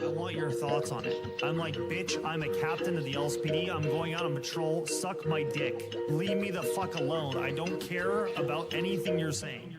I want your thoughts on it. I'm like, bitch, I'm a captain of the LSPD. I'm going out on patrol. Suck my dick. Leave me the fuck alone. I don't care about anything you're saying.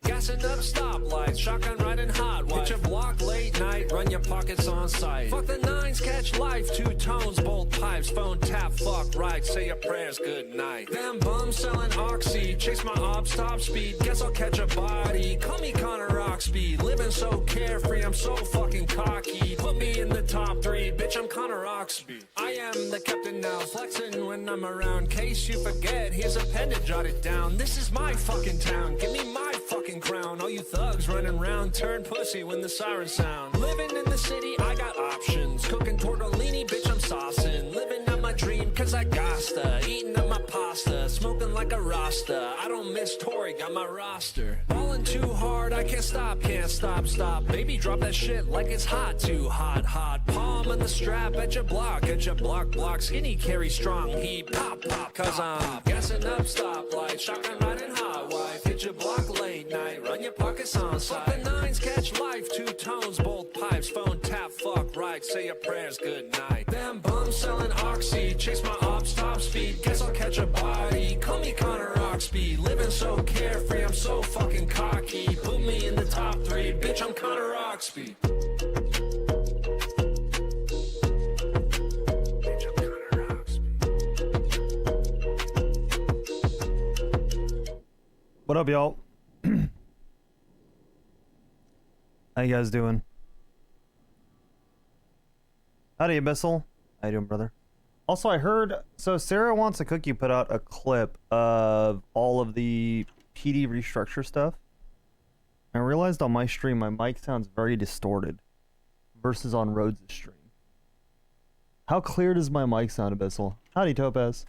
Gassing up stoplights, shotgun riding hot wife. Hit your block late night, run your pockets on sight. Fuck the nines, catch life, two tones, both pipes. Phone tap, fuck right, say your prayers, good night. Them bums selling Oxy, chase my ops, top speed. Guess I'll catch a body, call me Connor Oxby. Living so carefree, I'm so fucking cocky. Put me in the top three, bitch, I'm Connor Oxby. I am the captain now, flexing when I'm around. Case you forget, here's a pen to jot it down. This is my fucking town, give me my fucking crown. All you thugs running around, turn pussy when the sirens sound. Living in the city, I got options. Cooking tortellini, bitch, I'm saucing. Living out my dream, cause I gotta. Eating up my pasta, smoking like a Rasta. I don't miss Tory, got my roster. Balling too hard, I can't stop, stop. Baby, drop that shit like it's hot, too hot. Palm on the strap, at your block. Skinny carry strong heat, pop. Cause I'm gassing up stoplight, shotgun riding hot wife. Hit your block late night, run your pockets on side. Fuck the nines, catch life, two tones, both pipes. Phone tap, fuck right, say your prayers, good night. Them bums selling Oxy, chase my ops, top speed. Guess I'll catch a body, call me Connor Oxby. Living so carefree, I'm so fucking cocky. Put me in the top three, bitch, I'm Connor Oxby. What up, y'all? How you guys doing? Howdy, Abyssal. How you doing, brother? Also, I heard... So, Sarah wants a cookie put out a clip of all of the PD restructure stuff. I realized on my stream, my mic sounds very distorted versus on Rhodes' stream. How clear does my mic sound, Abyssal? Howdy, Topaz.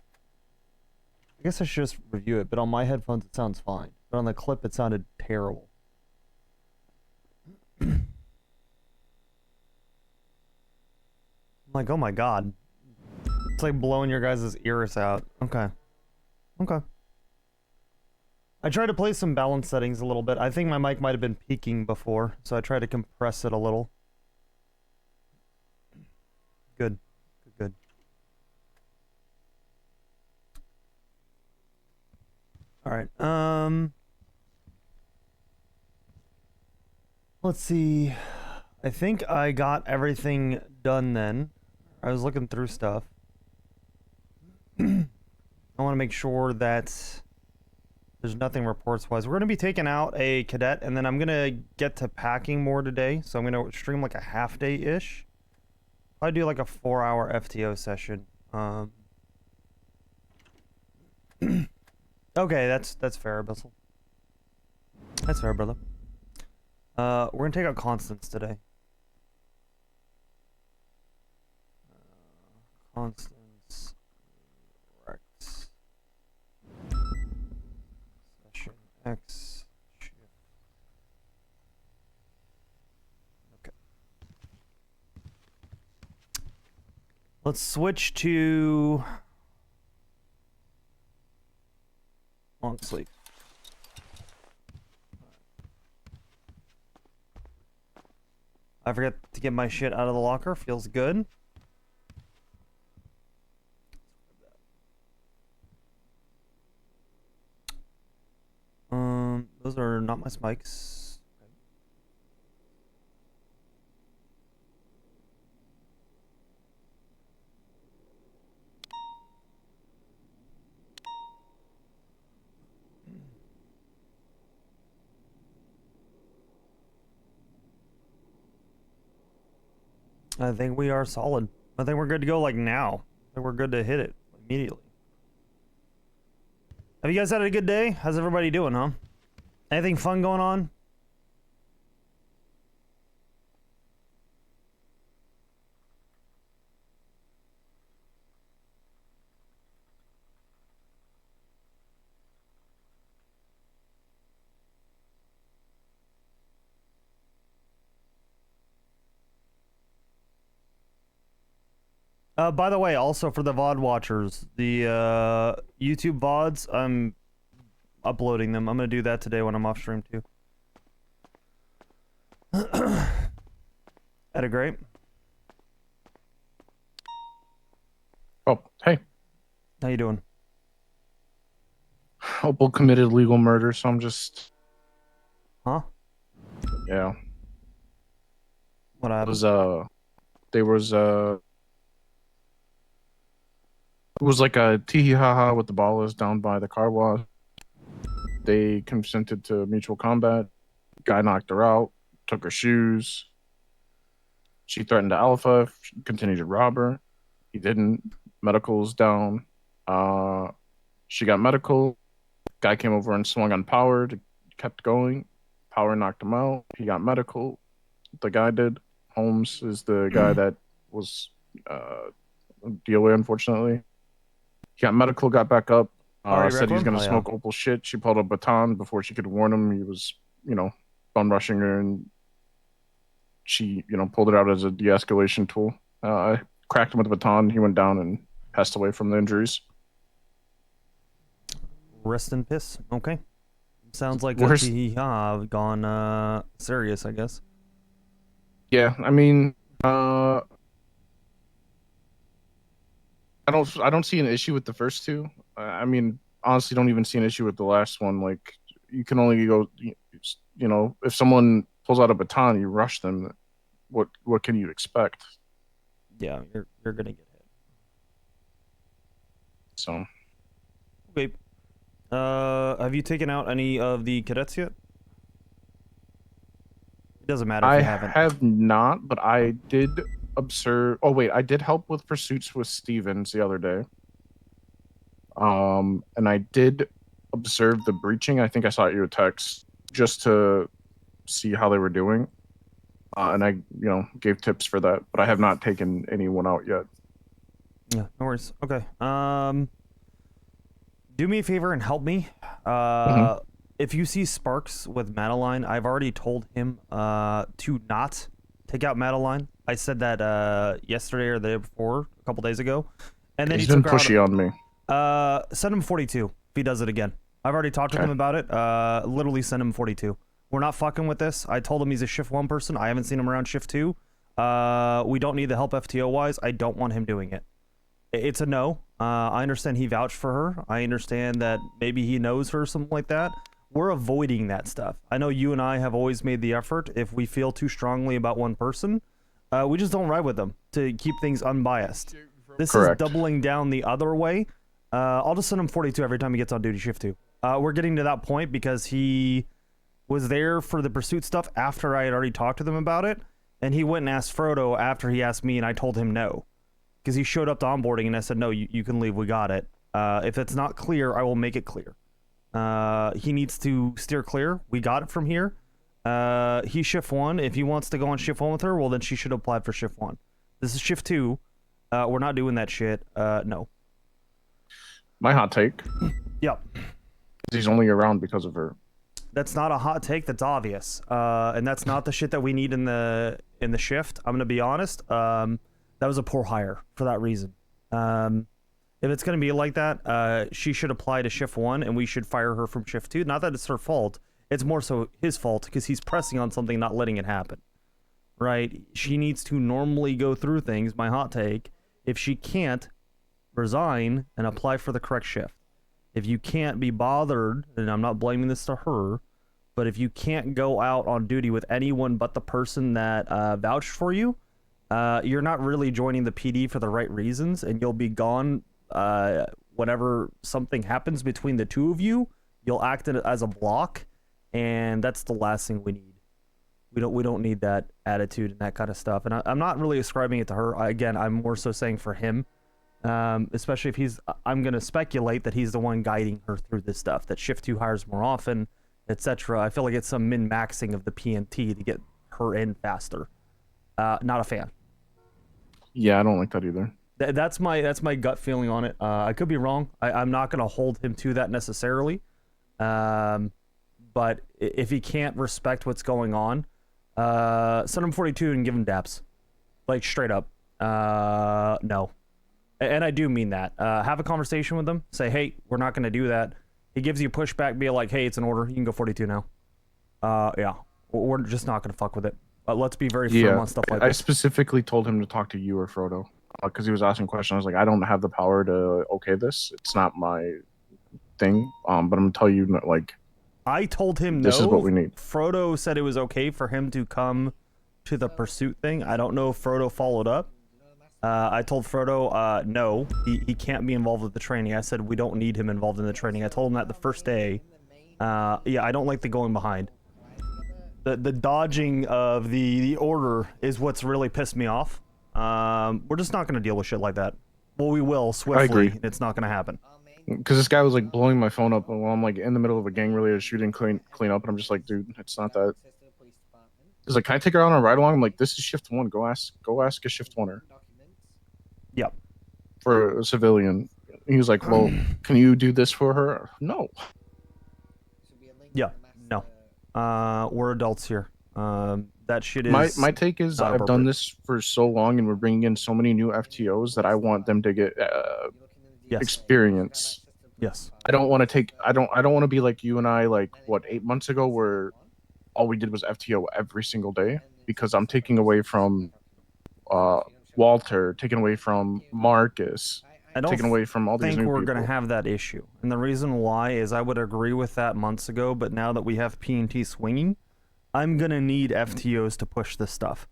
I guess I should just review it, but on my headphones it sounds fine. But on the clip it sounded terrible. I'm like, oh my god. It's like blowing your guys' ears out. Okay. I tried to play some balance settings a little bit. I think my mic might have been peaking before, so I tried to compress it a little. Good. All right. Let's see. I think I got everything done then. I was looking through stuff. I want to make sure that there's nothing reports-wise. We're going to be taking out a cadet, and then I'm going to get to packing more today. So I'm going to stream like a half-day-ish. Probably do like a 4-hour FTO session. Okay, that's fair, Abyssal. That's fair, brother. We're gonna take out Constance today. Constance Rex Session X shift. Okay. Let's switch to long sleep. I forgot to get my shit out of the locker. Feels good. Those are not my spikes. I think we are solid. I think we're good to go like now. I think we're good to hit it immediately. Have you guys had a good day? How's everybody doing, huh? Anything fun going on? By the way, also for the VOD watchers, the YouTube VODs, I'm uploading them. I'm gonna do that today when I'm off stream too. Had a great. Oh, hey. How you doing? Opal committed legal murder, so I'm just, Huh? yeah. What It happened? was, there was, it was like a tee ha ha with the ballers down by the car wash. They consented to mutual combat. Guy knocked her out, took her shoes. She threatened to alpha, continued to rob her. He didn't. Medical's down. She got medical. Guy came over and swung on power, kept going. Power knocked him out. He got medical. The guy did. Holmes is the guy that was DOA, unfortunately. He got medical, got back up. Already Said he was back on? going to Oh, smoke yeah. Opal shit. She pulled a baton before she could warn him. He was, bum rushing her, and she, pulled it out as a de-escalation tool. I cracked him with a baton. He went down and passed away from the injuries. Rest in piss. Okay. Sounds like Worst- a gone serious, I guess. Yeah, I mean, I don't see an issue with the first two. I mean, honestly, don't even see an issue with the last one. Like, you can only go, if someone pulls out a baton, you rush them. What can you expect? Yeah, you're gonna get hit. So, Okay. Have you taken out any of the cadets yet? It doesn't matter if I you haven't. have not, but I did observe. Oh wait, I did help with pursuits with Stevens the other day. And I did observe the breaching. I think I saw you a text just to see how they were doing. And I, gave tips for that, but I have not taken anyone out yet. Yeah, no worries. Okay. Do me a favor and help me. If you see Sparks with Madeline, I've already told him to not take out Madeline. I said that yesterday or the day before, a couple days ago, and then He's he been took her out. pushy on me. Send him 42 if he does it again. I've already talked to him about it. Literally send him 42. We're not fucking with this. I told him he's a shift 1 person. I haven't seen him around shift 2. We don't need the help FTO wise. I don't want him doing it. It's a no. I understand he vouched for her. I understand that maybe he knows her, something like that. We're avoiding that stuff. I know you and I have always made the effort. If we feel too strongly about one person, we just don't ride with them to keep things unbiased. This Correct. is doubling down the other way. I'll just send him 42 every time he gets on duty shift 2. We're getting to that point because he was there for the pursuit stuff after I had already talked to them about it, and he went and asked Frodo after he asked me, and I told him no. Because he showed up to onboarding, and I said, no, you can leave, we got it. If it's not clear, I will make it clear. He needs to steer clear. We got it from here. He's shift 1. If he wants to go on shift 1 with her, well, then she should apply for shift 1. This is shift 2. We're not doing that shit. No. My hot take. Yep. He's only around because of her. That's not a hot take. That's obvious. And that's not the shit that we need in the shift. I'm gonna be honest. That was a poor hire for that reason. If it's gonna be like that, she should apply to shift 1, and we should fire her from shift 2. Not that it's her fault. It's more so his fault because he's pressing on something, not letting it happen. Right? She needs to normally go through things. My hot take. If she can't, resign and apply for the correct shift. If you can't be bothered, and I'm not blaming this to her, but if you can't go out on duty with anyone but the person that vouched for you, you're not really joining the PD for the right reasons, and you'll be gone whenever something happens between the two of you. You'll act as a block, and that's the last thing we need. We don't need that attitude and that kind of stuff. And I'm not really ascribing it to her. Again, I'm more so saying for him. Especially if I'm going to speculate that he's the one guiding her through this stuff, that shift 2 hires more often, etc. I feel like it's some min-maxing of the PNT to get her in faster. Not a fan. Yeah, I don't like that either. That's my gut feeling on it. I could be wrong. I'm not going to hold him to that necessarily. But if he can't respect what's going on, send him 42 and give him daps. Like, straight up. No. And I do mean that. Have a conversation with them. Say, hey, we're not going to do that. He gives you pushback. Be like, hey, it's an order. You can go 42 now. Yeah. We're just not going to fuck with it. Let's be very firm Yeah, on stuff like I this. specifically told him to talk to you or Frodo because he was asking questions. I was like, I don't have the power to okay this. It's not my thing. But I'm gonna tell you like I told him this is what no. we need. Frodo said it was okay for him to come to the pursuit thing. I don't know if Frodo followed up. I told Frodo, no, he can't be involved with the training. I said we don't need him involved in the training. I told him that the first day. Yeah, I don't like the going behind. The dodging of the order is what's really pissed me off. We're just not going to deal with shit like that. Well, we will swiftly. I agree. It's not going to happen. Because this guy was like blowing my phone up while I'm like in the middle of a gang related shooting, clean up, and I'm just like, dude, it's not that. He's like, can I take her out on a ride along? I'm like, this is shift one. Go ask a shift oneer. Yep. For a civilian. He was like, well, can you do this for her? No. Yeah. No. We're adults here. That shit is my take is I've done this for so long, and we're bringing in so many new FTOs that I want them to get yes. experience. Yes. I don't want to take. I don't want to be like you and I, like what 8 months ago, where all we did was FTO every single day, because I'm taking away from Walter, taking away from Marcus, taking away from all these new people. I think we're going to have that issue. And the reason why is I would agree with that months ago, but now that we have P&T swinging, I'm going to need FTOs to push this stuff.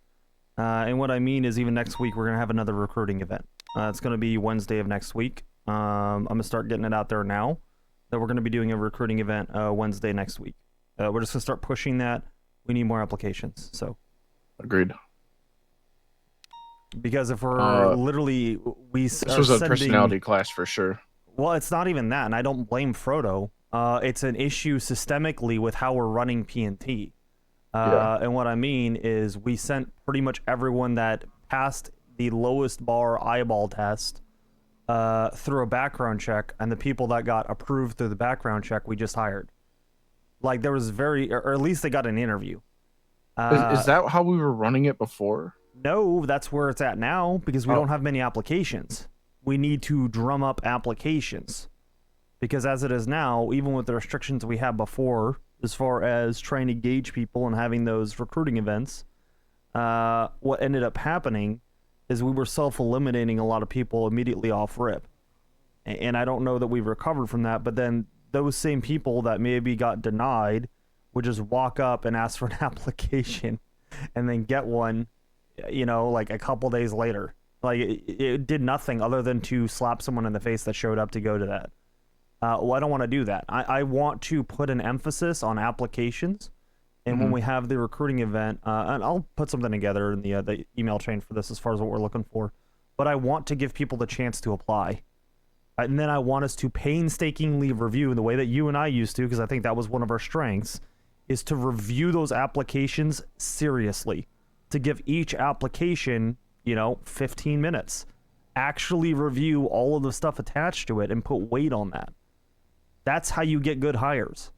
And what I mean is even next week, we're going to have another recruiting event. It's going to be Wednesday of next week. I'm going to start getting it out there now that we're going to be doing a recruiting event Wednesday next week. We're just going to start pushing that. We need more applications. So, agreed. Because if we're literally this was a personality clash for sure. Well, it's not even that, and I don't blame Frodo. It's an issue systemically with how we're running PNT. And what I mean is we sent pretty much everyone that passed the lowest bar eyeball test through a background check, and the people that got approved through the background check we just hired. Like there was or at least they got an interview. Is that how we were running it before? No, that's where it's at now because we don't have many applications. We need to drum up applications because as it is now, even with the restrictions we had before, as far as trying to gauge people and having those recruiting events, what ended up happening is we were self-eliminating a lot of people immediately off rip. And I don't know that we've recovered from that, but then those same people that maybe got denied would just walk up and ask for an application and then get one, you know, like a couple days later. Like it did nothing other than to slap someone in the face that showed up to go to that. Well, I don't want to do that. I want to put an emphasis on applications. And when we have the recruiting event, and I'll put something together in the email chain for this as far as what we're looking for. But I want to give people the chance to apply. And then I want us to painstakingly review in the way that you and I used to, because I think that was one of our strengths, is to review those applications seriously. To give each application, 15 minutes. Actually review all of the stuff attached to it and put weight on that. That's how you get good hires.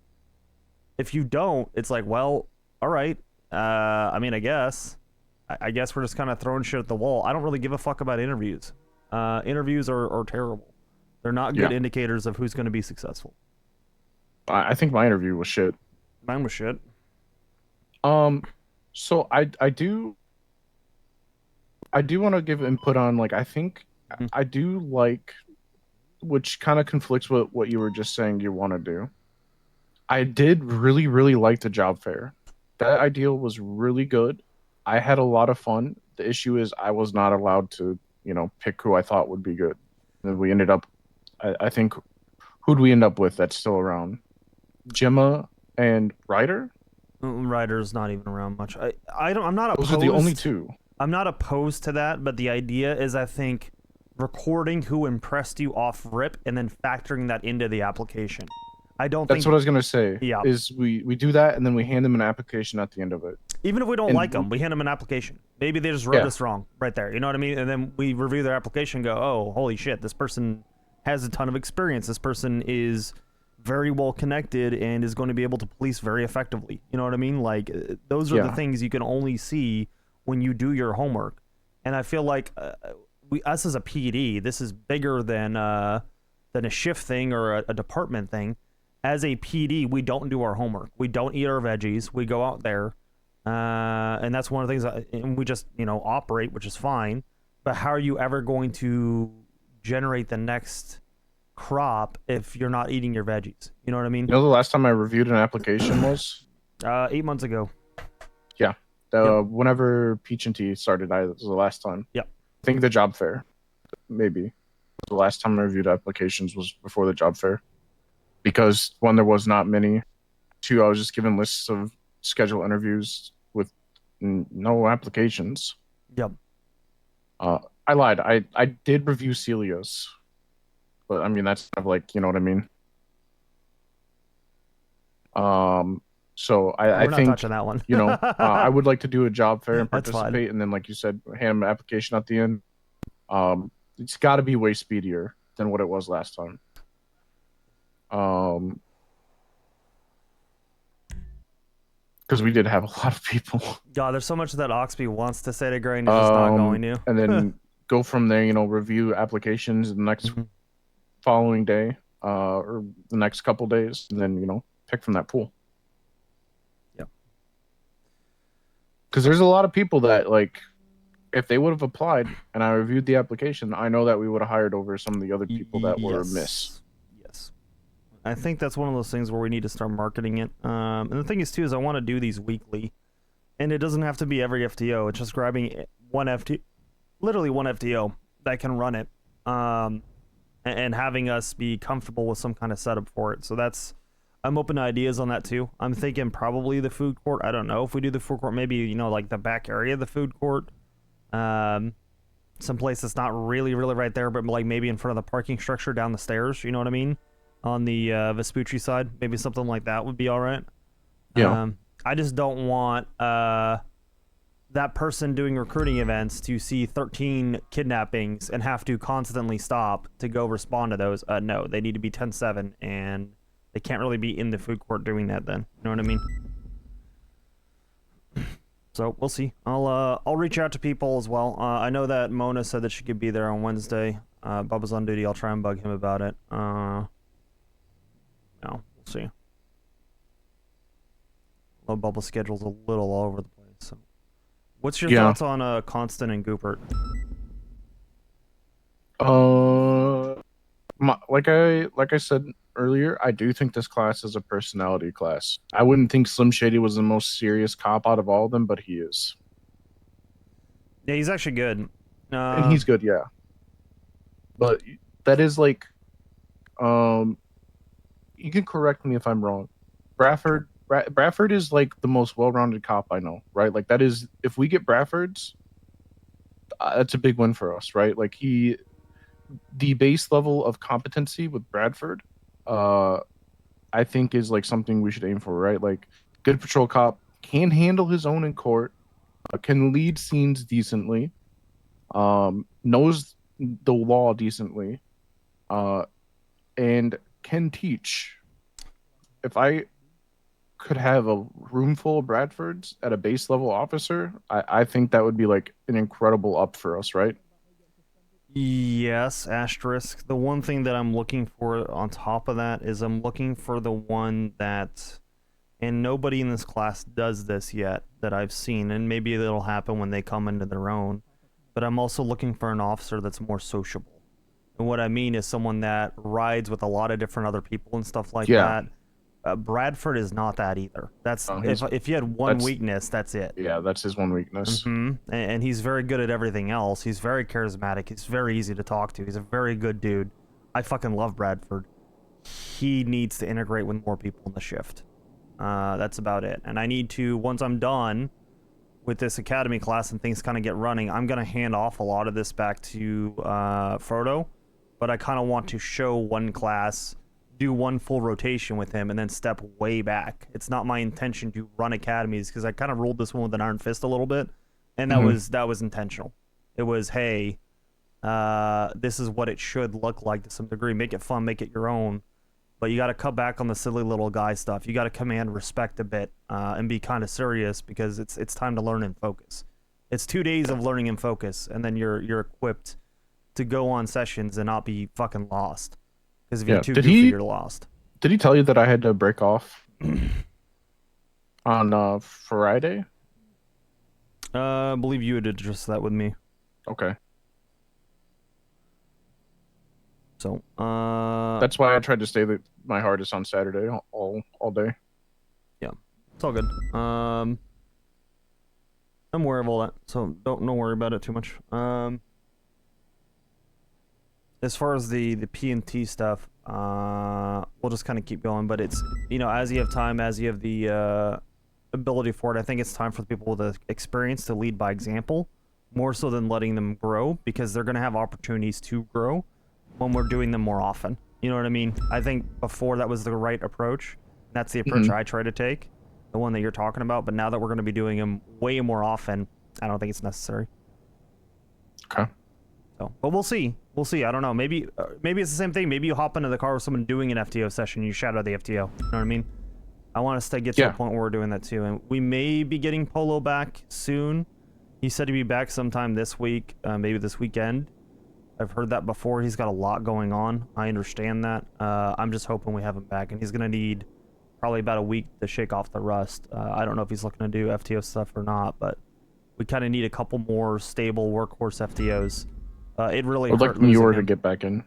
If you don't, it's like, well, all right. I guess we're just kind of throwing shit at the wall. I don't really give a fuck about interviews. Interviews are terrible. They're not good indicators of who's going to be successful. I think my interview was shit. Mine was shit. So I do want to give input on, like, I think I do like, which kind of conflicts with what you were just saying you want to do. I did really, really like the job fair. That idea was really good. I had a lot of fun. The issue is I was not allowed to, pick who I thought would be good. And we ended up, I think, who'd we end up with that's still around? Gemma and Ryder? Ryder's not even around much. I'm not opposed. Those are the only two. I'm not opposed to that, but the idea is, I think, recording who impressed you off rip and then factoring that into the application. That's what I was gonna say. Yeah, is we do that and then we hand them an application at the end of it. Even if we don't like them, we hand them an application. Maybe they just wrote us wrong right there. You know what I mean? And then we review their application and go, oh, holy shit, this person has a ton of experience. This person is very well connected and is going to be able to police very effectively. You know what I mean? Like, those are the things you can only see when you do your homework. And I feel like us as a PD, this is bigger than a shift thing or a department thing. As a PD, we don't do our homework. We don't eat our veggies. We go out there And that's one of the things and we just, operate, which is fine. But how are you ever going to generate the next crop if you're not eating your veggies? You know what I mean? You know, the last time I reviewed an application was 8 months ago. yeah, Yep. whenever Peach and Tea started, I was the last time. Yep. I think the job fair, maybe the last time I reviewed applications was before the job fair, because one, there was not many. Two, I was just given lists of scheduled interviews with no applications. Yep. I lied. I did review Celia's, but I mean that's kind of like, you know what I mean. So I We're not think, touching that one. I would like to do a job fair and That's fine. participate, and then like you said, hand an application at the end. It's got to be way speedier than what it was last time. Because we did have a lot of people. God, there's so much that Oxby wants to say to Gray and he's just not going to. And then go from there, review applications the next following day, or the next couple days, and then, pick from that pool. Yep. Because there's a lot of people that, like, if they would have applied and I reviewed the application, I know that we would have hired over some of the other people that were amiss. Yes. I think that's one of those things where we need to start marketing it. And the thing is, too, is I want to do these weekly. And it doesn't have to be every FTO. It's just grabbing literally one FTO that can run it. And having us be comfortable with some kind of setup for it. So I'm open to ideas on that, too. I'm thinking probably the food court. I don't know if we do the food court, maybe, like the back area of the food court. Some place that's not really right there, but like maybe in front of the parking structure down the stairs, you know what I mean, on the Vespucci side, maybe something like that would be all right. Yeah. I just don't want that person doing recruiting events to see 13 kidnappings and have to constantly stop to go respond to those. No, they need to be 10-7, and they can't really be in the food court doing that then, you know what I mean? So we'll see. I'll reach out to people as well. I know that Mona said that she could be there on Wednesday. Bubba's on duty. I'll try and bug him about it. No, we'll see. Well, Bubba's schedule's a little all over the place. So, what's your thoughts on Constant and Goopert? Like I said earlier, I do think this class is a personality class. I wouldn't think Slim Shady was the most serious cop out of all of them, but he is. Yeah, he's actually good. And he's good, yeah. But that is like, you can correct me if I'm wrong. Bradford is like the most well-rounded cop I know, right? Like that is, if we get Bradford's, that's a big win for us, right? Like the base level of competency with Bradford, I think is like something we should aim for, right? Like good patrol cop, can handle his own in court, can lead scenes decently, knows the law decently, and can teach. If I could have a room full of Bradfords at a base level officer, I think that would be like an incredible up for us, right? Yes, asterisk. The one thing that I'm looking for on top of that is I'm looking for the one that, and nobody in this class does this yet that I've seen, and maybe it'll happen when they come into their own, but I'm also looking for an officer that's more sociable. And what I mean is someone that rides with a lot of different other people and stuff like that. Bradford is not that either. That's if you had one weakness, that's it. Yeah, that's his one weakness. And he's very good at everything else. He's very charismatic. He's very easy to talk to. He's a very good dude. I fucking love Bradford. He needs to integrate with more people in the shift. That's about it. And I need to, once I'm done with this academy class and things kind of get running, I'm going to hand off a lot of this back to Frodo. But I kind of want to show one class, do one full rotation with him, and then step way back. It's not my intention to run academies, because I kind of ruled this one with an iron fist a little bit, and that was intentional. It was, hey, this is what it should look like to some degree. Make it fun, make it your own, but you got to cut back on the silly little guy stuff. You got to command respect a bit and be kind of serious, because it's time to learn and focus. It's 2 days of learning and focus, and then you're equipped to go on sessions and not be fucking lost. Because if you're too goofy, you're lost. Did he tell you that I had to break off on Friday? I believe you had addressed that with me. Okay. So, That's why I tried to stay my hardest on Saturday all day. yeah, it's all good. I'm aware of all that, so don't worry about it too much. As far as the P&T stuff, we'll just kind of keep going. But it's, you know, as you have time, as you have the ability for it, I think it's time for the people with the experience to lead by example, more so than letting them grow, because they're going to have opportunities to grow when we're doing them more often. You know what I mean? I think before that was the right approach. That's the approach I try to take, the one that you're talking about. But now that we're going to be doing them way more often, I don't think it's necessary. Okay. So, but we'll see. We'll see. I don't know. Maybe it's the same thing. Maybe you hop into the car with someone doing an FTO session, you shadow the FTO. You know what I mean? I want us to get to a point where we're doing that too. And we may be getting Polo back soon. He said he'd be back sometime this week, maybe this weekend. I've heard that before. He's got a lot going on. I understand that. I'm just hoping we have him back. And he's going to need probably about a week to shake off the rust. I don't know if he's looking to do FTO stuff or not, but we kind of need a couple more stable workhorse FTOs. It really hurt like Muir to him. get back in.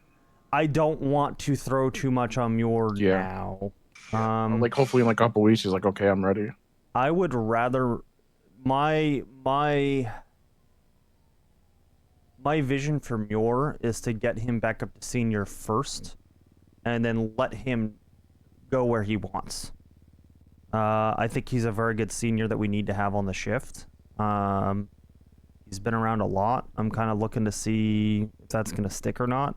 I don't want to throw too much on Muir now. Like hopefully in like a couple weeks he's like, okay, I'm ready. I would rather my vision for Muir is to get him back up to senior first, and then let him go where he wants. I think he's a very good senior that we need to have on the shift. He's been around a lot. I'm kind of looking to see if that's going to stick or not.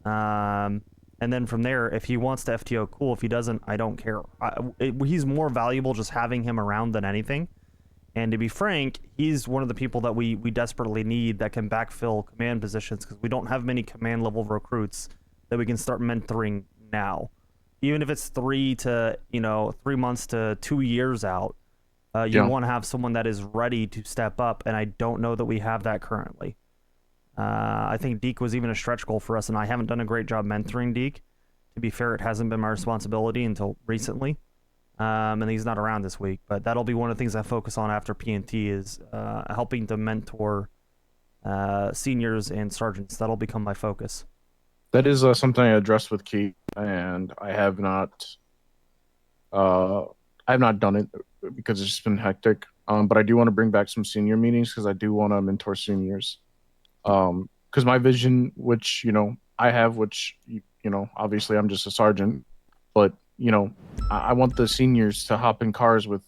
And then from there, if he wants to FTO, cool. If he doesn't, I don't care. He's more valuable just having him around than anything. And to be frank, he's one of the people that we desperately need that can backfill command positions, because we don't have many command level recruits that we can start mentoring now. Even if it's 3 months to 2 years out, you want to have someone that is ready to step up, and I don't know that we have that currently. I think Deke was even a stretch goal for us, and I haven't done a great job mentoring Deke. To be fair, it hasn't been my responsibility until recently, and he's not around this week. But that'll be one of the things I focus on after P&T is helping to mentor seniors and sergeants. That'll become my focus. That is something I addressed with Keith, and I have not done it because it's just been hectic. But I do want to bring back some senior meetings because I do want to mentor seniors. Because my vision, which, I have, which, obviously I'm just a sergeant, but, I want the seniors to hop in cars with,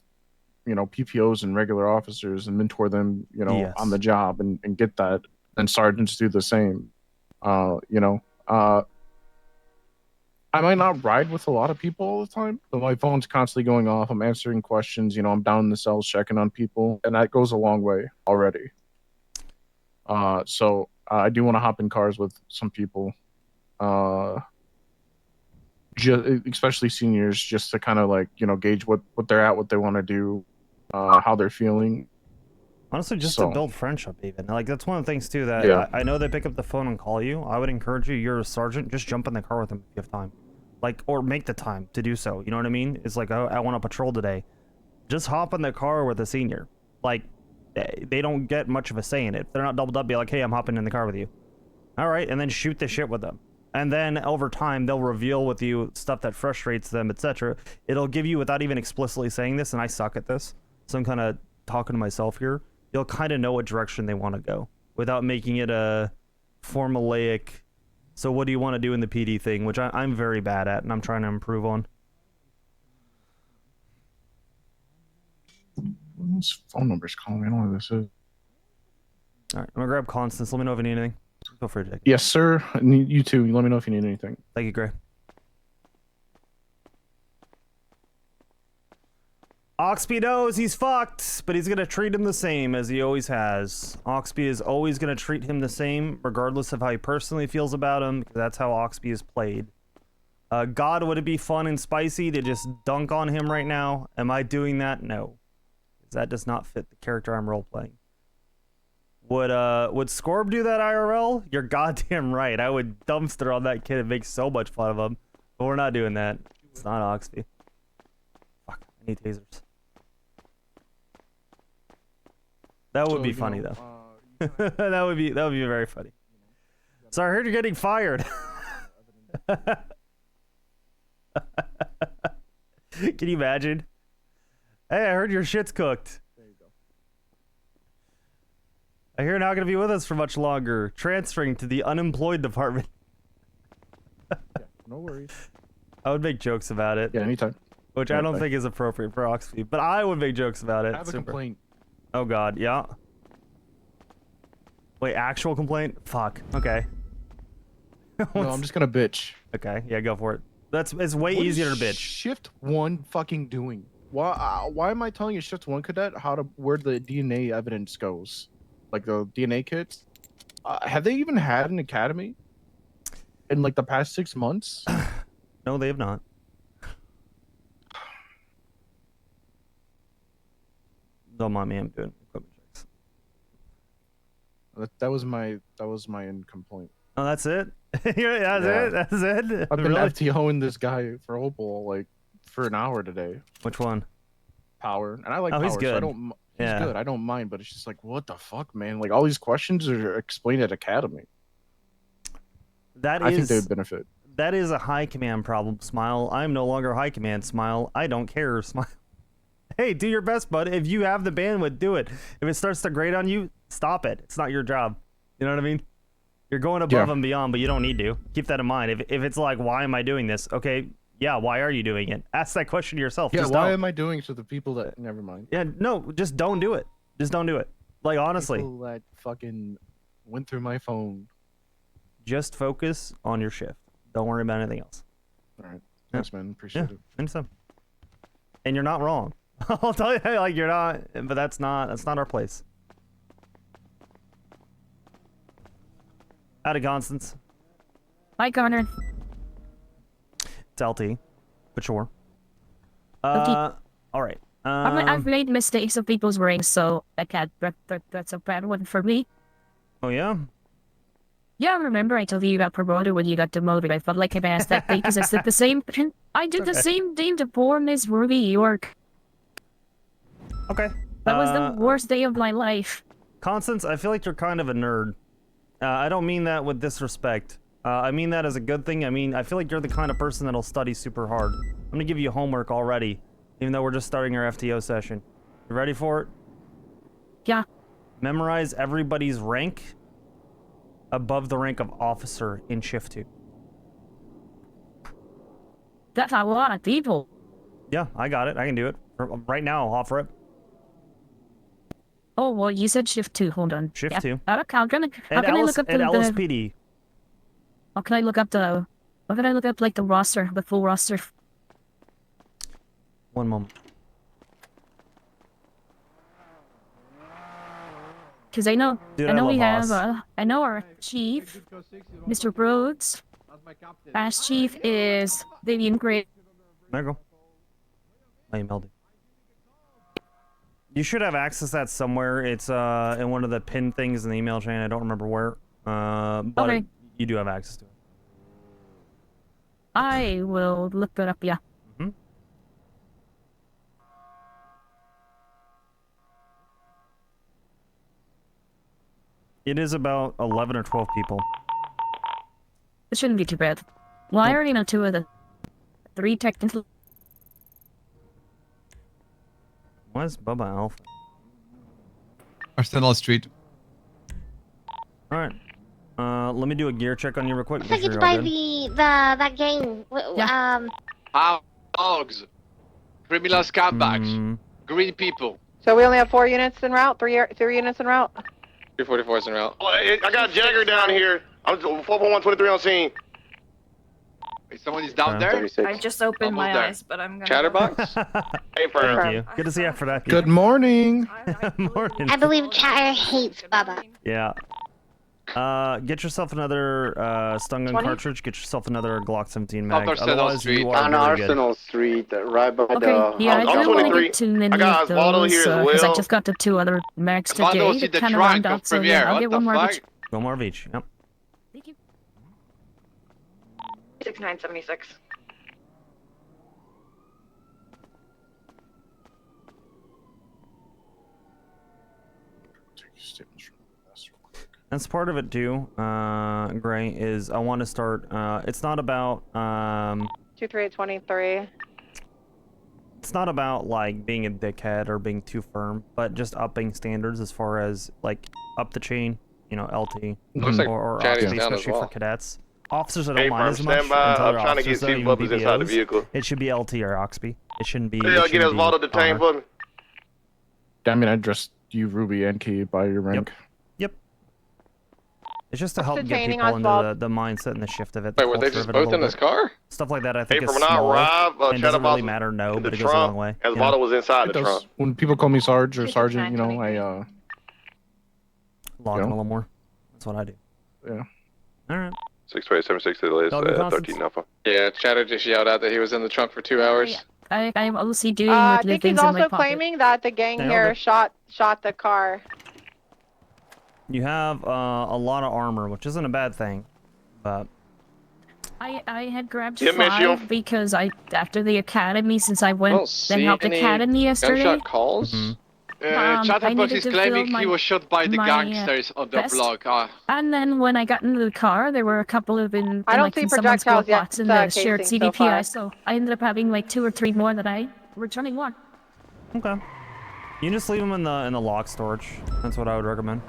PPOs and regular officers and mentor them, on the job and get that. And sergeants do the same. I might not ride with a lot of people all the time, but my phone's constantly going off. I'm answering questions. I'm down in the cells checking on people, and that goes a long way already. So I do want to hop in cars with some people, especially seniors, just to kind of gauge what they're at, what they want to do, how they're feeling. Honestly, just to build friendship, even. That's one of the things too that I know they pick up the phone and call you. I would encourage you. You're a sergeant. Just jump in the car with them if you have time, or make the time to do so. You know what I mean? It's like, oh, I want to patrol today. Just hop in the car with a senior. They don't get much of a say in it. If they're not doubled up, be like, hey, I'm hopping in the car with you. All right, and then shoot the shit with them. And then over time, they'll reveal with you stuff that frustrates them, etc. It'll give you, without even explicitly saying this, and I suck at this, so I'm kind of talking to myself here. You'll kind of know what direction they want to go without making it a formulaic, so what do you want to do in the PD thing, which I'm very bad at and I'm trying to improve on. This phone number's calling me. I don't know who this is. All right, I'm going to grab Constance. Let me know if you need anything. Go for it, Jake. Yes, sir. And you too. Let me know if you need anything. Thank you, Gray. Oxby knows he's fucked, but he's going to treat him the same as he always has. Oxby is always going to treat him the same, regardless of how he personally feels about him, because that's how Oxby is played. God, would it be fun and spicy to just dunk on him right now? Am I doing that? No. That does not fit the character I'm role-playing. Would Scorb do that IRL? You're goddamn right. I would dumpster on that kid and make so much fun of him. But we're not doing that. It's not Oxby. Fuck, I need tasers. That would So, be you funny know, though. That would be very funny. So I heard you're getting fired. Can you imagine? Hey, I heard your shit's cooked. There you go. I hear you're not gonna be with us for much longer. Transferring to the unemployed department. Yeah, no worries. I would make jokes about it. Yeah, anytime. Which I don't think is appropriate for Oxby, but I would make jokes about it. I have a complaint. Oh god, yeah. Wait, actual complaint? Fuck. Okay. No, I'm just gonna bitch. Okay, yeah, go for it. It's way What easier to is bitch. Shift 1 fucking doing? Why am I telling a Shift 1 cadet where the DNA evidence goes? Like the DNA kits? Have they even had an academy in like the past 6 months? No, they have not. Don't mind me, I'm doing equipment checks. That was my complaint. Oh, that's it? That's it? That's it? I've been Really? FTOing this guy for Opal like for an hour today. Which one? Power, and I like Oh, Power. he's So I good. don't. He's Yeah. good. I don't mind, but it's just like, what the fuck, man? Like all these questions are explained at Academy. I think they would benefit. That is a high command problem, Smile. I'm no longer high command, Smile. I don't care, Smile. Hey, do your best, bud. If you have the bandwidth, do it. If it starts to grate on you, stop it. It's not your job. You know what I mean? You're going above and beyond, but you don't need to. Keep that in mind. If it's like, why am I doing this? Okay, yeah, why are you doing it? Ask that question to yourself. Yeah, Just why don't. am I doing it to the people that? Never mind. Yeah, no, just don't do it. Just don't do it. Like, honestly. People that fucking went through my phone. Just focus on your shift. Don't worry about anything else. All right. Thanks, man. Appreciate it. Anytime. And you're not wrong. I'll tell you, like, you're not, but that's not our place. Howdy, Constance. Hi, Connor. It's LT, but sure. Okay. All right. I've made mistakes of people's rings, so that's a bad one for me. Oh, yeah? Yeah, remember I told you you got promoted when you got demoted. I felt like I asked that thing because I did the same. I did the same thing to poor Miss Ruby York. Okay. That was the worst day of my life. Constance, I feel like you're kind of a nerd. I don't mean that with disrespect. I mean that as a good thing. I mean, I feel like you're the kind of person that'll study super hard. I'm gonna give you homework already, even though we're just starting our FTO session. You ready for it? Yeah. Memorize everybody's rank above the rank of officer in Shift 2. That's a lot of people. Yeah, I got it. I can do it. Right now, off rip. Oh, well, you said shift 2. Hold on. Shift 2. How can I look up the... LSPD. How can I look up the... How can I look up, like, the roster, the full roster? One moment. Because I know, Dude, I know I we love have, I know our chief, Mr. Rhodes. Past chief is Vivian Gray. There you go. I emailed it. You should have access to that somewhere. It's in one of the pinned things in the email chain. I don't remember where. But Okay. You do have access to it. I will look that up, yeah. Mm-hmm. It is about 11 or 12 people. It shouldn't be too bad. Well, I already know 2 of the 3 technical. Why is Bubba Alpha? Arsenal Street. Alright. Let me do a gear check on you real quick. I think it's by that game. Dogs, criminal scumbags, greedy people. So we only have 4 units en route? 3 units en route? 344's en route. I got Jagger down here. I'm 4.123 on scene. Wait, someone is down there? I just opened my there. eyes, but I'm gonna... Chatterbox? Hey, Thank you. Good to see you after that. Good morning. Morning. I believe Chatter hates Bubba. Yeah. Get yourself another stun gun 20? cartridge. Get yourself another Glock 17 mag. Arsenal Otherwise, Street. you are On very good. Arsenal Street, right by Okay, the... yeah, I I'm do want to 23. get to many I got of Osvaldo those, here as because I well. just got the 2 other mags Osvaldo today. was in the Kind of trunk round of up, so Premiere. yeah, I'll What get the one more of fuck? each. One more of each. Yep. Thank you. 6976. That's part of it too, Gray, is I want to start, it's not about, 2323. it's not about, like, being a dickhead or being too firm, but just upping standards as far as, like, up the chain, you know, LT, Looks like or Chatty's Oxby, down as especially well. for cadets. Officers, I Hey, don't mind firm, as much, stand by. until I'm they're trying to officers get that C even bubbles inside the BBOs. vehicle. It should be LT or Oxby. It shouldn't be, Hey, it get shouldn't Osvaldo be detained honor. for me. I mean, I dressed you, Ruby, and Key by your rank. Yep. It's just to What's help get detaining people into Oswald? the mindset and the shift of it. The Wait, were they culture just of it a both in little this bit. car? Stuff like that I Hey, think is from when I small arrived, and doesn't really Chatterbox matter, no, in the but it goes a long trunk. way. You know? Osvaldo was inside It the does. trunk. When people call me Sarge or 269, Sergeant, you know, 23. Log You in know? a little more. That's what I do. Yeah. Alright. 62876 to the latest, Y'all good, Constance? 13 Alpha. Yeah, Chatter just yelled out that he was in the trunk for 2 hours. I'm also doing I with the think he's things in my also pocket. claiming that the gang Nailed here it. shot the car. You have a lot of armor, which isn't a bad thing, but I had grabbed Yeah, miss you. 5 because after the academy, since I I went don't see and helped any academy yesterday. gunshot calls. Mhm. I Chatterbox needed is to claiming fill he my- was shot by the my, gangsters on the vest. block. And then when I got into the car, there were a couple of in I don't like see in someone's glove projectiles yet, box in the shared casing so CVPI, far. so I ended up having like 2 or 3 more that I returning one. okay. You just leave them in the lock storage. That's what I would recommend.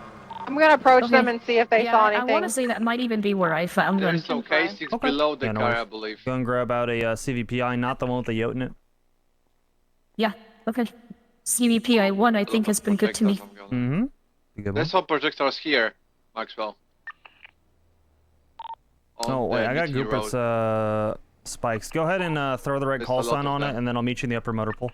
I'm gonna approach Okay. them and see if they yeah, saw I anything. want to say that might even be where I found There them. is no casings Okay. below the Yeah, no car, worries. I believe. Go and grab out a CVPI, not the one with the Yote in it. Yeah, okay. CVPI 1 I think has been good to me. Mm-hmm. Be a good one. There's some projectors here, Maxwell. On Oh wait, the I got MT Goopert's road. spikes. Go ahead and throw the right There's call a lot sign of on it, them. and then I'll meet you in the upper motor pool.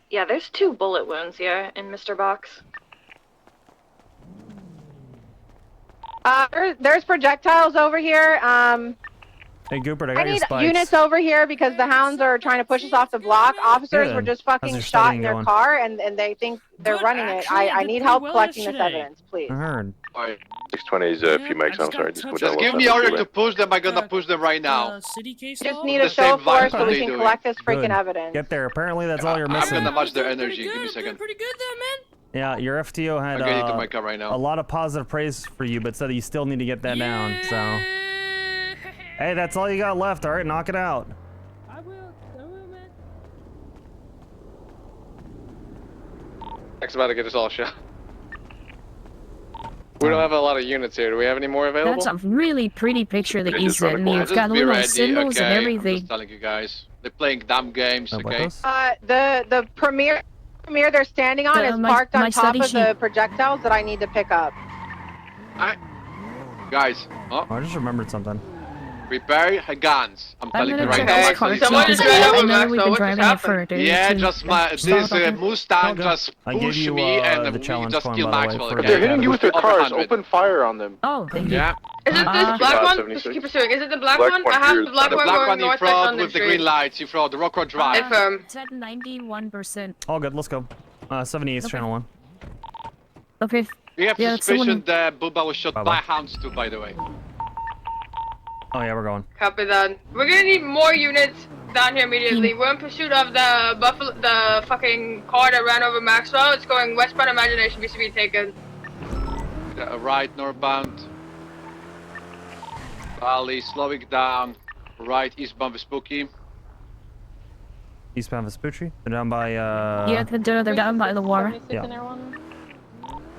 Yeah, there's 2 bullet wounds here in Mr. Box. There's projectiles over here. Hey Goopert, I I got your need spikes. units over here because the hounds are trying to push us off the block. Officers Good. were just How's fucking your shot studying in their going? car and they think they're Good, running it. actually, I I did need pretty help well collecting this yesterday. evidence, please. I heard. Alright. 620's a few mics, I'm sorry. Just go down Just give one me second. order to push them, I'm gonna push them right now. City case Just law? need a The show same of force vibe so that we they can doing. collect this freaking Good. evidence. Get there. Apparently that's all you're I'm missing. gonna match their Doing energy. pretty Give me a good, second. doing pretty good there, man. Yeah, your FTO had I'll get you to my car right now. a lot of positive praise for you, but said you still need to get that down. So, hey, that's all you got left. All right, knock it out. I will, man. X about to get us all shot. We don't have a lot of units here. Do we have any more available? That's a really pretty picture that They you just run sent a me. corner. It's Just got be little ready, symbols okay? and I'm everything. just telling you guys. They're playing dumb games, Like okay? those? The premier they're standing on is My parked my on top study of the sheet. projectiles that I need to pick up. Guys, Oh, I just remembered something. prepare guns. I'm I'm telling you gonna right check now. this Max, car I too, need Someone to- just because ran over I know Maxwell. we've been What just driving it for happened? Yeah, to- just this stop it. Mustang Okay. just I gave push you, me and the we challenge just coin, kill by the way, Maxwell for again. They're hitting you with their Over cars. 100. Open fire on them. Oh, thank you. Yeah. Is it this Ah. black one? 76. Just keep pursuing. Is it the black Black one? one I have here. the black The one black going one in northwest front London with the Street. green lights in front, the Rock Road Drive. Affirm. It's at 91%. All good. Let's go. 78's Okay. channel 1. Okay. We have Yeah, that's suspicion the that Bubba was shot Bye-bye. by hounds too, by the way. Oh yeah, we're going. Copy that. We're gonna need more units down here immediately. We're in pursuit of the fucking car that ran over Maxwell. It's going westbound Imagination. We should be taken. Right northbound. Valley, slowing down. Right eastbound Vespucci. Eastbound Vespucci. They're down by Yeah, they're down by the water. Yeah.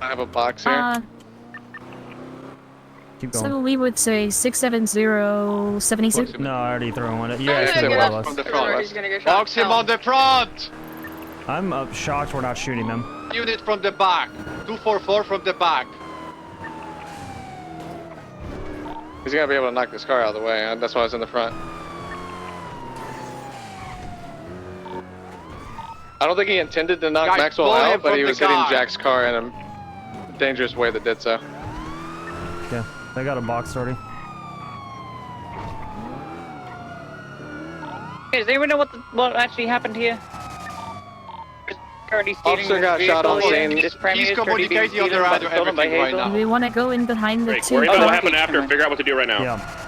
I have a box here. Keep going. So we would say 67076. No, I already threw one. I'm Yeah, gonna stay get with up us. From the He's front. gonna get shot. Box him on the front! I'm shocked we're not shooting them. Unit from the back. 244 from the back. He's gonna be able to knock this car out of the way, and that's why I was in the front. I don't think he intended to knock Maxwell out, but he was hitting Jack's car in a dangerous way that did so. Yeah, they got a box already. Does anyone know what actually happened here? Currently stealing Officer got shot on scene. This He's communicating on the radio everything right now. We want to go in behind the two. Worry about what cars. happened after. Figure out what to do right now. Yeah.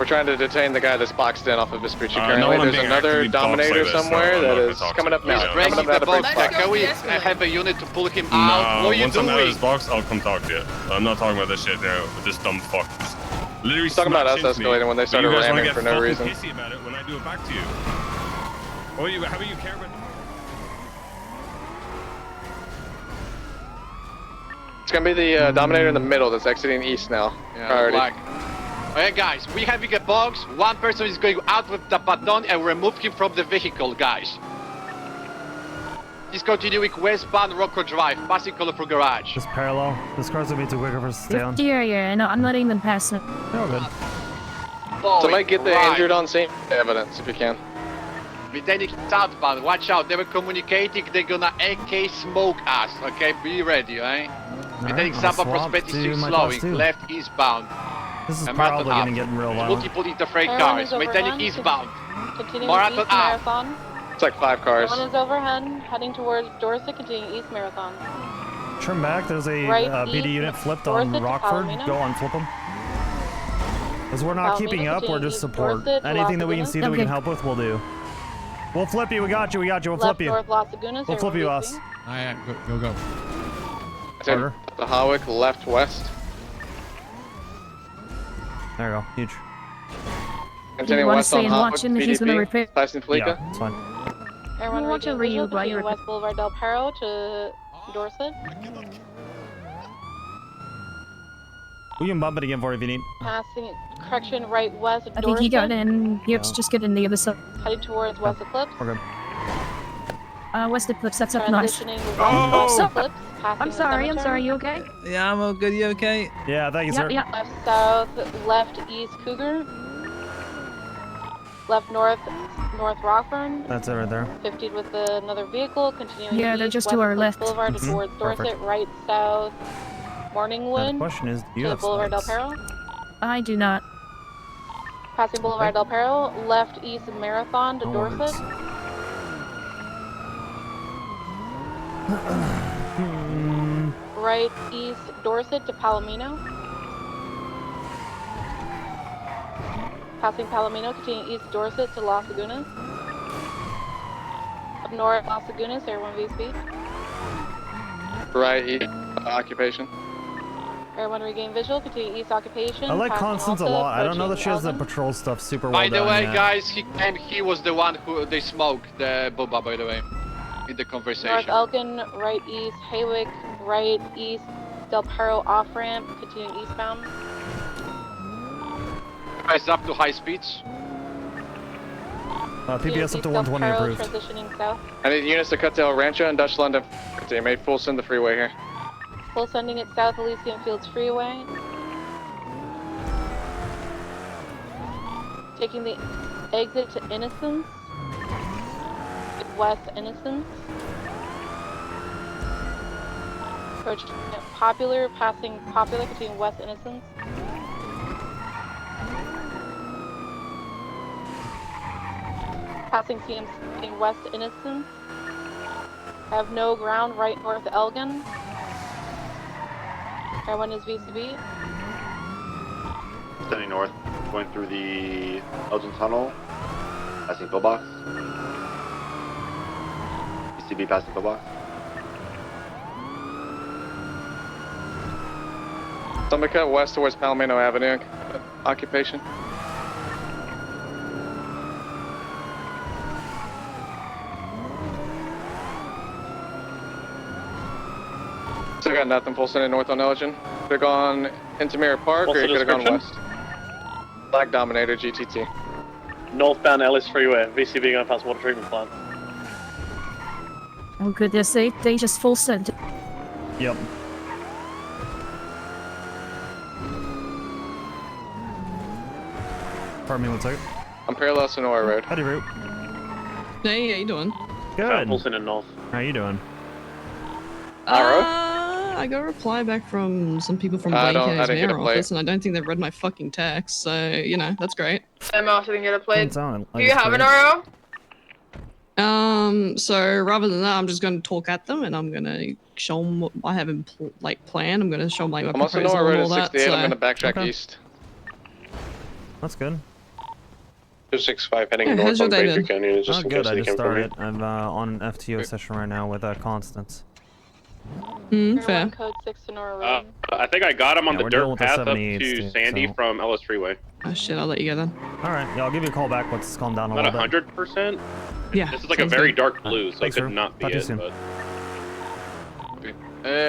We're trying to detain the guy that's boxed in off of Vespucci No currently. one There's being another actively boxed Dominator like this, somewhere so I'm that not is gonna talk coming to up you. now. He's Coming breaking up out of box. box. Can we have a unit to pull him Nah, once I'm out of this box, I'll come talk to you. I'm not talking about this shit now with this dumb fuck. Just literally He's talking about us smashed into me, escalating when they but started you guys wanna ramming get for no fucking reason. pissy about it when I do it back to you. How about you care about? It's gonna be the Dominator in the middle that's exiting east now. Priority. Okay, guys, we have a box. One person is going out with the baton and remove him from the vehicle, guys. He's continuing westbound Rocco Drive, passing colorful garage. Just parallel. This car's gonna be too quick for us to stay on. Yeah, no, I'm not even passing. Oh, good. Somebody get the injured on scene evidence if you can. Lieutenant southbound, watch out, they were communicating, they're gonna AK smoke us, okay? Be ready, eh? Lieutenant I'll southbound, swap Prospect to is my class slowing, two. left eastbound. This is And probably Marathon gonna up. get real violent. Multiple interfreight Everyone cars, is overrun. Lieutenant eastbound. Continuing Marathon east up. Marathon. It's like 5 cars. One is overhead, heading towards Dorset, continuing east Marathon. Turn back. There's a Right PD east, unit flipped on Dorset to Rockford. Palomino. Go on, flip them. As we're not Palomino, keeping up, we're just continuing support. Dorset to Anything that we can Las see that we can Okay. help with, we'll do. We'll flip you. We got you. We'll Left flip you. north Las Lagunas. We'll flip you, everyone us. Alright, go. Harder. The Hawick left west. There you go. Huge. Continuing wanna west stay on and Hawick, watch him if he's gonna PDP, repair- passing Fleeca. Yeah, it's fine. Everyone Watch regain over you visual, while you're- continuing West Boulevard Del Perro to Dorset. We can bump it again for you if you need. Passing, correction, right west I Dorset. think he got in. Yep, Yeah. just get in the other side. Heading towards West Eclipse. We're good. West Eclipse, that's up nice. Transitioning west Oh! Eclipse. Passing I'm the sorry, cemetery. You okay? Yeah, I'm all good. You okay? Yeah, thank you, sir. Yeah. Left south, left east Cougar. Left north, north Rockburn. That's it right there. 50 with another vehicle. Continuing Yeah, they're east, just West to our Eclipse left. Boulevard Mhm. towards Dorset. Perfect. Right south, Now, the Morningwood. question is, do you To have Boulevard Del spikes? Perro. I do not. Passing Boulevard Del Perro. Left east Marathon to No Dorset. worries. Hmm. Right east Dorset to Palomino. Passing Palomino, continuing east Dorset to Las Lagunas. Up north Las Lagunas, Air 1V speed. Right east occupation. Air 1 regain visual, continue east occupation. I like passing Constance a Alta, lot. I don't know that she has the approaching patrol stuff super well By the done way, yet. guys, he was the one who they smoked, the Boba, by the way, in the North conversation. Elkin, right east Haywick, right east Del Perro off ramp, continuing eastbound. Guys, up to high speeds. PBS up to Del 120 Perro, approved. transitioning south. I need units to cut to Rancho and Dutch London. They made full send the freeway here. Full sending it south Elysium Fields Freeway. Taking the exit to Innocence. West Innocence. Approach Popular, passing Popular, continuing West Innocence. Passing CMC West Innocence. Have no ground right north Elgin. Everyone is VCB. Standing north, going through the Elgin Tunnel, passing pillbox. ECB passing pillbox. Somebody cut west towards Palomino Avenue. Occupation. Still got nothing. Full sending north on Elgin. Could have gone into Mirror Park, or you could have gone west. Black Dominator GTT. Northbound Ellis Freeway, VCB going past water treatment plant. Oh goodness, they just full sent. Yep. Pardon me one second. I'm parallel Sonora Road. Howdy, Root. Hey, how you doing? Good. Pulsing in north. How you doing? I got a reply back from some people from I Blake's didn't get a mayor plate. office, and I don't think they've read my fucking text, so, you know, that's great. I'm also gonna get a plate. Doesn't sound Do like you it's have an great. RO? So rather than that, I'm just going to talk at them, and I'm going to show them what I have in plan. I'm going to show them like my I'm on proposal Sonora and Road all at that. 68. So I'm gonna backtrack Okay. east. That's good. 265 heading Yeah, north how's your on day Baker been? Canyon, just Oh, in good. case I they just came from started. here. I'm on an FTO session right now with Constance. Fair. Code 6 Sonora Road. I think I got him on Yeah, the we're dealing dirt with the path up 78s to too, Sandy so- from Ellis Freeway. Oh shit, I'll let you go then. All right. Yeah, I'll give you a call back once it's calmed down a Not little bit. 100%. Yeah. This is like a sounds very good. dark blue, so Thanks, it could sir. not be Talk to you it. soon. But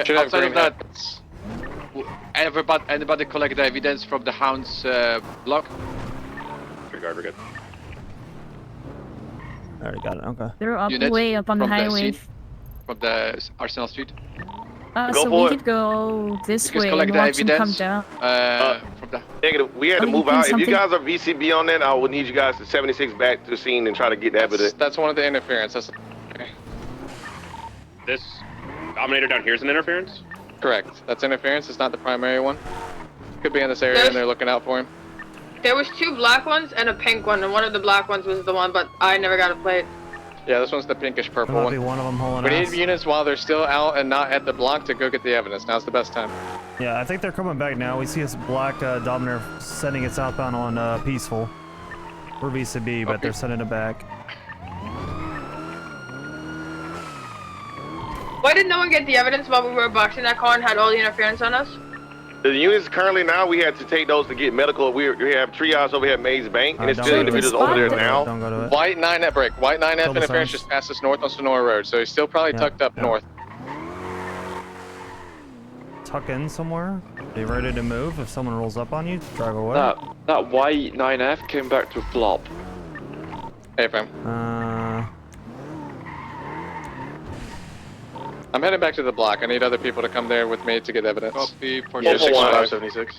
Should have Outside green of that, anybody collect the evidence from the Hound's block? regard, we're good. I already got it. Okay. They're up Units way up on the from the highway. scene? From the Arsenal Street? Go So for we it. could go this You way collect and the watch them come evidence. down. From the Negative. We had to Oh, you move pin out. If you something? guys are VCB on that, I would need you guys to 76 back to the scene and try to get the evidence. That's one of the interference. That's This Dominator down here is an interference? correct. That's interference. It's not the primary one. Could be in this area and they're looking out for him. There was 2 black ones and a pink one, and one of the black ones was the one, but I never got a plate. Yeah, this one's the pinkish There purple might be one. one of them holding We need ass. units while they're still out and not at the block to go get the evidence. Now's the best time. Yeah, I think they're coming back now. We see this black Dominator sending it southbound on Peaceful. We're VCB, but Okay. they're sending it back. Why did no one get the evidence while we were boxing that car and had all the interference on us? The units currently now, we had to take those to get medical. We have triage over here at Maze Bank, and it's Don't still go to it. individuals over there Don't now. go to it. White 9F break. White 9F Kill the interference signs. just passed us north on Sonora Road, so he's still probably Yeah, tucked up yeah. north. Tuck in somewhere. Be ready to move. If someone rolls up on you, drive away. That white 9F came back to flop. Hey, fam. I'm heading back to the block. I need other people to come there with me to get evidence. Copy for Yeah, the 576.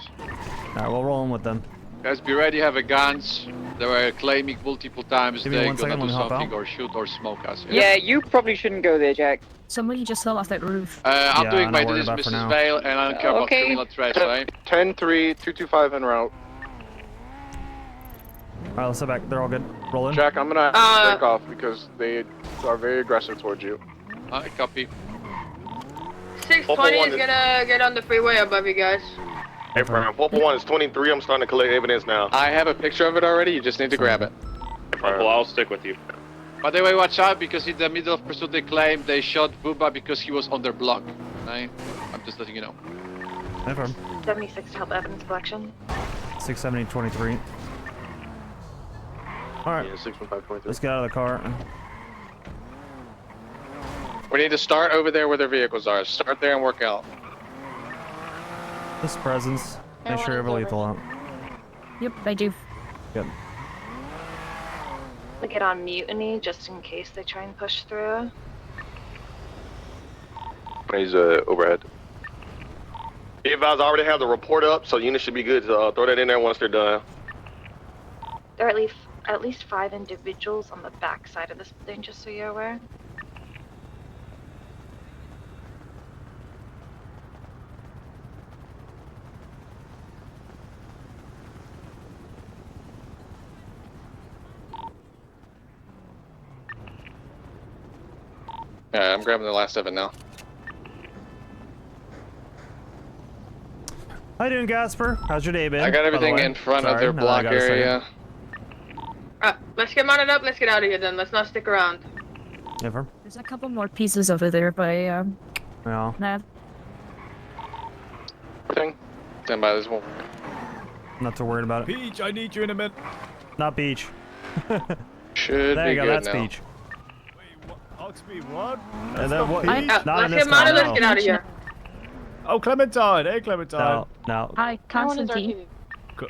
Alright, we'll roll in with them. Guys, be ready, have a guns. They were claiming multiple times Give me they're 1 second, gonna do let me hop something out. or shoot or smoke us. Yeah, you probably shouldn't go there, Jack. Somebody just fell off that roof. I'm Yeah, doing I'm my not worried duties, about for now. Mrs. Vale, and I don't care about Okay. criminal threats, right? 10-3, 225 en route. Alright, let's sit back. They're all good. Roll in. Jack, I'm gonna break off because they are very aggressive towards you. Alright, copy. 620 is gonna get on the freeway above you guys. Hey, Prime. 441 is 23. I'm starting to collect evidence now. I have a picture of it already. You just need to grab it. Well, I'll stick with you. By the way, watch out, because in the middle of pursuit they claim they shot Booba because he was on their block. Right? I'm just letting you know. No problem. 76 to help evidence collection. 670-23. Alright, Yeah, 61523. let's get out of the car. We need to start over there where their vehicles are. Start there and work out. This presence. Make sure you have a lethal out. Yep, I do. Good. We get on mutiny just in case they try and push through. He's overhead. Be advised, I already have the report up, so units should be good to throw that in there once they're done. There are at least 5 individuals on the back side of this building, just so you're aware. Yeah, I'm grabbing the last of it now. How you doing, Gasper? How's your day been? I got by the everything way? in front Sorry, of their now that I block got a second. area. Let's get mounted up, let's get out of here then. Let's not stick around. Never. There's a couple more pieces over there by Yeah. Nav. Stand by this one. Not too worried about it. Peach, I need you in a minute. Not Peach. Should There be you go. good That's now. Peach. Oxby, what? And then what? Let's Not in get this mounted, car, let's no. get out of here. Oh, Clementine. Hey, Clementine. No, no. Hi, Constantine.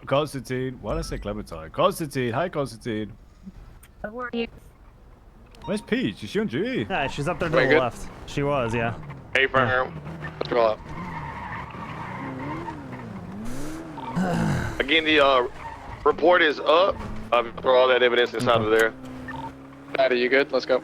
Constantine. Why did I say Clementine? Constantine. Hi, Constantine. How are you? Where's Peach? Is she on duty? Yeah, she's up there to Wait, the good? left. She was, yeah. Hey, Prime. Let's roll up. Again, the report is up. Throw all that evidence inside of there. Patty, you good? Let's go.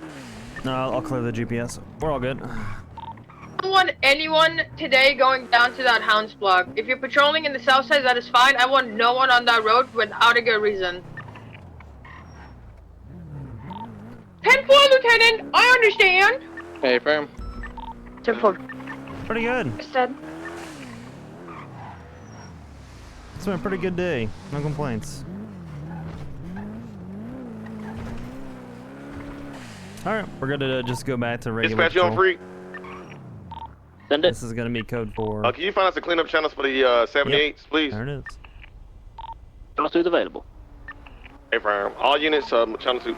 No, I'll clear the GPS. We're all good. I don't want anyone today going down to that Hounds block. If you're patrolling in the south side, that is fine. I want no one on that road without a good reason. 10-4, Lieutenant! I understand! Hey, fam. 10-4. Pretty good. Understood. It's been a pretty good day. No complaints. All right, we're gonna just go back to regular. Dispatch, you on patrol. free? Send it. This is gonna be code 4. Can you find us the cleanup channels for the 78s, please? There it is. Channel 2 is available. Affirm. All units, channel 2.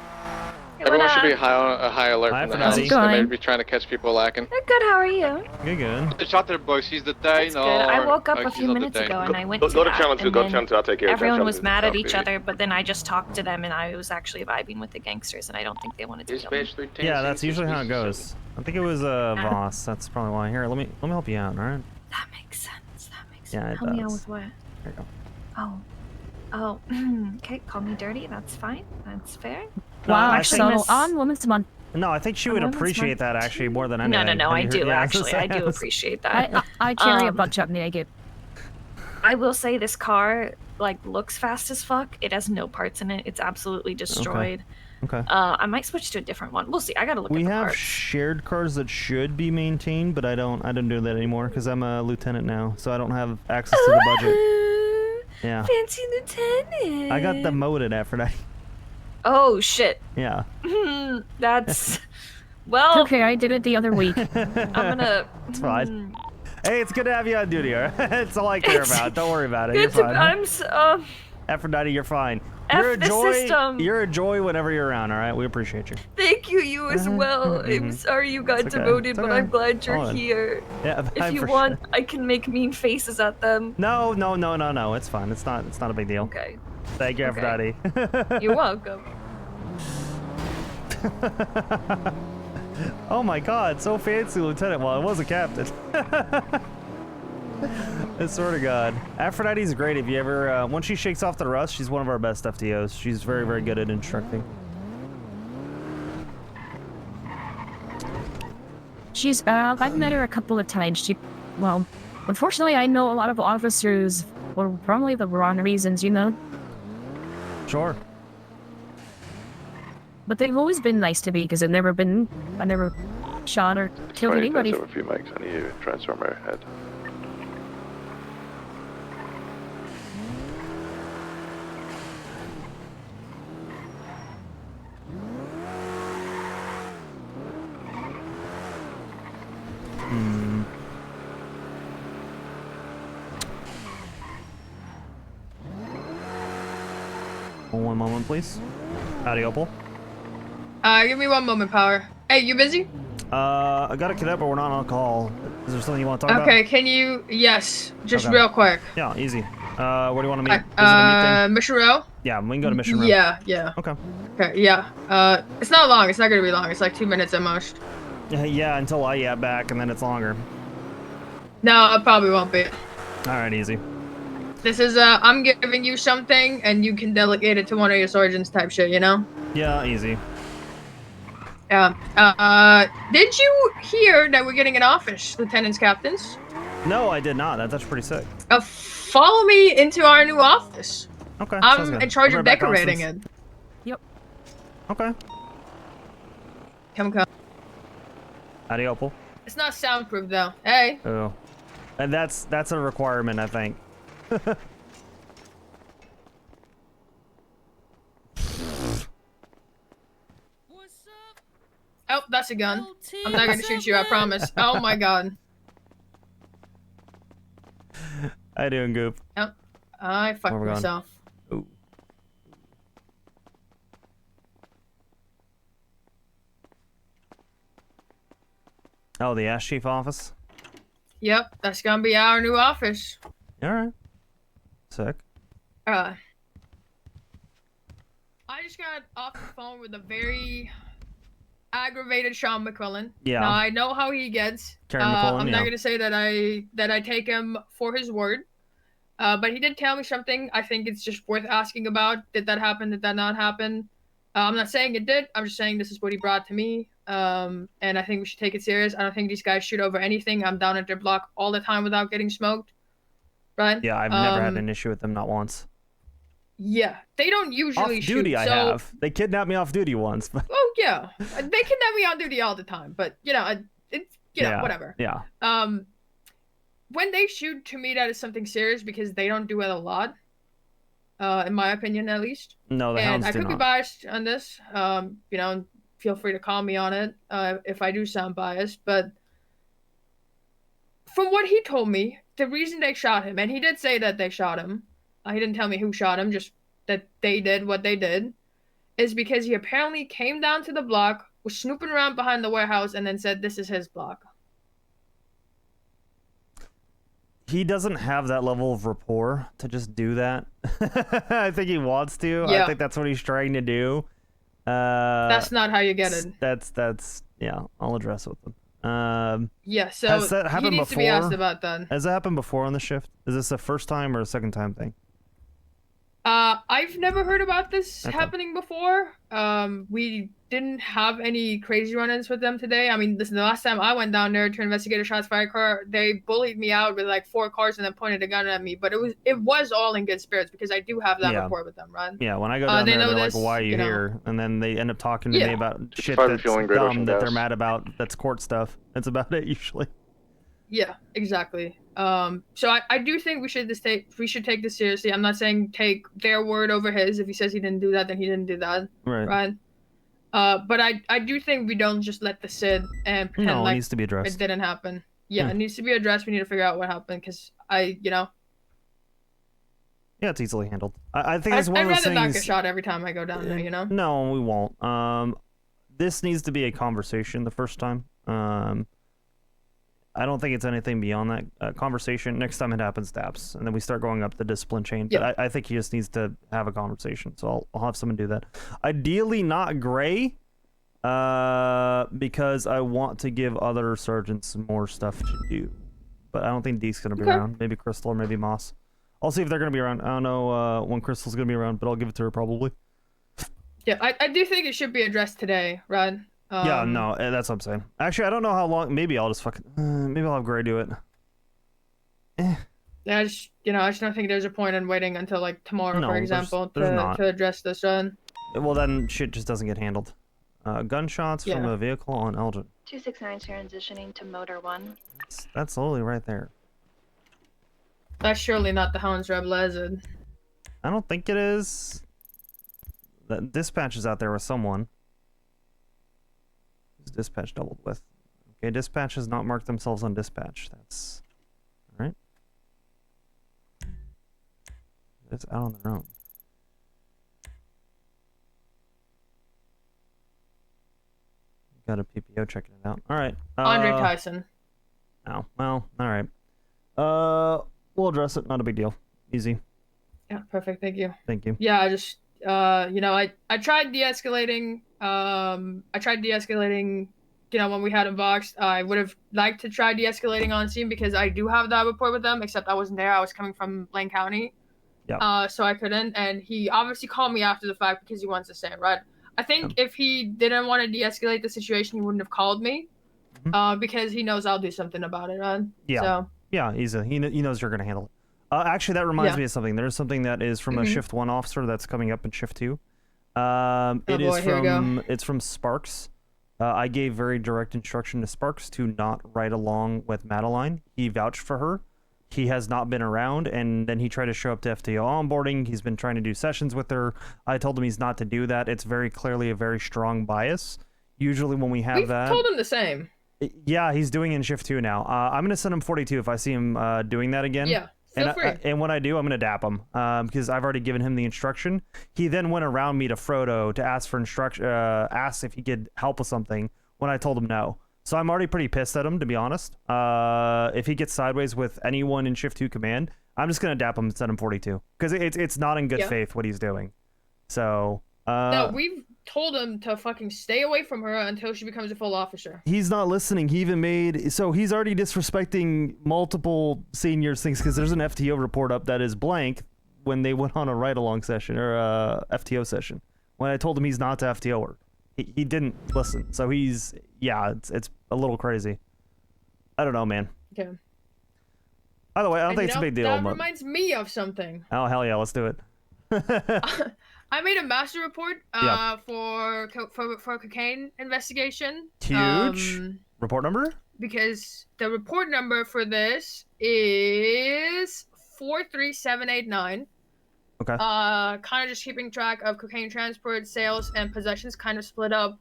Everyone should be high alert Hi, from the Fernando. house. How's it They may going? be trying to catch people lacking. Good, how are you? Good. The shutter boys, he's detained. That's good. I woke up a he's few not minutes detained. ago and I went Go to to that, channel 2, and go to then channel 2, I'll take care of it. everyone Channel was 2. mad at Copy. each other, but then I just talked to them and I was actually vibing with the gangsters and I don't think they wanted to kill me. Yeah, that's usually how it goes. I think it was Voss. That's probably why. Here, let me help you out. All right. That makes sense. That makes Yeah, sense. it Help me out does. with what? There you go. Oh, okay. Call me dirty. That's fine. That's fair. No, Wow, I so think- on Women's Month. No, I think she Oh, would that's appreciate smart. that actually more than No, anything. no, no. I Have do you- yeah, actually. I do appreciate that. I carry a bunch up naked. I will say this car like looks fast as fuck. It has no parts in it. It's absolutely destroyed. Okay. I might switch to a different one. We'll see. I gotta look We at the have parts. shared cars that should be maintained, but I don't do that anymore because I'm a lieutenant now, so I don't have access to the budget. Yeah. Fancy lieutenant. I got demoted after that. Oh shit. Yeah. That's well. Okay, I did it the other week. I'm gonna. It's fine. Hey, it's good to have you on duty, alright? That's all I care about. Don't worry about it. You're It's fine. Aphrodite, you're fine. You're a F the joy. system. You're a joy whenever you're around, alright? We appreciate you. Thank you, you as well. I'm sorry you got It's okay. demoted, It's but okay. I'm glad you're Hold on. here. Yeah, If you for want, sure. I can make mean faces at them. No. It's fine. It's not a big deal. Okay. Thank you, Okay. Aphrodite. You're welcome. Oh my god, so fancy, Lieutenant. Well, I was a captain. I swear to God. Aphrodite's great. If you ever, once she shakes off the rust, she's one of our best FTOs. She's very, very good at instructing. She's, I've met her a couple of times. Well, unfortunately, I know a lot of officers for probably the wrong reasons, you know? Sure. But they've always been nice to me because I never shot or killed anybody. A few mics on you, transformer ahead. One moment, please. Howdy, Opal. Give me 1 moment, Power. Hey, you busy? I got a cadet, but we're not on call. Is there something you want to talk about? Okay, can you? Yes, just Okay. real quick. Yeah, easy. Where do you want to meet? Is it a meeting? Mission Row? Yeah, we can go to Mission Row. Yeah. Okay. Okay, yeah. It's not long. It's not gonna be long. It's like 2 minutes at most. Yeah, until I get back, and then it's longer. No, it probably won't be. Alright, easy. This is I'm giving you something, and you can delegate it to one of your sergeants type shit, you know? Yeah, easy. Yeah. Did you hear that we're getting an office, lieutenants, captains? No, I did not. That's pretty sick. Follow me into our new office. Okay. sounds I'm good. in charge I'll of be right back, decorating it. Constance. Yep. Okay. Come. Howdy, Opal. It's not soundproof though. Hey. Oh. And that's a requirement, I think. Oh, that's a gun. I'm not gonna shoot you, I promise. Oh my god. How you doing, Goop? Oh, I fucked Where we going? myself. Ooh. Oh, the Ash Chief office? Yep, that's gonna be our new office. Alright. Sick. I just got off the phone with a very aggravated Sean McQuillan. Yeah. Now I know how he gets. Karen McQuillan, I'm yeah. not gonna say that I take him for his word. But he did tell me something I think it's just worth asking about. Did that happen? Did that not happen? I'm not saying it did. I'm just saying this is what he brought to me. And I think we should take it serious. I don't think these guys shoot over anything. I'm down at their block all the time without getting smoked. Right? Yeah, I've never had an issue with them, not once. Yeah, they don't usually Off duty, shoot. I So, have. They kidnapped me off duty once. But oh yeah, they kidnap me on duty all the time. But you know, it's yeah, whatever. Yeah. When they shoot, to me that is something serious because they don't do it a lot. In my opinion, at least. No, the and hounds I do could be not. biased on this. You know, feel free to call me on it if I do sound biased. But from what he told me, the reason they shot him, and he did say that they shot him. He didn't tell me who shot him, just that they did what they did, is because he apparently came down to the block, was snooping around behind the warehouse, and then said, "This is his block." He doesn't have that level of rapport to just do that. I think he wants to. Yeah. I think that's what he's trying to do. That's not how you get it. That's yeah. I'll address it with him. Yeah, so has that he happened needs before? to be asked about that. Has that happened before on the shift? Is this a first time or a second time thing? I've never heard about this Okay. happening before. We didn't have any crazy run-ins with them today. I mean, this is the last time I went down there to investigate a shots fired car. They bullied me out with like 4 cars and then pointed a gun at me. But it was all in good spirits because I do have that Yeah. rapport with them, right? Yeah, when I go down they there, know they're this, like, "Why are you you know. here?" And then they end up talking to me Yeah. about shit fine that's feeling great dumb ocean that they're gas. mad about. That's court stuff. That's about it usually. Yeah, exactly. So I do think we should take this seriously. I'm not saying take their word over his. If he says he didn't do that, then he didn't do that. Right. But I do think we don't just let this sit and pretend No, it like needs to be addressed. it didn't happen. Yeah, Hmm. it needs to be addressed. We need to figure out what happened because Yeah, it's easily handled. I think it's I'd one of those rather not get things. shot every time I go down there. No, we won't. This needs to be a conversation the first time. I don't think it's anything beyond that conversation. Next time it happens, daps, and then we start going up the discipline chain. But Yeah. I think he just needs to have a conversation. So I'll have someone do that. Ideally, not Gray, because I want to give other sergeants more stuff to do. But I don't think Deke's gonna be around. Maybe Crystal or maybe Moss. I'll see if they're gonna be around. I don't know when Crystal's gonna be around, but I'll give it to her probably. Yeah, I do think it should be addressed today, right? Yeah, no, that's what I'm saying. Actually, I don't know how long. Maybe I'll just fucking. Maybe I'll have Gray do it. Yeah, I just don't think there's a point in waiting until like tomorrow, No, for there's example, not. to address this. Well, then shit just doesn't get handled. Gunshots from Yeah. a vehicle on Elgin. 269 transitioning to motor 1. That's literally right there. That's surely not the Hounds Rebel, is it? I don't think it is. The dispatch is out there with someone. Who's dispatch doubled with? Okay, dispatch has not marked themselves on dispatch. That's all right. It's out on their own. Got a PPO checking it out. All right. Andre Tyson. Oh, well, all right. We'll address it. Not a big deal. Easy. Yeah, perfect. Thank you. Thank you. Yeah, I just I tried de-escalating. When we had him boxed. I would have liked to try de-escalating on scene because I do have that rapport with them, except I wasn't there. I was coming from Blaine County. Yeah. So I couldn't, and he obviously called me after the fact because he wants to stay, right? I think if he didn't want to de-escalate the situation, he wouldn't have called me, because he knows I'll do something about it, right? Yeah. So, Yeah, he knows you're gonna handle it. Actually, that reminds Yeah. me of something. There's something that is from a shift 1 officer that's coming up in shift 2. It's from Sparks. I gave very direct instruction to Sparks to not ride along with Madeline. He vouched for her. He has not been around, and then he tried to show up to FTO onboarding. He's been trying to do sessions with her. I told him he's not to do that. It's very clearly a very strong bias. Usually when we have we've that... told him the same. Yeah, he's doing it in shift 2 now. I'm going to send him 42 if I see him doing that again. Yeah, feel free. And when I do, I'm going to dap him because I've already given him the instruction. He then went around me to Frodo to ask for instruction, ask if he could help with something when I told him no. So I'm already pretty pissed at him, to be honest. If he gets sideways with anyone in shift 2 command, I'm just going to dap him and send him 42 because it's not in good faith what he's doing. So... no, we've told him to fucking stay away from her until she becomes a full officer. He's not listening. He even made... So he's already disrespecting multiple seniors things because there's an FTO report up that is blank when they went on a ride-along session or a FTO session. When I told him he's not to FTO her. He didn't listen. So he's... Yeah, it's a little crazy. I don't know, man. Okay. By the way, I don't think it's a big deal. That reminds me of something. Oh, hell yeah, let's do it. I made a master report for cocaine investigation. Huge. Report number? Because the report number for this is 43789. Okay. Kind of just keeping track of cocaine transport, sales, and possessions, kind of split up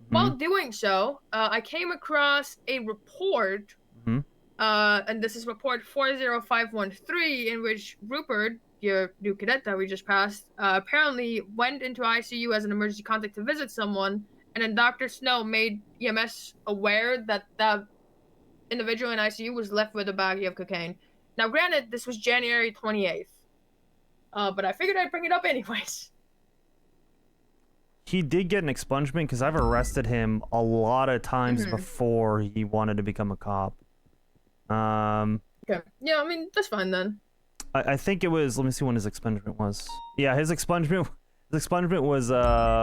While doing so, I came across a report, Mhm. and this is report 40513, in which Rupert, your new cadet that we just passed, apparently went into ICU as an emergency contact to visit someone, and then Dr. Snow made EMS aware that the individual in ICU was left with a baggie of cocaine. Now, granted, this was January 28th, but I figured I'd bring it up anyways. He did get an expungement because I've arrested him a lot of times before he wanted to become a cop. Okay. Yeah, I mean, that's fine then. I think it was. Let me see when his expungement was. Yeah, his expungement was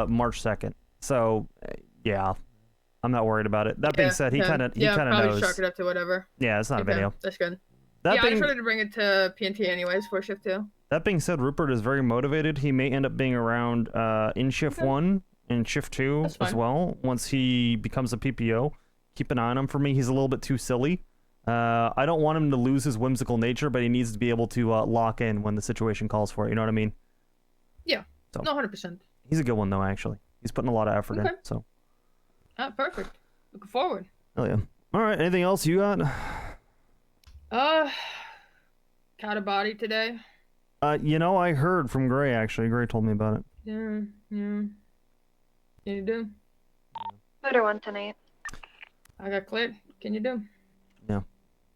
March 2nd. So yeah, I'm not worried about it. That being said, he kind of probably knows. chalk it up to whatever. Yeah, it's not a big deal. That's good. That I just wanted to bring it to PNT anyways for shift 2. That being said, Rupert is very motivated. He may end up being around in shift 1 and shift 2 as well. Once he becomes a PPO, keep an eye on him for me. He's a little bit too silly. I don't want him to lose his whimsical nature, but he needs to be able to lock in when the situation calls for it. You know what I mean? Yeah. So, no, 100%. He's a good one though. Actually, he's putting a lot of effort in. So. Perfect. Looking forward. Hell yeah. All right. Anything else you got? Caught a body today. You know, I heard from Gray actually. Gray told me about it. Yeah. Can you do? Better one tonight. I got cleared. Can you do? Yeah.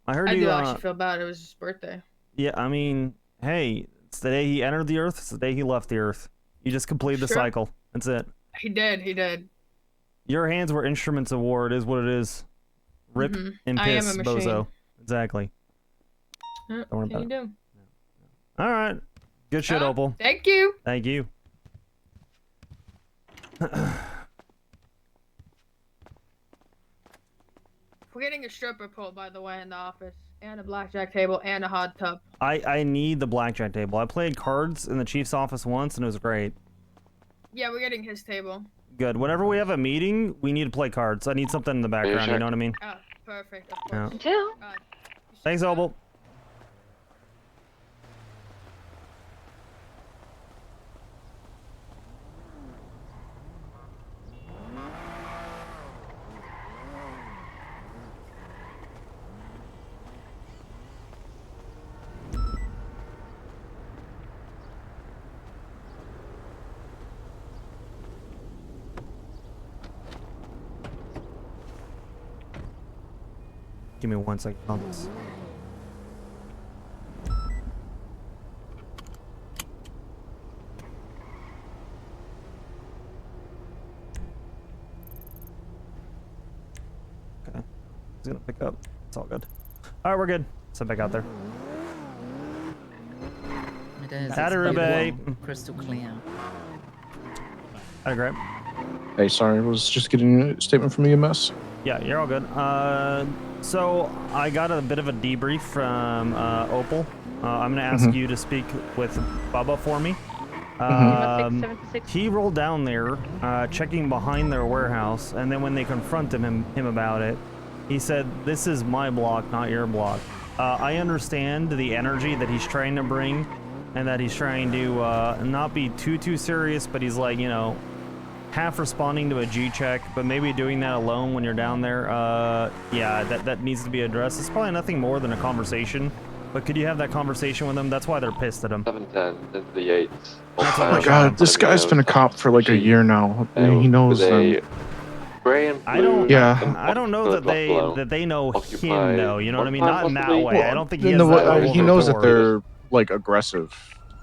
I heard I you. do actually feel bad. It was his birthday. Yeah, I mean, hey, it's the day he entered the Earth. It's the day he left the Earth. You just completed the cycle. That's it. He did. Your hands were instruments of war. It is what it is. Rip and I am piss, a machine. bozo. Exactly. Don't worry Can about you it. do? All right. Good shit, Opal. Thank you. Thank you. We're getting a stripper pole, by the way, in the office, and a blackjack table, and a hot tub. I need the blackjack table. I played cards in the chief's office once, and it was great. Yeah, we're getting his table. Good. Whenever we have a meeting, we need to play cards. I need something in the background. You know what I mean? Perfect. Of Yeah. course. Too. Thanks, Opal. Give me 1 second on this. Okay. He's gonna pick up. It's all good. Alright, we're good. Sit back out there. It is. Adarube. Crystal clear. Hi, Greg. Hey, sorry, I was just getting a statement from EMS. Yeah, you're all good. So I got a bit of a debrief from Opal. I'm gonna ask you to speak with Bubba for me. He rolled down there, checking behind their warehouse, and then when they confronted him about it, he said, "This is my block, not your block." I understand the energy that he's trying to bring, and that he's trying to not be too serious, but he's like, you know, half responding to a G check, but maybe doing that alone when you're down there. Yeah, that needs to be addressed. It's probably nothing more than a conversation, but could you have that conversation with them? That's why they're pissed at him. 710 into the 8s. Oh my god, this guy's been a cop for like a year now. He knows them. I don't. Yeah. I don't know that they know him though. You know what I mean? Not in that way. I don't think he has that level He of knows that rapport. they're like aggressive,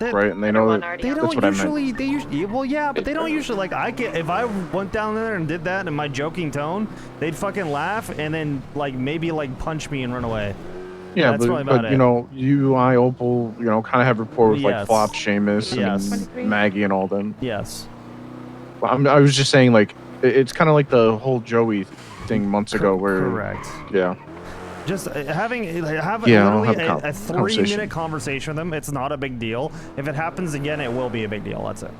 right? And they know that. They That's don't what I usually. meant. They usually. Well, yeah, but they don't usually like. If I went down there and did that in my joking tone, they'd fucking laugh and then like maybe like punch me and run away. Yeah, That's probably about but it. you know, Opal, you know, kind of have rapport with like Yes. Flop, Seamus, Yes. and Maggie, and all them. Yes. I was just saying, like, it's kind of like the whole Joey thing months ago, where correct. Yeah. Just have Yeah, I'll literally have a conversation. 3-minute conversation with them. It's not a big deal. If it happens again, it will be a big deal. That's it.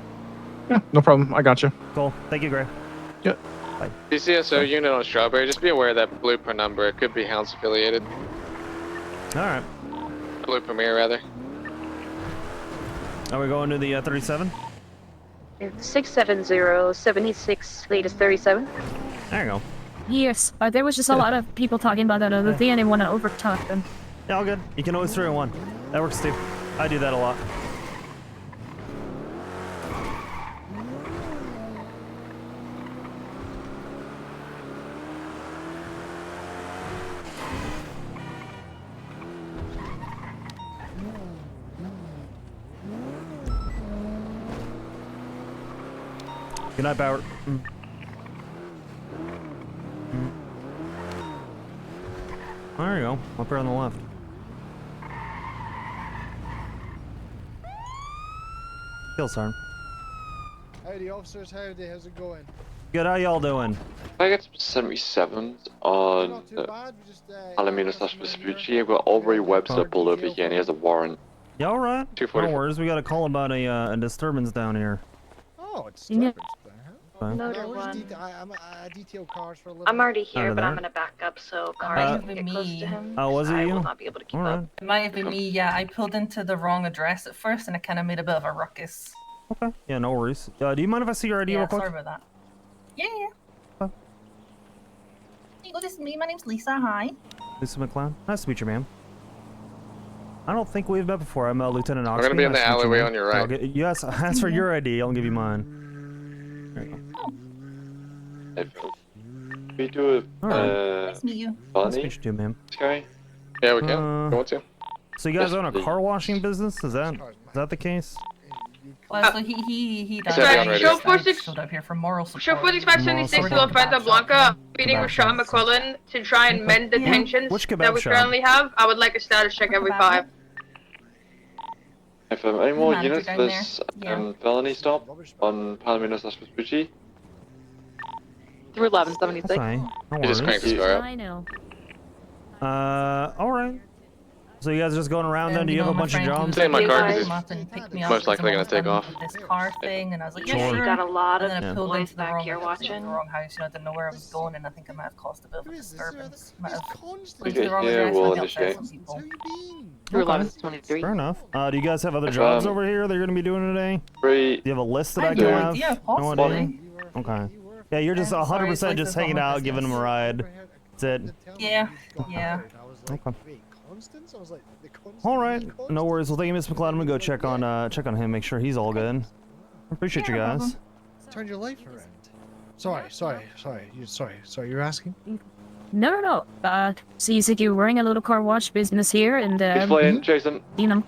Yeah, no problem. I got you. Cool. Thank you, Gray. Yeah. Bye. PCSO unit on Strawberry, just be aware of that blueprint number. It could be Hounds affiliated. All right. Blue Premier, rather. Are we going to the 37? 670, 76, latest 37. There you go. Yes, there was just a lot of people talking about that other thing, and I want to overtalk them. Yeah, all good. You can always 3-1. That works too. I do that a lot. Good night, Bauer. There you go. Up here on the left. Kill sergeant. Howdy, officers. Howdy. How's it going? Good. How y'all doing? I get some 77s on Palomino/Vespucci. I've got Aubrey Webster pulled over here and he has a warrant. Yeah, all right. No 244. worries. We got a call about a disturbance down here. Oh, it's Yeah. Fine. I'm a detail cars for a living. I'm already here, Under but I'm there. gonna back up so might cars have can been get close me. to him. Oh, was it I you? will not be able to keep All right. up. It might have been me, yeah. I pulled into the wrong address at first and it kind of made a bit of a ruckus. Okay. Yeah, no worries. Do you mind if I see your ID Yeah, real quick? sorry about that. Yeah. Here you go, this is me. My name's Lisa. Hi. Lisa McCloud. Nice to meet you, ma'am. I don't think we've met before. I'm Lieutenant Oxby. I'm gonna be in Nice the to meet you, alleyway ma'am. on your right. Yes, ask for your ID. I'll give you mine. There you go. We do a Nice to meet you. Nice to Bonnie meet you too, ma'am. guy. Yeah, we can. Go to. So you guys Yes, own a please. car washing business? Is that the case? Well, so he does. Sorry, on show radio. Showed up here for moral support. Show 4576 to La Frenta Blanca, meeting with Sean McQuillan to try and mend the tensions Which kebab that we shop? currently have. I would like a status check every 5. If any more Manager units down for there. this Yeah. felony stop on Palomino/Vespucci. Through 1176. Okay. No You just worries. cranked this car up. I know. All right. So you guys are just going around then? And, Do you have a my bunch of friend jobs? was Stay in my like, car, "Yeah, 'cause come up and pick me up most 'cause likely I'm gonna almost take done off. with this car thing," and I was like, "Yeah, Sure. sure." You got a lot And of then I pulled boys into the back wrong, here watching. the wrong house. You know, I didn't know where I was going, and I think I might have caused a bit of a disturbance. Might have went to Okay, the wrong yeah, address. we'll Might have upset initiate. some people. Through Okay. 1123. Fair enough. Do you guys have other If, jobs over here that you're going to be doing today? Do 3, you have a list that I I have can no have? idea, No possibly. idea? Okay. Yeah, you're just Yeah, sorry, 100% it's just like hanging this out, whole giving him a ride. That's it. Yeah, yeah. Okay. Constance? I was like, the Constance? All right. No worries. Well, thank you, Miss McLeod. I'm gonna go check on him, make sure he's all good. Appreciate you Yeah, no guys. Turn your life around. Sorry. You're asking? No. So you said you were running a little car wash business here, and he's flying, Jason. you know,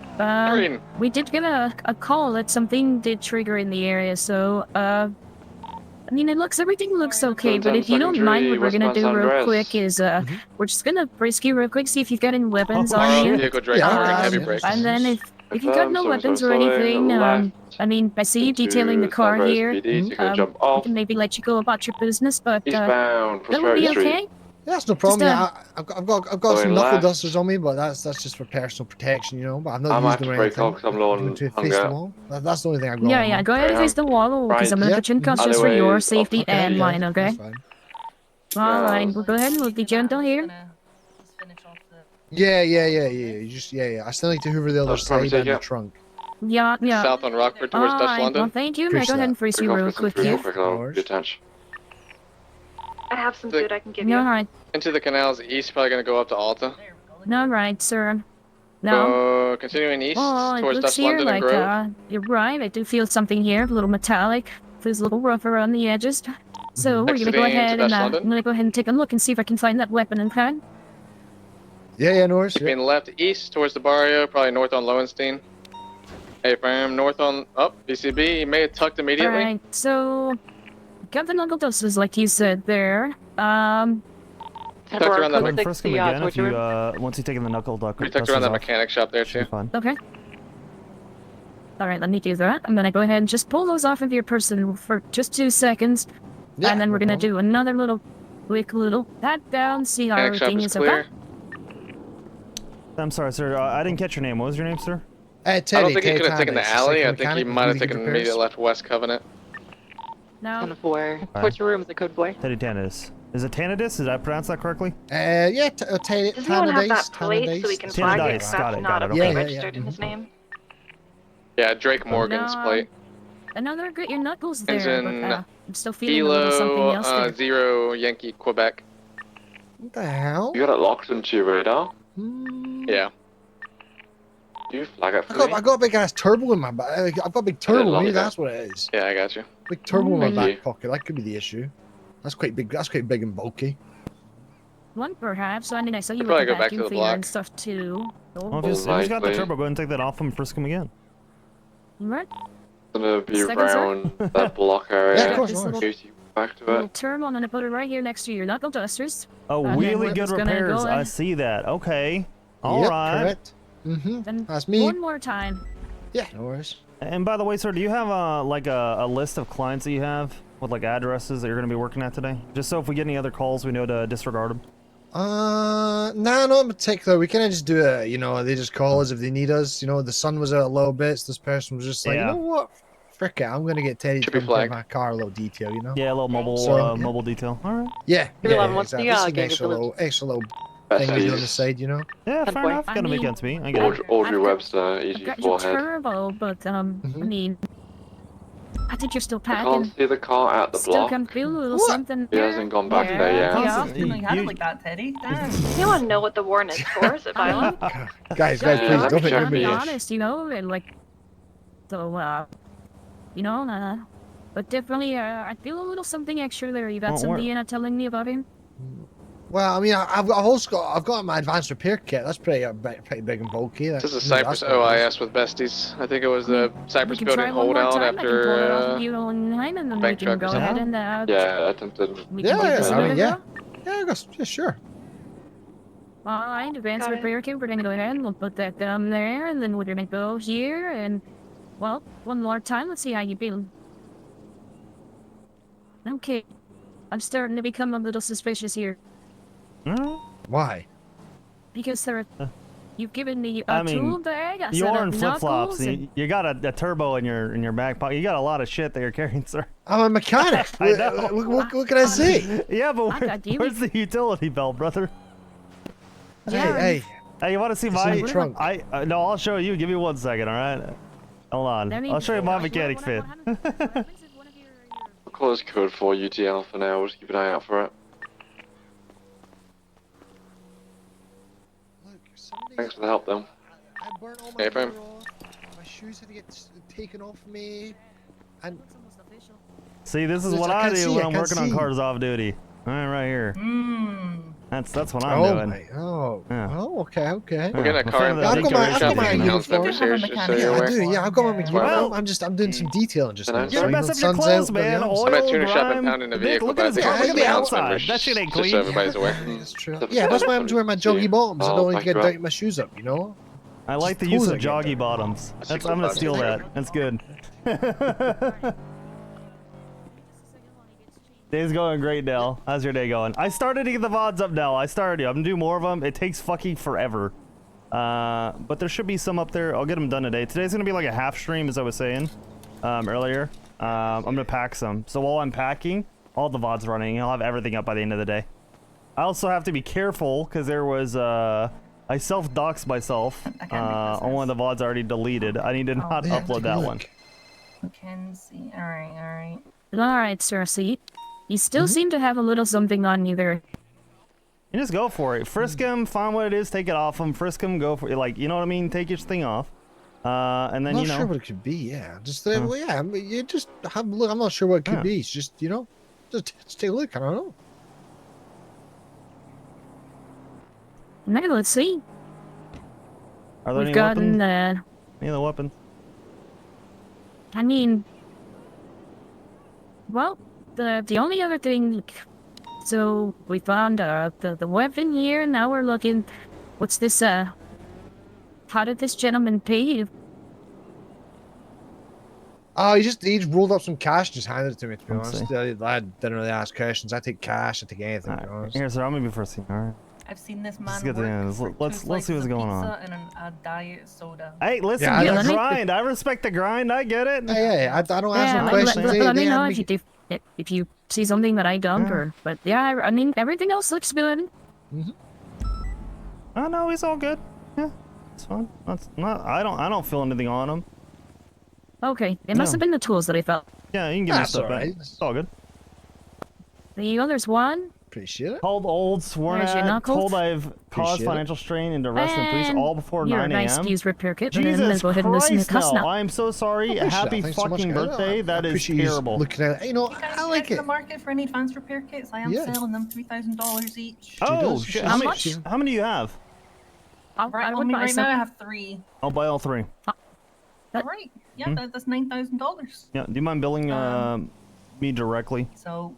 Green. we did get a call that something did trigger in the area. So, I mean, everything looks okay. But if you don't mind, what we're gonna do real quick is, we're just gonna frisk you real quick, see if you've got any weapons on Borrow you. vehicle Drake wearing heavy brakes. And then if you got no weapons or anything, I mean, I see you detailing the car here. PD, so you're gonna jump We off. can maybe let you go about your business, but Eastbound, that would be Prosperity Street. okay. Yeah, that's no problem. Just, Yeah, I've got going some knuckle left. dusters on me, but that's just for personal protection, you know. But I've not I'm used after them or break anything. off 'cause I'm low on To face hunger. the wall. That's the only thing I've got. Yeah, go ahead and face the wall, because I'm gonna Yeah. put you in cuffs just for Alleyways, your up safety the and yeah, mine, okay? that's fine. Alright, we'll go ahead and we'll be gentle here. Yeah. You just I still need to hoover the other That's probably side and take the it. trunk. Yeah. South on Rockford towards Dutch Alright, London. well, thank you. May I Push go ahead that. and freeze Break you off real with some quick free here? quick, I'll be attached. I have some The- food I can give you. Alright, Into the canals east, probably gonna go up to Alta. alright, sir. Now, Continuing east it towards looks Dutch here London and like, Grove. you're right, I do feel something here, a little metallic. Feels a little rough around the edges. So we're gonna go Exiting into ahead and, Dutch I'm London. gonna go ahead and take a look and see if I can find that weapon in time. Yeah, no worries. Yeah. Keeping left east towards the barrio, probably north on Lowenstein. Hey, Fram, north on BCB. He may have tucked immediately. Alright, so got the knuckle dusters like you said there. Tucked around that, Go ahead and frisk him again if you, once you've taken the knuckle duck. we tucked around that mechanic shop there too. Fine. Okay. Alright, let me do that. I'm gonna go ahead and just pull those off of your person for just 2 seconds. Yeah, and then we're no gonna problem. do another quick little pat down, see how Mechanic shop everything is is clear. okay. I'm sorry, sir. I didn't catch your name. What was your name, sir? Teddy, I don't think he Teddy could have taken the Tannis, just alley. like a I think he mechanic, might have really good taken repairs. immediate left West Covenant. Now, 4. What's your room? Is it code 4? Teddy Tanidis. Is it Tanidis? Did I pronounce that correctly? Yeah, Does anyone have that plate so we can flag it if Tanidis, that's got it, not got it, okay okay. registered in his name? Yeah, Drake Morgan's No, plate. another get your knuckles there, Engine but I'm still feeling a little something Kilo else there. 0 Yankee Quebec. What the hell? You got it locked into your radar? Yeah. Do you flag it for I got a big ass turbo in my back. I've got a big turbo. lock Maybe it. that's what it is. Yeah, I got you. Big turbo in my Thank back you. pocket. That could be the issue. That's quite big. That's quite big and bulky. One perhaps. I mean, I saw you Probably with the go back to vacuum the cleaner block. and stuff too. Well, if he's got the turbo, go ahead and take that off him and frisk him again. Right. Gonna be Second, sir? around that block area. Yeah, of course. This little, Goose you back to little it. turn on and I put it right here next to your knuckle dusters. Oh, And then really we're good just gonna repairs. go I ahead- see that. Okay. All Yep, right. correct. Mm-hmm. Then That's me. one more time. Yeah, no worries. And by the way, sir, do you have like a list of clients that you have with like addresses that you're going to be working at today? Just so if we get any other calls, we know to disregard them. Nah, not in particular. We kind of just do it. You know, they just call us if they need us. You know, the sun was out a little bit. So this person was just like, Yeah. you know what? Frick it, I'm gonna get Teddy to Should be come take flagged. my car a little detail. You know? Yeah, a little mobile So, yeah. mobile detail. All right. Yeah. Give Yeah, Elon, what's the, exactly. Just an gang extra affiliate? little thing we do on the side. You know? Yeah, Good fair boy. enough. I Gotta make mean, ends meet. I get it. Audrey Webster, I've got your EG4 head. turbo, but I mean, I think you're still I packing. can't see the car at the Still block. can feel a little What? something. He hasn't gone back there yet. Yeah. Didn't have it like that, Teddy. Damn. You want to know what the warrant is for? Is it violent? Guys, Yeah, please yeah, don't sure. make me. be honest, you know, and like, so, you know, but definitely, I feel a little something extra there. You got Well, something you're not telling me about him? Well, I mean, I've also I've got my advanced repair kit. That's pretty big and bulky. This is a That's Cypress what it is. OIS with besties. I think it was the Cypress We can try building one more holdout time. I can pull it off after of you on time, and then we bank can truck go or ahead something. and Yeah, attempted. we can give this Yeah, I another mean, go. yeah, sure. All right, advanced Got it. repair kit. We're gonna go ahead and we'll put that down there, and then we're gonna go here, and well, one more time. Let's see how you feel. Okay, I'm starting to become a little suspicious here Why? because there, you've given me I a mean, tool bag. A You set are of in flip flops. knuckles, and You got a turbo in your back pocket. You got a lot of shit that you're carrying, sir. I'm a mechanic. I know. What can I say? Yeah, but I got you. where's the utility belt, brother? Yeah, Hey, Hey, you want to see It's my in the trunk. no, I'll show you. Give me 1 second, all right? Hold on. I mean, I'll show you my what- mechanic what- fit. what happens if one of your I'll close code for UTL for now. We'll just keep an eye out for it. Look, somebody- Thanks for the help, though. I burnt all Hey, my fam. gear off. My shoes had to get taken off me, and It's almost official. See, this is Yes, what I I can do see, when I I'm can working on see. cars off duty. All right here. Mmm. That's what I'm oh doing. my, oh, Yeah. oh, okay. We're getting a I'm a car fan in of I've the got my- I've got shop my and accounts uniform. downstairs, just so Yeah, you're I aware. do. Yeah, I've got my Yeah. uniform. I'm doing some detailing just Then I now. saw You're so, you know, messing up your sun's clothes, out, man. but, Oil, I'm at Tuna Shop grime. and pounding the Look, vehicle, look but at I his think car. I'm Look at the gonna be outside. members, That shit ain't just clean. so everybody's aware. That's true. Yeah, that's why I'm wearing my joggy bottoms. I don't want to get back you up. dirty my shoes up, you know? I like the Just use pose of it again. joggy bottoms. I'm gonna steal that. That's good. Day's going great, Dell. How's your day going? I started to get the VODs up, Dell. I'm gonna do more of them. It takes fucking forever. But there should be some up there. I'll get them done today. Today's gonna be like a half stream, as I was saying earlier. I'm gonna pack some. So while I'm packing, all the VODs running. I'll have everything up by the end of the day. I also have to be careful because there was I self-doxed myself on one of the VODs I already deleted. I need to not yeah, upload take a that look. one. Mackenzie. Alright. All right, Cersei. You still seem to have a little something on you there. You just go for it. Frisk him, find what it is, take it off him. Frisk him, go for it. Like, you know what I mean? Take your thing off. And then, I'm you not know. sure what it could be, yeah. Just, well, yeah, I mean, you just have a look. I'm not sure what it could Yeah. be. It's just, you know, just take a look. I don't know. Now, let's see. Are there We've any gotten, weapons? Any of the weapons? I mean, well, the only other thing, so we found the weapon here. Now we're looking. What's this? How did this gentleman pay you? Oh, he just rolled up some cash and just handed it to me, to be Let's honest. I didn't really ask questions. I take cash, I take anything, to be honest. Here, sir, I'm gonna be first. All right. I've seen this man Let's get to the work end. for Let's two let's see what's slices of going on. pizza and a diet soda. Hey, listen, Yeah, get let the me- grind. I respect the grind. I get it. Hey, I don't ask Yeah, no let, questions. let, They- let they me know had if you do, if you see something that I don't, or but yeah, I mean everything else looks good. Oh no, he's all good. Yeah, it's fine. That's not. I don't feel anything on him. Okay, it must have been the tools that I felt. Yeah, you can give me That's stuff all back. right. It's all good. The other's one. Appreciate it. Called old, sworn Where's your at, knuckles? told I've caused Appreciate it. financial strain and arrest the police And all before you're 9 a nice a.m. fuse repair kit, but then Jesus go ahead and listen to Christ, cuss no. now. I'm so sorry. Appreciate Happy that. Thanks so much, fucking guys. birthday. I That is appreciate you terrible. looking at it. You know, You guys I like check the it. market for any advanced repair kits. I am Yeah. selling them $3,000 each. Oh, does. shit. How How many, much? how many do you have? Right I on would me buy right some. now, I have 3. I'll buy all 3. All right. Yeah, that's $9,000. Yeah, do you mind billing me directly? So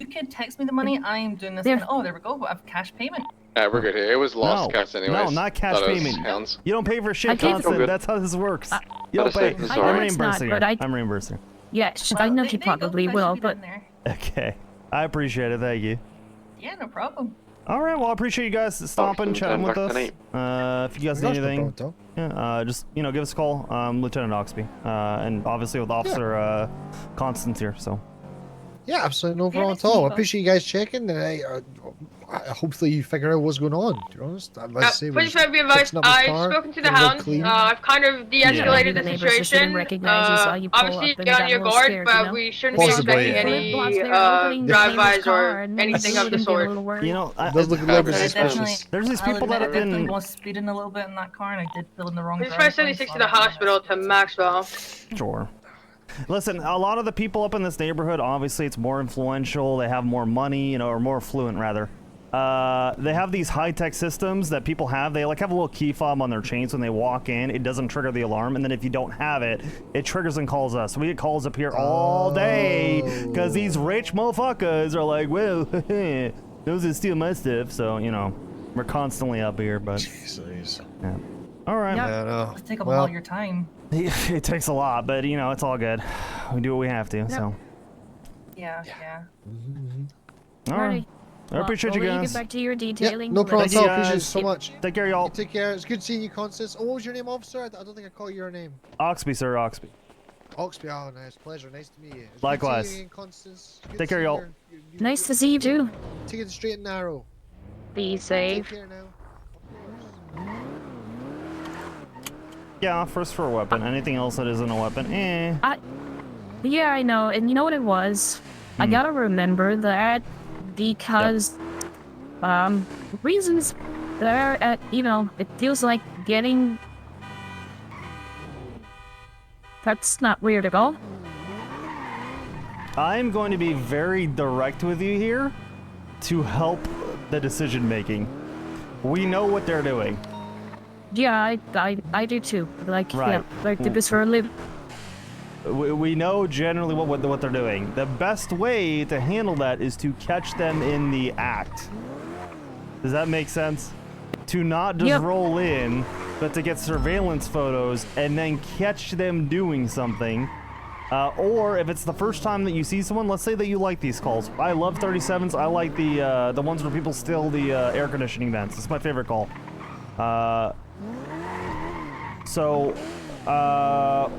you can text me the money. I am doing this. There. And, oh, there we go. I have cash payment. Yeah, we're good here. It was lost No. cash anyways. No, not cash Thought it was payment. Hounds. You don't pay for I shit, gave- Constant. Oh, good. That's how this works. You don't Gotta pay. say, I'm I'm sorry. reimbursing But her. I- I'm reimbursing her. Yes, Well, I know there you you go. probably That will, should be but done there. Okay. I appreciate it. Thank you. Yeah, no problem. All right. Well, I appreciate you guys stopping, chatting with us. vaccinate. If you guys need That's no anything, problem, yeah, just give us a call. Lieutenant Oxby, and obviously with Officer Constance here. So. Yeah, absolutely no problem it's at all. I Eva. appreciate you guys checking, and hopefully you figure out what's going on. To be honest, I'd like to say Please have be advised, fixing up his I've car, spoken to the getting it all hounds. clean. I've kind of de-escalated The the neighbors just didn't situation. recognize you, saw you pull Obviously, up and be on got a your little guard, scared, you but know? we shouldn't Possibly, be expecting yeah. any Blocks there opening the neighbor's drive-bys car, or and anything you of the shouldn't get a sort. little worried. I, It does look a little bit I suspicious. definitely, There's these I'll people that admit, have I definitely been. was speeding a little bit in that car, and I did fill in the wrong Please driveway. press 76 so to the I don't know. hospital to Maxwell. Sure. Listen, a lot of the people up in this neighborhood, obviously, it's more influential. They have more money, or more affluent, rather. They have these high-tech systems that people have. They have a little key fob on their chains when they walk in. It doesn't trigger the alarm, and then if you don't have it, it triggers and calls us. So we get calls up here all day because these rich motherfuckers are like, well, those that steal my stuff. So we're constantly up here. But Jeez. yeah. All right. Yeah, no. Let's take up Well, all your time. It takes a lot, but it's all good. We do what we have to. So. Yeah. All right. I appreciate you I'll let guys. get back to your Yeah, detailing. no problem Thank at all. you, Appreciate it guys. so much. Take care, y'all. You take care. It's good seeing you, Constance. Oh, what was your name, officer? I don't think I caught your name. Oxby, sir, Oxby. Oxby. Oh, nice. Pleasure. Nice to meet you. It's Likewise. Good seeing you again, Constance. Good Take care, seeing y'all. you. Nice to see you too. Take it straight and narrow. Be Take safe. care now. Yeah, first for a weapon. Anything else that isn't a weapon, Yeah, I know. And you know what it was? I gotta remember that because reasons that are it feels like getting. That's not weird at all. I'm going to be very direct with you here to help the decision making. We know what they're doing. Yeah, I do too. Like, Right. yeah, like do this for a living. We know generally what they're doing. The best way to handle that is to catch them in the act. Does that make sense? To not just roll in, but to get surveillance photos and then catch them doing something. Or if it's the first time that you see someone, let's say that you like these calls. I love 37s. I like the ones where people steal the air conditioning vents. It's my favorite call. So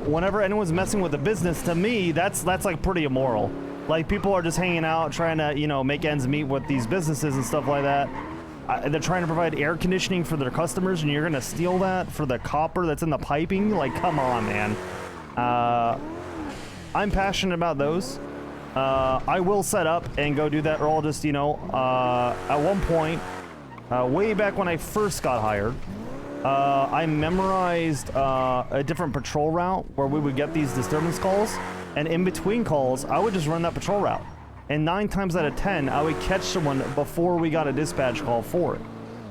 whenever anyone's messing with a business, to me, that's like pretty immoral. Like people are just hanging out trying to make ends meet with these businesses and stuff like that. They're trying to provide air conditioning for their customers, and you're gonna steal that for the copper that's in the piping. Like, come on, man. I'm passionate about those. I will set up and go do that, or I'll just at one point, way back when I first got hired, I memorized a different patrol route where we would get these disturbance calls, and in between calls, I would just run that patrol route. And 9 times out of 10, I would catch someone before we got a dispatch call for it.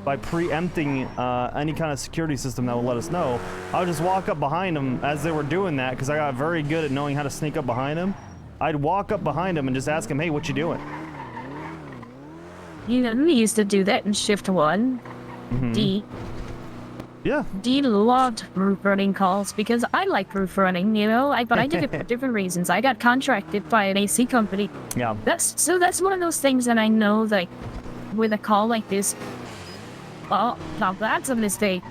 By preempting any kind of security system that would let us know, I would just walk up behind them as they were doing that, because I got very good at knowing how to sneak up behind them. I'd walk up behind them and just ask them, hey, what you doing? We used to do that in shift 1. D. Yeah. D loved roof running calls because I like roof running, but I did it for different reasons. I got contracted by an AC company. Yeah. That's one of those things that I know that with a call like this, well, now that's a mistake.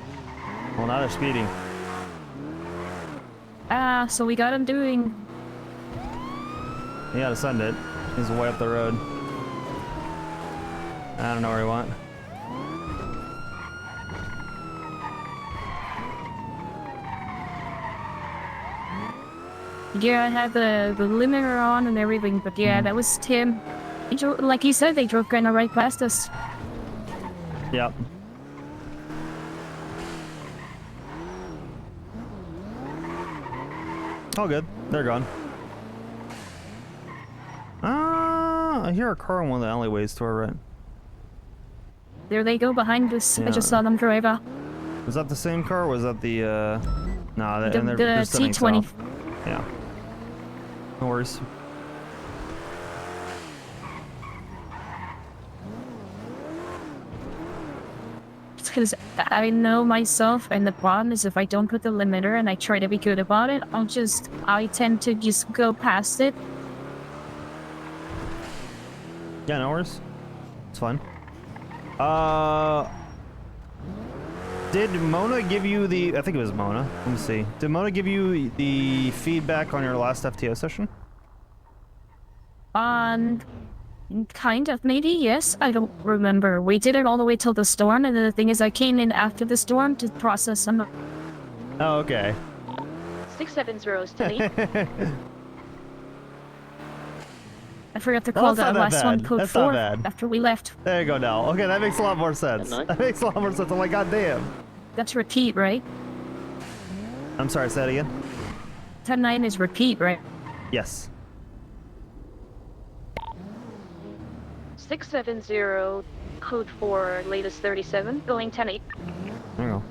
Well, now they're speeding. So we got him doing. He gotta send it. He's way up the road. I don't know where he went. Yeah, I had the limiter on and everything, but yeah, that was Tim. Like you said, they drove kind of right past us. Yep. All good. They're gone. I hear a car in one of the alleyways to our right. There they go behind us. Yeah. I just saw them drive out. Was that the same car or was that the, Nah, The they're sending T20. south. Yeah. No worries. Because I know myself, and the problem is if I don't put the limiter and I try to be good about it, I tend to just go past it. Yeah, no worries. It's fine. Did Mona give you the... I think it was Mona. Let me see. Did Mona give you the feedback on your last FTO session? Kind of, maybe, yes. I don't remember. We did it all the way till the storm, and the thing is I came in after the storm to process some... Oh, okay. 670 is to me. I forgot to Well, call that's the not that last one bad. code That's not 4 bad. after we left. There you go now. Okay, that makes a lot more sense. That makes a lot more sense. I'm like, god damn. That's repeat, right? I'm sorry, say that again? 10-9 is repeat, right? Yes. 670, code 4, latest 37, going 10-8. There you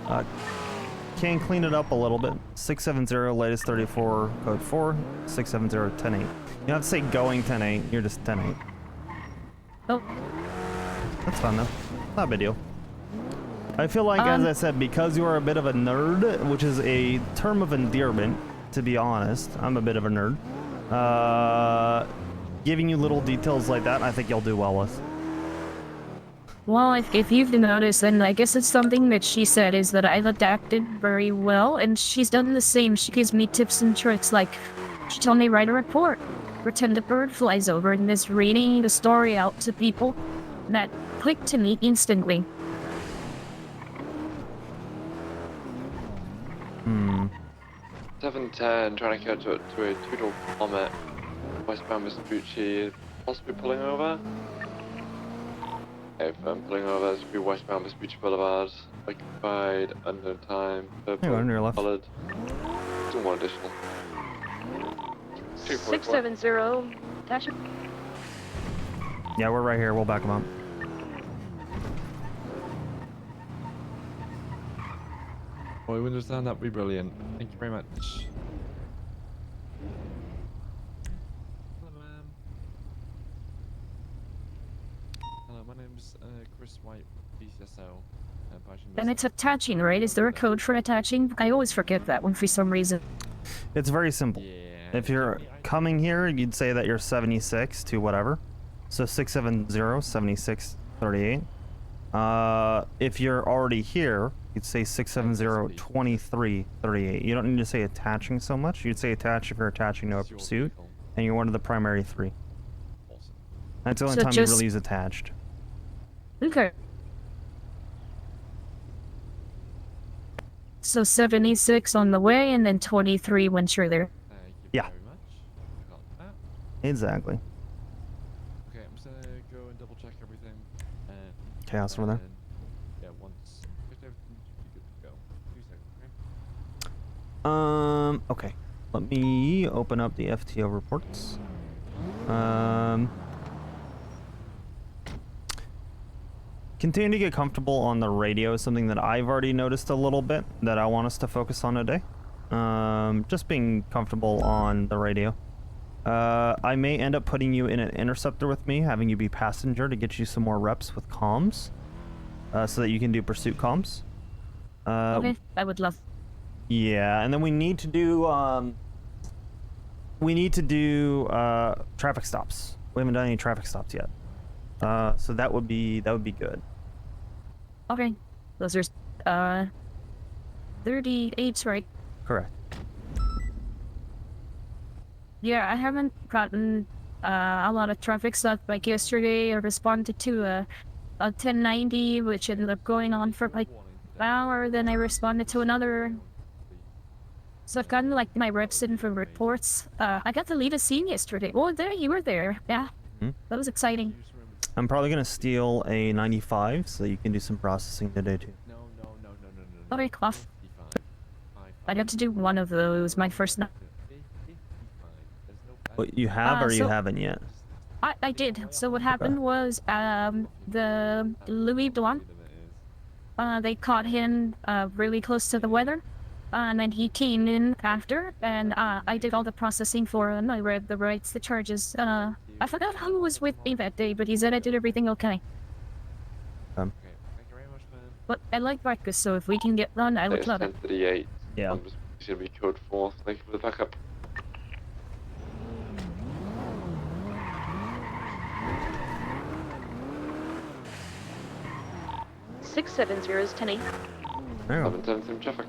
go. Can clean it up a little bit. 670, latest 34, code 4, 670, 10-8. You don't have to say going 10-8, you're just 10-8. Oh. That's fine though. Not a big deal. I feel like, as I said, because you are a bit of a nerd, which is a term of endearment, to be honest, I'm a bit of a nerd. Giving you little details like that, I think you'll do well with. Well, if you've noticed, then I guess it's something that she said is that I've adapted very well, and she's done the same. She gives me tips and tricks, like she told me write a report, pretend a bird flies over, and is reading the story out to people. That clicked to me instantly. 710, trying to catch up to a two-door Comet, westbound Mitsubishi, possibly pulling over. If I'm pulling over, this would be westbound Mitsubishi Boulevard, occupied, under time, purple, on your left. colored. Still one additional. 670, dash. Yeah, we're right here. We'll back them up. Well, we understand that would be brilliant. Thank you very much. Hello, ma'am. Hello, my name's Chris White, BCSO. And it's attaching, right? Is there a code for attaching? I always forget that one for some reason. It's very simple. If you're coming here, you'd say that you're 76 to whatever. So 670, 76, 38. If you're already here, you'd say 670, 23, 38. You don't need to say attaching so much. You'd say attach if you're attaching to a pursuit, and you're one of the primary 3. That's the only time you really use attached. Okay. So 76 on the way, and then 23 once you're there. Yeah. Exactly. Okay, I'm just gonna go and double check everything. Chaos over there. Yeah, once everything should be good to go. 2 seconds, okay? Okay. Let me open up the FTO reports. Continue to get comfortable on the radio is something that I've already noticed a little bit that I want us to focus on today. Just being comfortable on the radio. I may end up putting you in an interceptor with me, having you be passenger to get you some more reps with comms, so that you can do pursuit comms. Okay, I would love. Yeah, and then we need to do traffic stops. We haven't done any traffic stops yet. So that would be good. Okay, those are 38, right? Correct. Yeah, I haven't gotten a lot of traffic stuff. Like yesterday, I responded to a 1090, which ended up going on for like hour, then I responded to another. So I've gotten like my reps in from reports. I got to leave a scene yesterday. Oh, there you were there. Yeah, that was exciting. I'm probably gonna steal a 95 so you can do some processing today too. Sorry, Clough. I got to do one of those. My first night. What you have or you haven't yet? I did. So what happened was the Louis Blanc. They caught him really close to the weather. And then he came in after, and I did all the processing for him. I read the rights, the charges. I forgot who was with me that day, but he said I did everything okay. Okay, thank you very much, man. But I like breakfast, so if we can get done, I would love it. 10:38. Yeah. It's gonna be code 4. Thank you for the backup. Six 7-0 is 10-8. 7-10 traffic.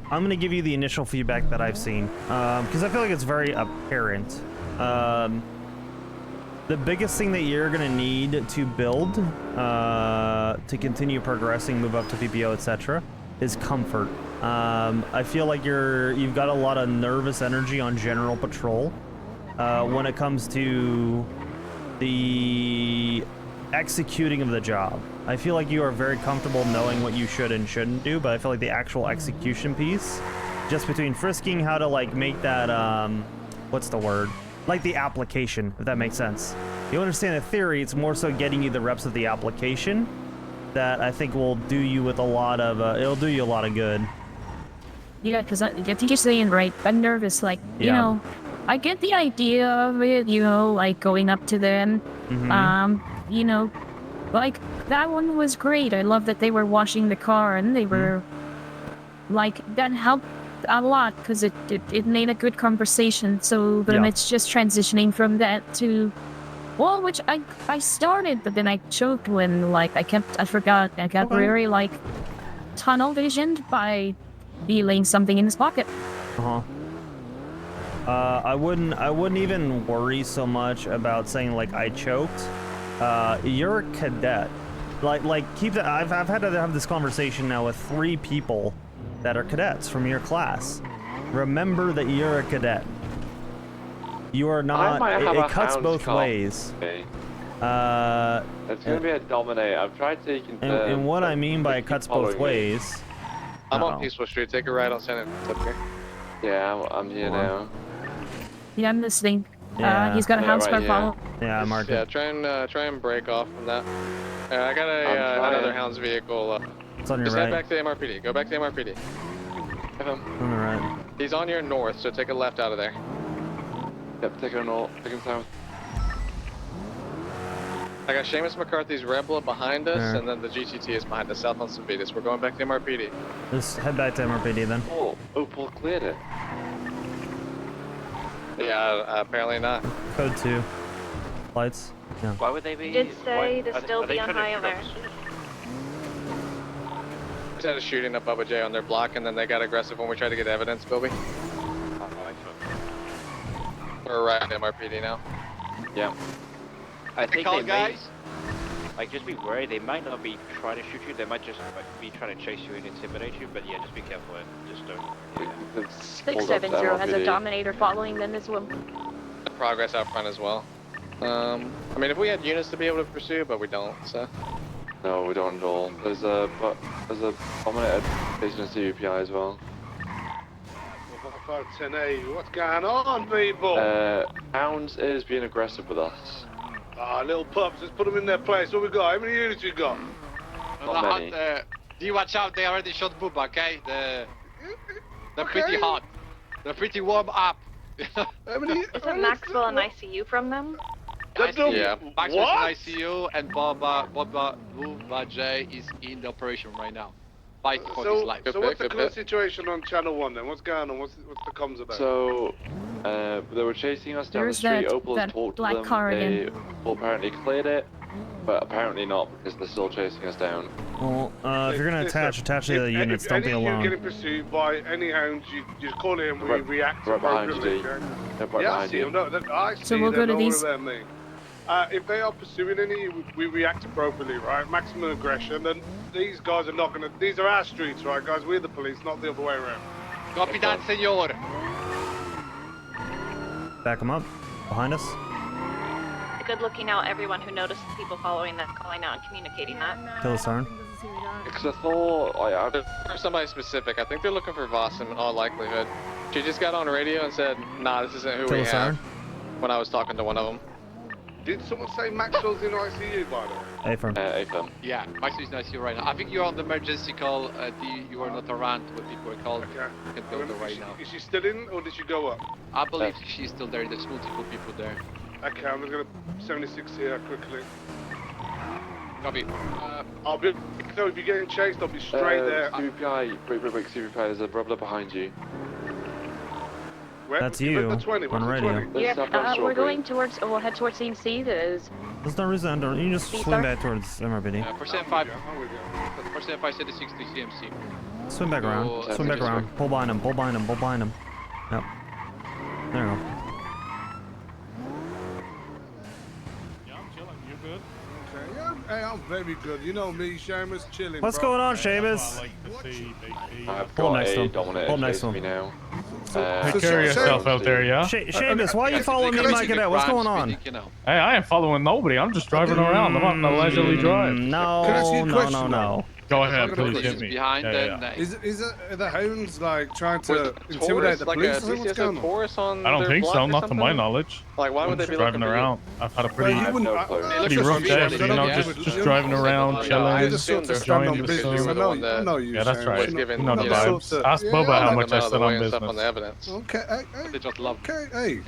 I'm gonna give you the initial feedback that I've seen, because I feel like it's very apparent. The biggest thing that you're gonna need to build, to continue progressing, move up to PPO, etc., is comfort. I feel like you've got a lot of nervous energy on general patrol, when it comes to the executing of the job. I feel like you are very comfortable knowing what you should and shouldn't do, but I feel like the actual execution piece, just between frisking, how to like make that, what's the word? Like the application, if that makes sense. You understand the theory, it's more so getting you the reps of the application that I think will do you with a lot of, it'll do you a lot of good. Yeah, because I think you're saying right. I'm nervous, like, you know, I get the idea of it, you know, like going up to them, you know, like that one was great. I love that they were washing the car and they were like, that helped a lot because it made a good conversation. So then it's just transitioning from that to, well, which I started, but then I choked when like I forgot. I got very like tunnel visioned by feeling something in his pocket. I wouldn't even worry so much about saying like I choked. You're a cadet. Like keep that. I've had to have this conversation now with 3 people that are cadets from your class. Remember that you're a cadet. You are not. It cuts both ways. It's gonna be a dominate. I've tried to confirm. And what I mean by it cuts both ways. I'm on Peaceful Street. Take a ride on Senate. Up here. Yeah, I'm here now. Yeah, I'm listening. Yeah. He's got a house car follow. Yeah, I'm marking. Yeah, try and break off from that. I got another Hound's vehicle. It's on your just right. head back to the MRPD. Go back to the MRPD. On the right. He's on your north, so take a left out of there. Yep, take him north. Take him south. I got Seamus McCarthy's Rebel behind us, and then the GTT is behind us, south on Savitas. We're going back to MRPD. Just head back to MRPD then. Oh, Paul cleared it. Yeah, apparently not. Code 2. Lights. Yeah. Why would they be? Did say to still be on high alert. Just had a shooting at Bubba J on their block, and then they got aggressive when we tried to get evidence, Bilby. We're right at MRPD now. Yeah. I think call, they guys. Like, just be worried. They might not be trying to shoot you. They might just be trying to chase you and intimidate you. But yeah, just be careful and just don't. Yeah. 670 has a Dominator following them as well. Progress out front as well. I mean, if we had units to be able to pursue, but we don't, so. No, we don't at all. There's a Dominator station in CUPI as well. 10A, what's going on, people? Hounds is being aggressive with us. Ah, little pups, let's put them in their place. What we got? How many units we got? Not many. Do you watch out? They already shot Booba, okay? They're pretty hot. They're pretty warm up. How many? Isn't Maxwell an ICU from them? Yeah, Maxwell's in ICU and Booba J is in the operation right now. Fighting for his life. So what's the current situation on Channel 1 then? What's going on? What's the comms about? So, they were chasing us down the street. Opal's talked to them. They apparently cleared it. but apparently not because they're still chasing us down. Well, if you're gonna attach to the other units. Don't be Any of you alone. getting pursued by any hounds, you just call in and we react right behind appropriately. you, okay? They're right Yeah, I behind see you. them. No, I see So we'll go to them. these. If they are pursuing any, we react appropriately, right? Maximum aggression. And these guys are not gonna. These are our streets, right, guys? We're the police, not the other way around. Copy that, senor. Back them up. Behind us. Good looking out, everyone who noticed the people following that, calling out and communicating that. Kill the siren. Because I thought I For somebody specific, I think they're looking for Voss in all likelihood. She just got on the radio and said, nah, this isn't who Kill we the have. siren. When I was talking to one of them. Did someone say Maxwell's in ICU, by the way? A-firm. A-firm. Yeah, Max is nice here right now. I think you're on the emergency call. You are not around what people are called. Okay. You can go there right now. Is she still in, or did she go up? I believe she's still there. There's multiple people there. Okay, I'm just gonna 76 here quickly. Copy. I'll be. So if you're getting chased, I'll be straight there. CVPI, wait, CVPI, there's a brother behind you. Where? That's you The 20. on radio. Yeah, we're going towards, we'll head towards CMC. There's There's no reason. You can just swing back towards MRPD. Percent 5. Percent 5 said the 60 CMC. Swing back around. Swing back around. Pull behind him. Pull behind him. Pull behind him. Yep. There we go. Hey, I'm very good. You know me, Seamus, chilling. What's bro. going on, Seamus? I've Pull got next to a him. Dominator Pull next to chasing me him. now. Take care of yourself out there, yeah? Seamus, why are you following me, Mike Cadet? What's going on? Hey, I ain't following nobody. I'm just driving around. I'm on a leisurely drive. No. Go ahead, please hit me. Behind them. Is it are the hounds like trying to intimidate the police? What's going on? I don't think so, not to my knowledge. Like, why would I'm they just be driving looking for around. I've had a pretty, pretty rough day, you know, just driving around, chilling, enjoying the sun. I know you. Yeah, that's right. Seamus. You know the Yeah. vibes. Ask Bubba how much I said said on business. on the evidence. Okay, They just love. hey.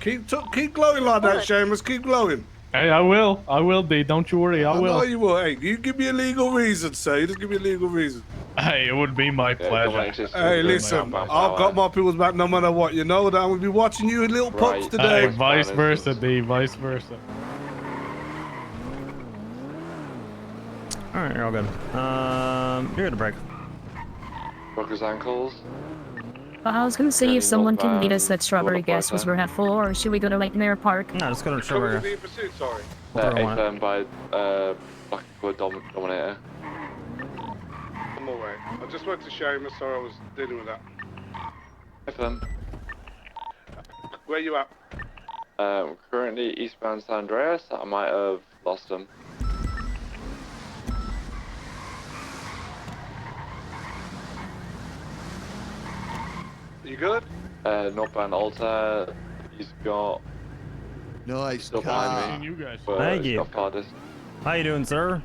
Keep glowing like that, Seamus. Keep glowing. Hey, I will, D. Don't you worry, I I know will. you will. Hey, you give me a legal reason, sir. You just give me a legal reason. Hey, it would be my pleasure. Hey, listen, I've got my people's back no matter what. You know that I'm going to be watching you little pups today. Hey, vice versa, D. Vice versa. Alright, you're all good. You're gonna break. Broke his ankles. I was gonna say if someone can meet us at Strawberry Gas was we're at full, or should we go to like Mirror Park? No, just go to Strawberry. Being pursued, sorry. A-firm by Blackwood Dominator. I'm away. I just went to Seamus, so I was dealing with that. A-firm. Where you at? Currently eastbound San Andreas. I might have lost him. You good? Northbound Alta. He's got. Nice still car. behind me. But Thank he's you. got farthest. How you doing, sir?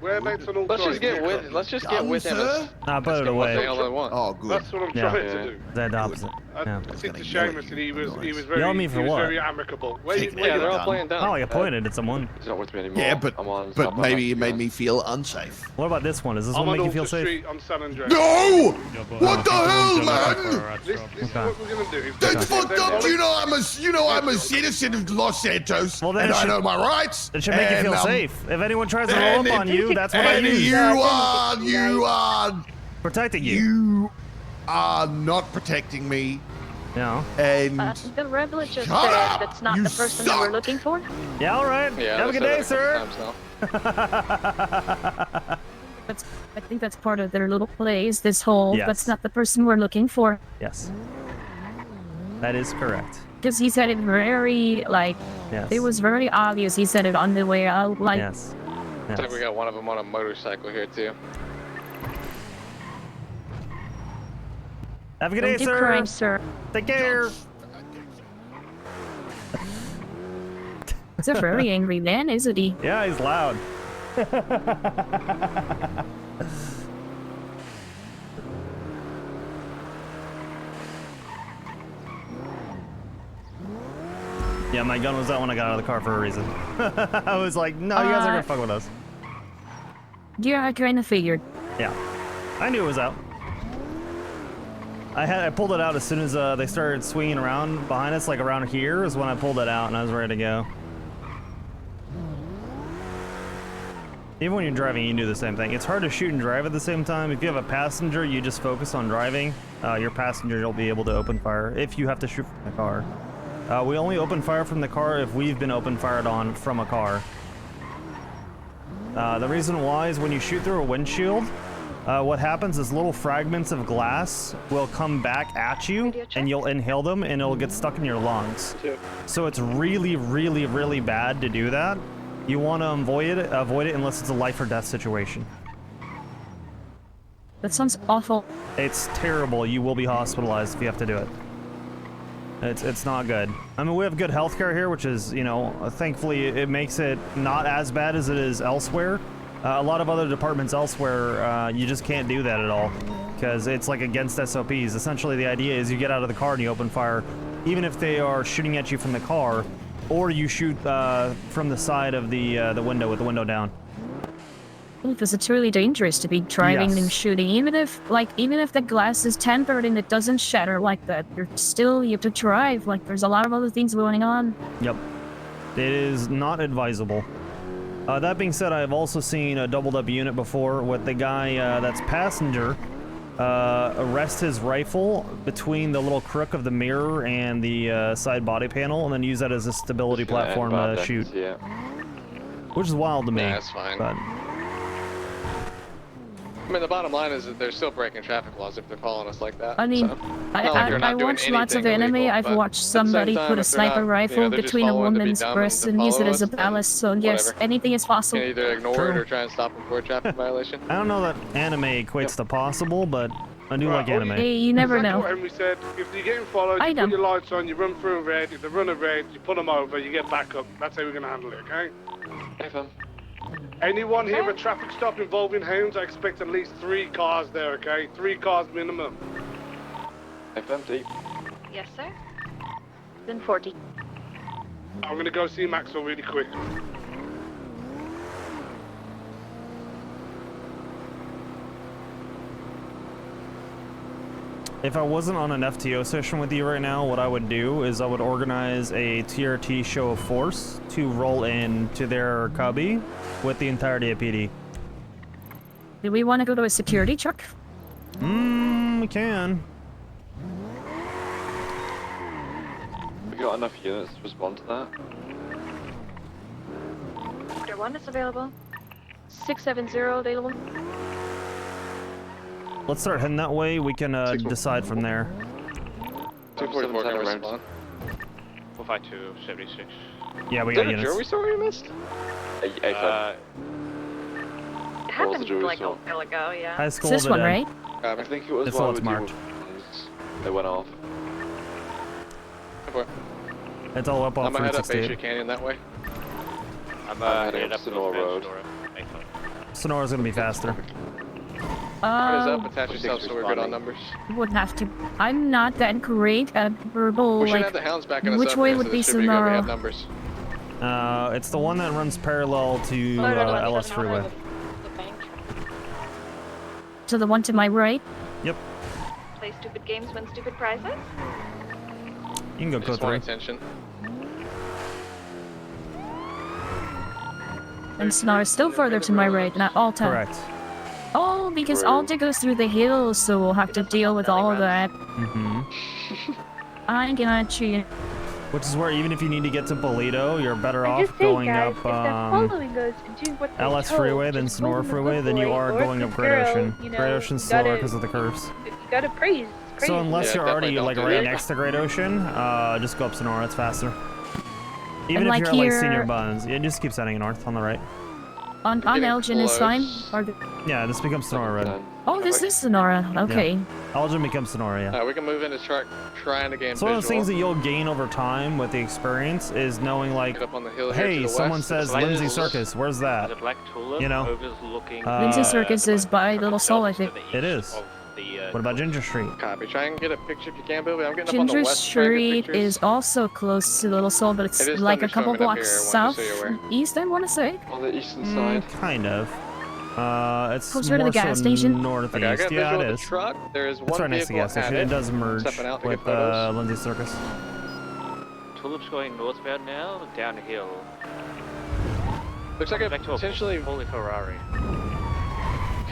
Whereabouts on all Let's just get with. Let's just get with him. Nah, put it away. Oh, good. That's what I'm trying to do. That opposite. Yeah. I said to Seamus and he was very, Yell at me for he was what? very amicable. Where you they're all at? playing down. Oh, you pointed at someone. He's not with me anymore. Yeah, but I'm on maybe it made me feel unsafe. What about this one? Does this I'm one on make you feel Alta safe? Street on San Andreas. No! What the hell, man? This is what we're gonna do. That's fucked up. You know I'm a citizen of Los Santos, Well, then and it I should- know my rights. It should make you and, feel safe. If anyone tries to roll and up on you, that's what I and use. you are Protecting you. You are not protecting me. No. And the rebel just Shut said up! that's not You the person that we're looking for. Yeah, all right. Yeah, Have a good day, sir. I think that's part of their little plays. This whole Yes. that's not the person we're looking for. Yes. That is correct. Because he said it very like Yes. it was very obvious. He said it on the way out. Like Yes. Looks like we got one of them on a motorcycle here too. Have a good Don't day, do sir. crime, sir. Take care. He's a very angry man, isn't he? Yeah, he's loud. Yeah, my gun was out when I got out of the car for a reason. I was like, no, you guys are gonna fuck with us. Yeah, I kind of figured. Yeah, I knew it was out. I pulled it out as soon as they started swinging around behind us, like around here is when I pulled it out and I was ready to go. Even when you're driving, you do the same thing. It's hard to shoot and drive at the same time. If you have a passenger, you just focus on driving. Your passenger will be able to open fire if you have to shoot from the car. We only open fire from the car if we've been open fired on from a car. The reason why is when you shoot through a windshield, what happens is little fragments of glass will come back at you, and you'll inhale them, and it'll get stuck in your lungs. So it's really, really, really bad to do that. You want to avoid it unless it's a life or death situation. That sounds awful. It's terrible. You will be hospitalized if you have to do it. It's not good. I mean, we have good healthcare here, which is, you know, thankfully it makes it not as bad as it is elsewhere. A lot of other departments elsewhere, you just can't do that at all because it's like against SOPs. Essentially, the idea is you get out of the car and you open fire, even if they are shooting at you from the car, or you shoot from the side of the window with the window down. Because it's really dangerous to be driving and shooting, even if the glass is tempered and it doesn't shatter like that. You have to drive. Like, there's a lot of other things going on. Yep, it is not advisable. That being said, I've also seen a doubled up unit before with the guy that's passenger arrest his rifle between the little crook of the mirror and the side body panel, and then use that as a stability platform to shoot. Yeah. Which is wild to me. Yeah, that's fine. But I mean, the bottom line is that they're still breaking traffic laws if they're following us like that. I mean, so. I watch lots of anime. I've watched somebody put a sniper rifle between a woman's breasts and use it as a ballast, so yes, anything is possible. You can either ignore it or try and stop them for a traffic violation. I don't know that anime equates to possible, but I do like anime. Hey, you never know. What Henry said, if you're getting followed, you put your lights on, you run through a red. If they run a red, you pull them over, you get back up. That's how we're going to handle it, okay? Okay. Anyone here a traffic stop involving hounds, I expect at least 3 cars there, okay? 3 cars minimum. FMD. Yes, sir. Then 40. I'm going to go see Maxwell really quick. If I wasn't on an FTO session with you right now, what I would do is I would organize a TRT show of force to roll in to their cubby with the entirety of PD. Do we want to go to a security truck? We can. We got enough units to respond to that. Order 1 is available. 670 available. Let's start heading that way. We can decide from there. 244 can respond. 452, 76. Yeah, we got units. Jury story we missed? It happened like a while ago, yeah. High school It's this one, right? I think it was This one one's with marked. They went off. It's all up off I'm gonna head up 368. Asia Canyon that way. I'm heading up Sonora Road. Sonora's gonna be faster. Head up, attach yourself so we're good on numbers. Would have to. I'm not that great at verbal, We should like, have the hounds backing us which up way here, would so be this should good. We Sonora? have numbers. It's the one that runs parallel to LS Freeway. So the one to my right? Yep. Play stupid games, win stupid prizes. You can go Just through. want attention. And Sonora's still further to my right, not Alta. Correct. Oh, because Alta goes through the hills, so we'll have to deal with all of that. I got you. Which is where even if you need to get to Bolito, you're better off going up LS Freeway than Sonora Freeway than you are going up Great Ocean. Great Ocean's slower because of the curves. You gotta praise. So unless you're already like right next to Great Ocean, just go up Sonora. It's faster. Even if like you're at like here- Senior Buns, it just keeps heading north on the right. On Elgin is fine? Or Yeah, this becomes Sonora Road. oh, this is Sonora. Okay. Elgin becomes Sonora, yeah. We can move into truck, trying to gain So one of visual. the things that you'll gain over time with the experience is knowing like, Get up on the hill here to hey, the someone west. says Lindsay Circus, where's that? The Black Tulip You know? overlooking Lindsay Circus is by Little Soul, I think. It is. What about Ginger Street? Copy. Try and get a picture if you can, Billy. I'm getting up on Ginger the west. trying to get Street pictures. is also close to Little Soul, but it's It is like a couple thunderstorming up blocks here, south, so you're aware. east, I want to say. On the eastern side. Kind of. It's Closer to the more gas so station? northeast. Okay, I got Yeah, visual it of is. the truck. There is It's one right next to the vehicle gas station. at It does merge Stepping out to get with photos. Lindsay Circus. Tulip's going northbound now, downhill. Looks like a Back to potentially holy Ferrari.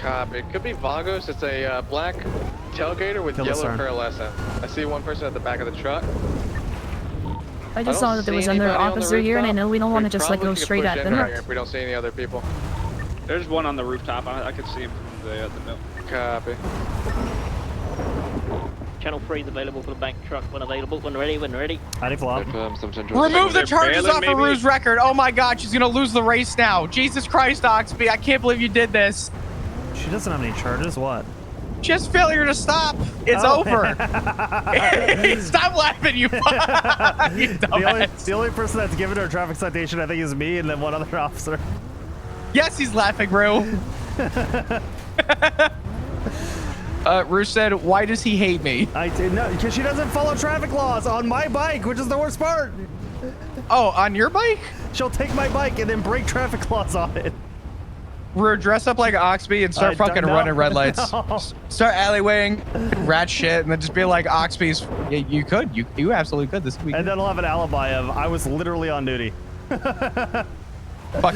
Copy. It could be Vagos. It's a black tailgater with Kill the yellow siren. pearlescent. I see one person at the back of the truck. I just don't saw that there see was another anybody on the officer here, and I rooftop. know we don't want to We just like probably go could straight push at in them. right here if we don't see any other people. There's one on the rooftop. I can see him from the mill. Copy. Channel 3 is available for the bank truck when available. When ready, when ready. Howdy, flop. Remove the charges off of Rue's record. Oh my god, she's gonna lose the race now. Jesus Christ, Oxby, I can't believe you did this. She doesn't have any charges. What? Just failure to stop. It's over. Stop laughing, you, you dumbass. The only person that's given her a traffic citation, I think, is me, and then one other officer. Yes, he's laughing, Rue. Rue said, why does he hate me? I did not, because she doesn't follow traffic laws on my bike, which is the worst part. Oh, on your bike? She'll take my bike and then break traffic laws on it. We're dress up like Oxby and start fucking running red lights. No. Start alleywaying, rat shit, and then just be like Oxby's. Yeah, you could. You absolutely could this week. And then I'll have an alibi of I was literally on duty. Fuck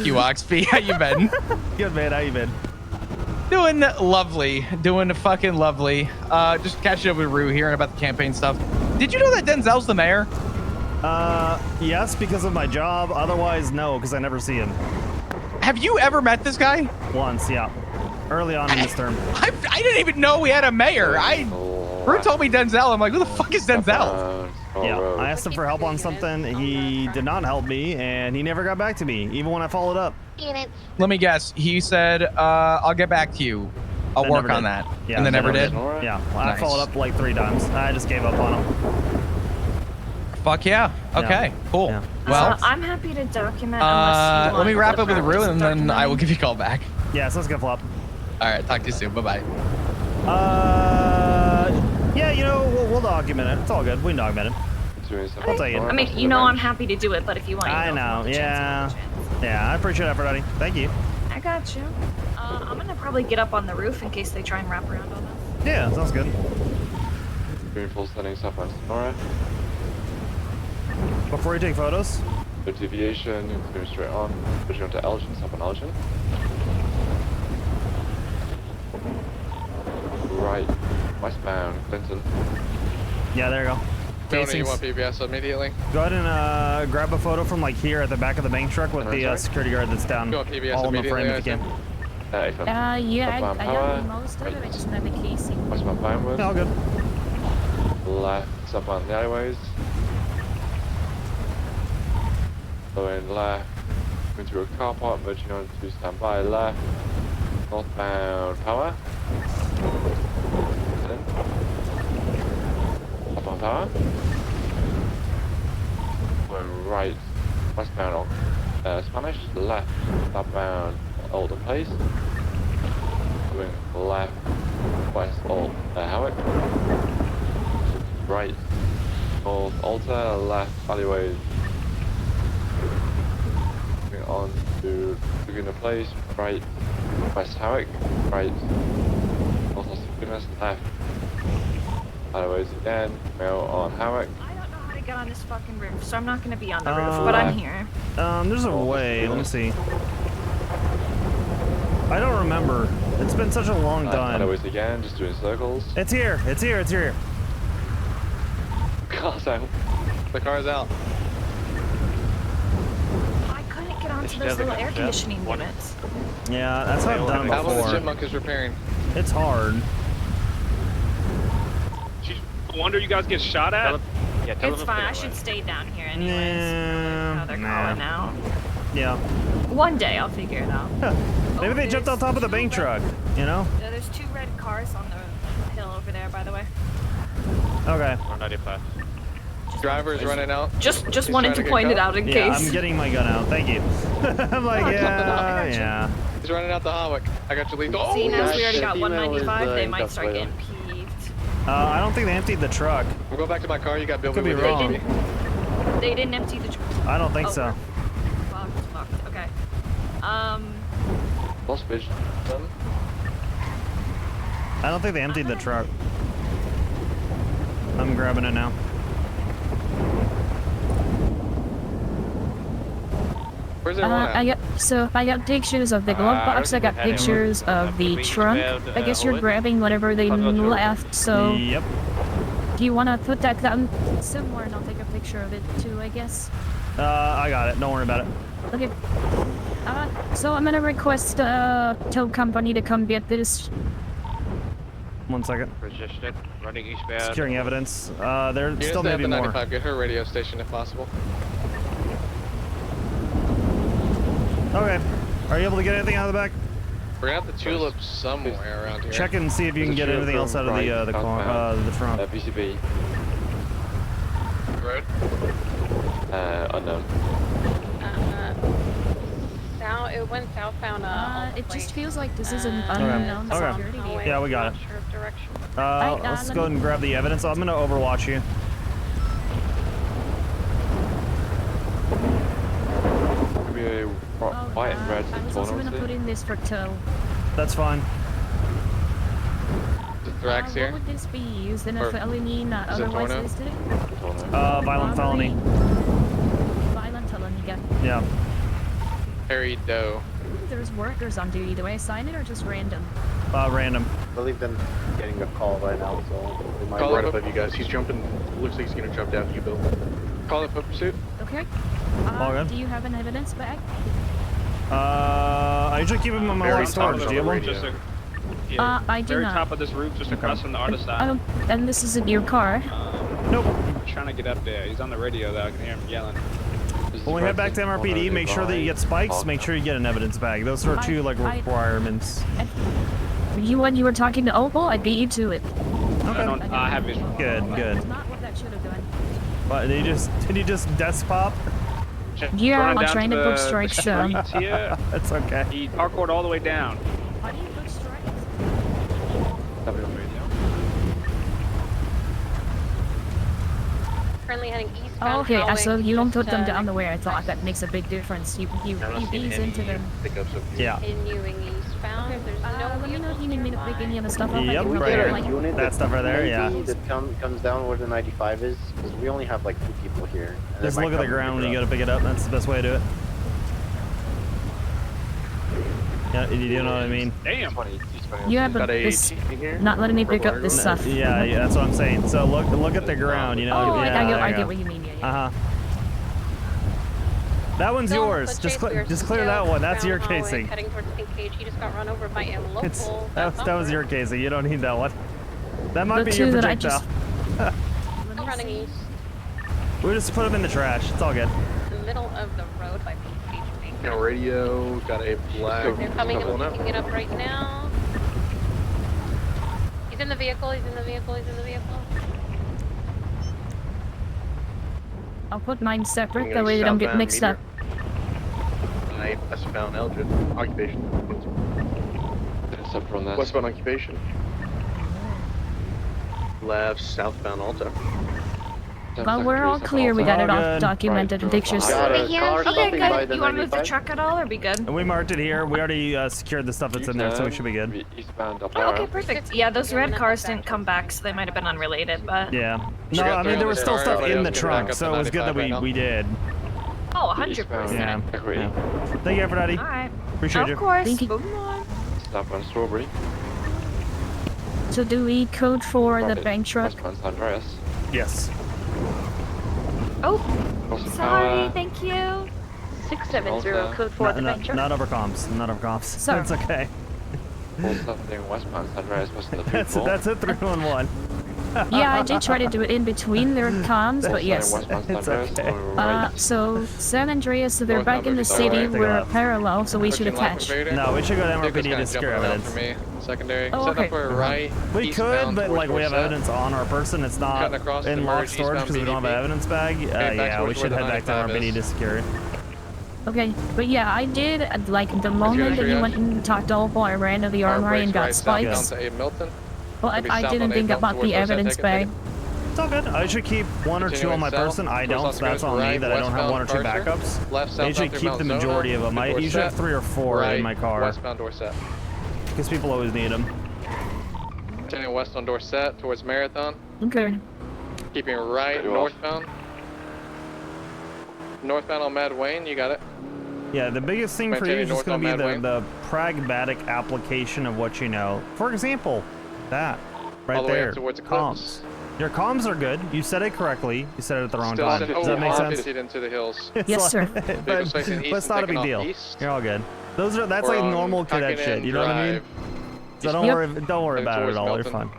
you, Oxby. How you been? Good, man. How you been? Doing lovely. Doing fucking lovely. Just catching up with Rue, hearing about the campaign stuff. Did you know that Denzel's the mayor? Yes, because of my job. Otherwise, no, because I never see him. Have you ever met this guy? Once, yeah. Early on in this term. I didn't even know we had a mayor. Rue told me Denzel. I'm like, who the fuck is Denzel? Yeah, I asked him for help on something. He did not help me, and he never got back to me, even when I followed up. Let me guess. He said, I'll get back to you. I'll work on that. Yeah, and then never did? Yeah, well, Nice. I followed up like 3 times. I just gave up on him. Fuck yeah. Okay, cool. Yeah. Well, I'm happy to document unless you want let me wrap the up with Rue, and then I will give you a call back. Yeah, sounds good, Flop. All right, talk to you soon. Bye-bye. Yeah, you know, we'll document it. It's all good. We can document it. I'll tell you. I mean, you know I'm happy to do it, but if you want, you I know. Yeah. Yeah, I appreciate that, Freddie. Thank you. I got you. I'm gonna probably get up on the roof in case they try and wrap around on us. Yeah, sounds good. Green full setting southwest Sonora. Before you take photos? The deviation, clear straight on. Pushing onto Elgin, south on Elgin. Right, westbound, Clinton. Yeah, there you go. Tony, you want PBS immediately? Go ahead and grab a photo from like here at the back of the bank truck with the security guard that's down. You want PBS all in the frame immediately, if you can. Yeah, I got most of it. I just don't have the casing. Westbound Pinewood. All good. Left, southbound the alleyways. Going left, into a car park, merging on to standby left. Northbound power. Southbound power. Going right, westbound Spanish, left, southbound Alder Place. Going left, west Old Howick. Right, north Alta, left alleyways. Moving on to Laguna Place, right, west Howick, right, north Goodness, left, alleyways again, go on Howick. I don't know how to get on this fucking roof, so I'm not gonna be on the roof, but I'm here. There's a way. Let me see. I don't remember. It's been such a long time. Alleyways again, just doing circles. It's here. It's here. It's here. Car's out. The car's out. I couldn't get onto those little air conditioning units. Yeah, that's what I've done That one the before. chipmunk is repairing. It's hard. No wonder you guys get shot at. It's fine. I should stay down here anyways. How they're calling out. Yeah. One day I'll figure it out. Maybe they jumped on top of the bank truck, you know? Yeah, there's 2 red cars on the hill over there, by the way. Okay. 195. Driver's running out. Just He's wanted trying to point get it out in Yeah, case. I'm getting my gun out. Thank you. I'm like, yeah. He's running out the Howick. I got you lead. Oh, Seeing as we already got Email 195, is, they might start later. getting peeved. I don't think they emptied the truck. We'll go back to my car. You got Bill. Could be with wrong. HP. They didn't empty the truck. I don't think so. Fucked. Okay. Lost vision. Done. I don't think they emptied the truck. I'm grabbing it now. Where's everyone at? I got pictures of the glove box. I got pictures of the trunk. I guess you're grabbing whatever they left. So. Yep. Do you want to put that down somewhere and I'll take a picture of it too, I guess? I got it. Don't worry about it. Okay. So I'm gonna request tow company to come get this. 1 second. Resisted. Running eastbound. Securing evidence. There You still guys may be have the more. 95. Get her radio station if possible. Okay. Are you able to get anything out of the back? We're gonna have the tulips somewhere around here. Check and see if you can get anything else out of the trunk. VCB. Road? Unknown. It went southbound. It just feels like this is an unknown security vehicle. Yeah, we got it. Not sure of direction. Let's go ahead and grab the evidence. I'm gonna overwatch you. White and red I was also gonna put in this for tow. That's fine. The Thrax here? What would this be used in a felony not otherwise listed? Violent felony. Violent felony, Yeah. Harry Doe. There's workers on duty. Do I assign it or just random? Random. I believe them getting a call right now, so they might Call right it above you guys. He's jumping. Looks like he's gonna jump down to you, Bill. Call it foot pursuit. Okay. All good. Do you have an evidence bag? I usually keep them in my locked storage. Do you have one? I do very not. top of this roof, just across from the other side. And this isn't your car? Nope. I'm trying to get up there. He's on the radio, though. I can hear him yelling. When we head back to MRPD, make sure that you get spikes. Make sure you get an evidence bag. Those are two requirements. You when you were talking to Opal, I beat you to it. Okay. I have visual. Good. That's not what that should have done. But did you just desk pop? Yeah, I'm trying to book strikes. Here. That's okay. He parkoured all the way down. How do you book strikes? Currently heading eastbound. Okay, so you don't put them down the way I thought. That makes a big difference. You ease into them. Yeah. Continuing eastbound. There's no let me know if you need me to pick any of the stuff up. Yep, right here. That stuff right there, yeah. That comes down where the 95 is, because we only have like 2 people here. And Just look at the ground when you gotta pick it up. That's the best way to do it. Yeah, you know what I mean? Damn. Yeah, but this not letting me pick up this stuff. Yeah, that's what I'm saying. So look at the ground, you know. Oh, yeah, I get what you mean. Yeah. That one's yours. Just clear that one. That's your casing. Heading towards Pink Cage. He just got run over by a local. That was your casing. You don't need that one. That might be two your that I projectile. I'm running east. We just put them in the trash. It's all good. The middle of the road by Pink Cage. No radio. Got a black. They're coming and picking it up right now. He's in the vehicle. He's in the vehicle. He's in the vehicle. I'll put mine separate, that way they don't get mixed up. Westbound Eldred. Occupation. Westbound occupation. Left, southbound Alta. Well, we're all clear. We got it all documented. Pictures. Okay, good. You want to move the truck at all, or be good? And we marked it here. We already secured the stuff that's in there, so we should be good. Oh, okay, perfect. Yeah, those red cars didn't come back, so they might have been unrelated, but... Yeah. No, I mean, there was still stuff in the trunk, so it was good that we did. Oh, 100%. Yeah. Thank you, Aphrodite. All right. Appreciate you. Of course. Thank you. Stop on Strawberry. So do we code for the bank truck? Andreas. Yes. Oh, sorry, thank you. 670 code for the bank truck. Not over comms. Not over comms. Sorry. That's okay. Westbound Andreas was the That's a 3-1-1. Yeah, I did try to do it in between their comms, but yes. It's okay. So San Andreas, so they're back in the city. We're parallel, so we should attach. No, we should go to MRPD to secure evidence. Secondary. Oh, Set okay. up for right. We could, but like we have evidence on our person. It's not in locked storage because we don't have an evidence bag. Yeah, we should head back to MRPD to secure it. Okay, but yeah, I did, like, the moment that you went and talked to Opal, I ran to the armory and got spikes. But I didn't think about the evidence bag. It's all good. I should keep 1 or 2 on my person. I don't, so that's on me that I don't have 1 or 2 backups. I usually keep the majority of them. I usually have 3 or 4 in my car. Westbound Dorset. Because people always need them. Turning west on Dorset towards Marathon. Okay. Keeping right northbound. Northbound on Mad Wayne, you got it. Yeah, the biggest thing for you is just going to be the pragmatic application of what you know. For example, that right all the way there. up towards the comms. Your comms are good. You said it correctly. You said it at the wrong Still time. Does that make sense? into the hills. Yes, sir. but it's not a big deal. You're all good. That's We're like on normal cadet Hackett shit. You know what I mean? So don't worry about it at all. You're fine.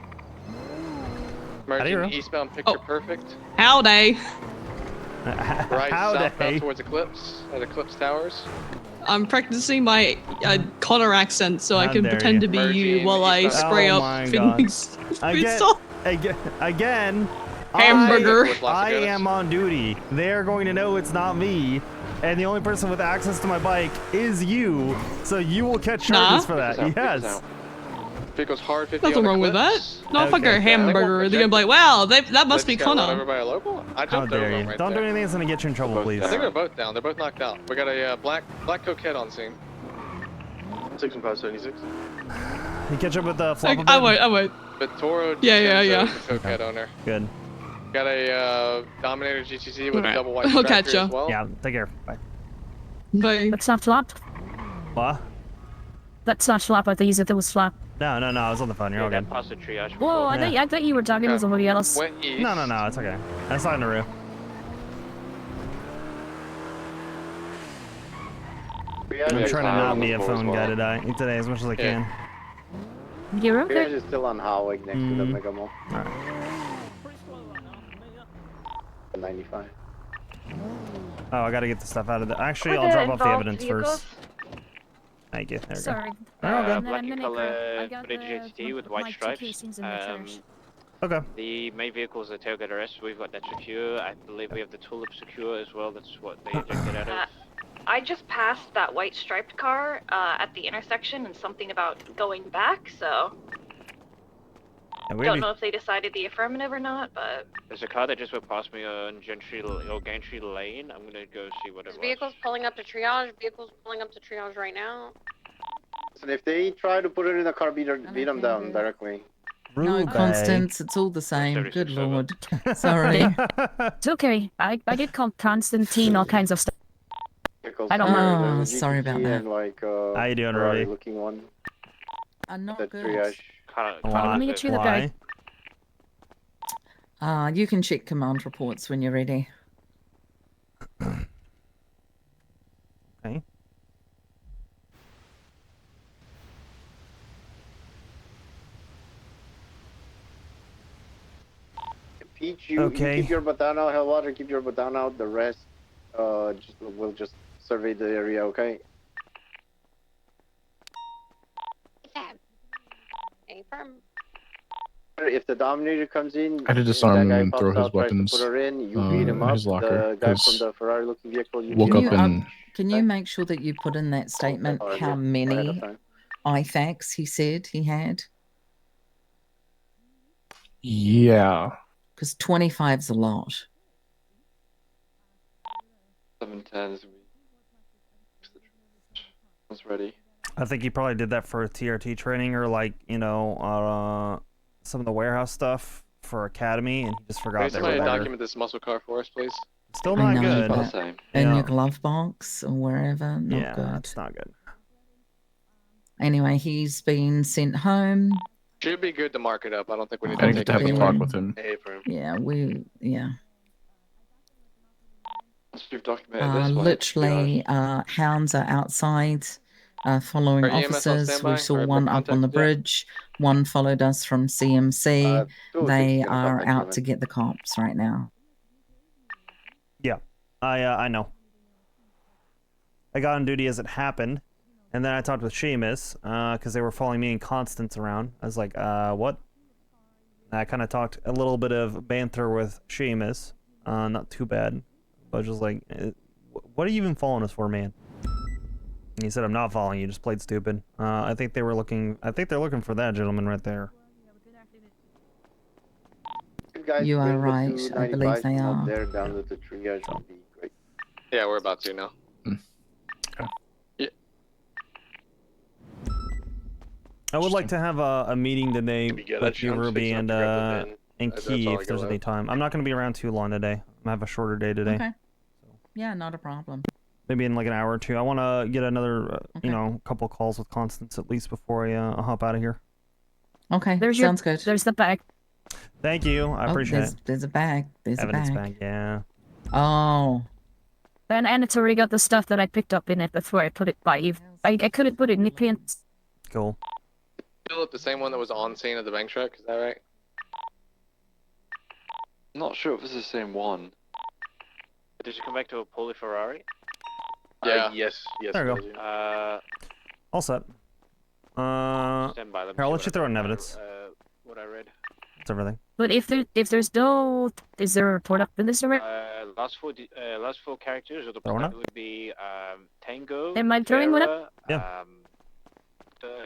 Merging eastbound picture perfect. Howdy. Right southbound towards Eclipse at Eclipse Towers. I'm practicing my Connor accent so I can pretend to be you while I spray up things. Again, hamburger. I am on duty. They're going to know it's not me, and the only person with access to my bike is you. So you will catch charges for that. Yes. Vehicle's hard 50 Nothing wrong with that. No, if I go hamburger, they're gonna be like, wow, that must be Connor. Everybody a local? I How jumped over dare you? them right Don't there. do anything that's gonna get you in trouble, please. I think they're both down. They're both knocked out. We got a black coquette on scene. 6 and 576. You catch up with the flop I won't. The Toro. Yeah. The coquette owner. Good. Got a Dominator GTC with a double white I'll stripe catch here ya. as well. Yeah, take care. Bye. Bye. That's not flop. What? That's not flop. I thought you said that was flop. No, I was on the phone. You're all good. Past the triage. Whoa, I thought you were talking to somebody else. Went east. No, it's okay. That's not Naru. I'm trying to not be a phone guy today as much as I can. You're okay. Triage is still on Howig next to the Mega Mall. Alright. 95. Oh, I gotta get the stuff out of the. Actually, I'll drop off the evidence first. Thank you. There we go. Sorry. Black and color footage GT with white stripes. Okay. The main vehicle is the tailgate arrest. We've got that secure. I believe we have the tulip secure as well. That's what they ejected out of. I just passed that white striped car at the intersection and something about going back, so don't know if they decided the affirmative or not, but there's a car that just went past me on Gantry Lane. I'm gonna go see what it was. Vehicles pulling up to triage. Vehicles pulling up to triage right now. So if they try to put it in the car, beat them down directly. No, Constance, it's all the same. Good lord. Sorry. It's okay. I get called Constantine, all kinds of stuff. I don't mind. Oh, sorry about that. And like, how you doing, Rudy? Looking one. Not the good. Triage. Let me get you the guy. You can check command reports when you're ready. Okay. Peach, you keep your baton out. Hellwater, keep your baton out. The rest, we'll just survey the area, okay? Affirm. If the Dominator comes in, I had to disarm him and pops throw his out, tries to weapons put her in, you beat him in up. his locker, The guy 'cause from the Ferrari-looking vehicle, you woke beat up him and Can you make sure that you put in that statement how many IFACs he said he had? yeah. Because 25's a lot. 710s. It's ready. I think he probably did that for TRT training or like, you know, some of the warehouse stuff for Academy, and he just forgot they were somebody there. document this muscle car for us, please. Still not good. In your glove box or wherever. Not good. That's not good. Anyway, he's been sent home. Should be good to mark it up. I don't think we need I to need take to have a it talk with him. Yeah, Once you've documented this one, literally, hounds are outside following Are EMS on officers. standby? We saw Or one up on the contact? Yeah. bridge. One followed us from CMC. They 206 are contact out him. to get the cops right now. Yeah, I know. I got on duty as it happened, and then I talked with Seamus because they were following me and Constance around. I was like, what? And I kind of talked a little bit of banter with Seamus, not too bad, but I was just like, what are you even following us for, man? And he said, I'm not following you, just played stupid. I think they're looking for that gentleman right there. Guys, You are bring the right. I believe 295 they up are. there down to the triage would be great. Yeah, we're about to now. I would like to have a meeting today with you, Ruby, and Key if there's any time. I'm not going to be around too long today. I'm going to have a shorter day today. Okay. Yeah, not a problem. maybe in like an hour or two. I want to get another, you know, couple calls with Constance at least before I hop out of here. Okay, There's sounds good. There's the bag. Thank you. I appreciate it. There's a bag. There's Evidence a bag. Yeah. Oh. And it's already got the stuff that I picked up in it before I put it by Eve. I couldn't put it in the pants. Cool. Philip, the same one that was on scene at the bank truck, is that right? I'm not sure if it's the same one. Did you come back to a Poli Ferrari? Yeah. Yes. There we go. All set. Stand by. Here, I'll let you throw in evidence. What I read. That's everything. But if there's no, is there a report up in this already? Last four characters of the Throwing plot up? would be Tango, Am I throwing one Vera, up? Yeah.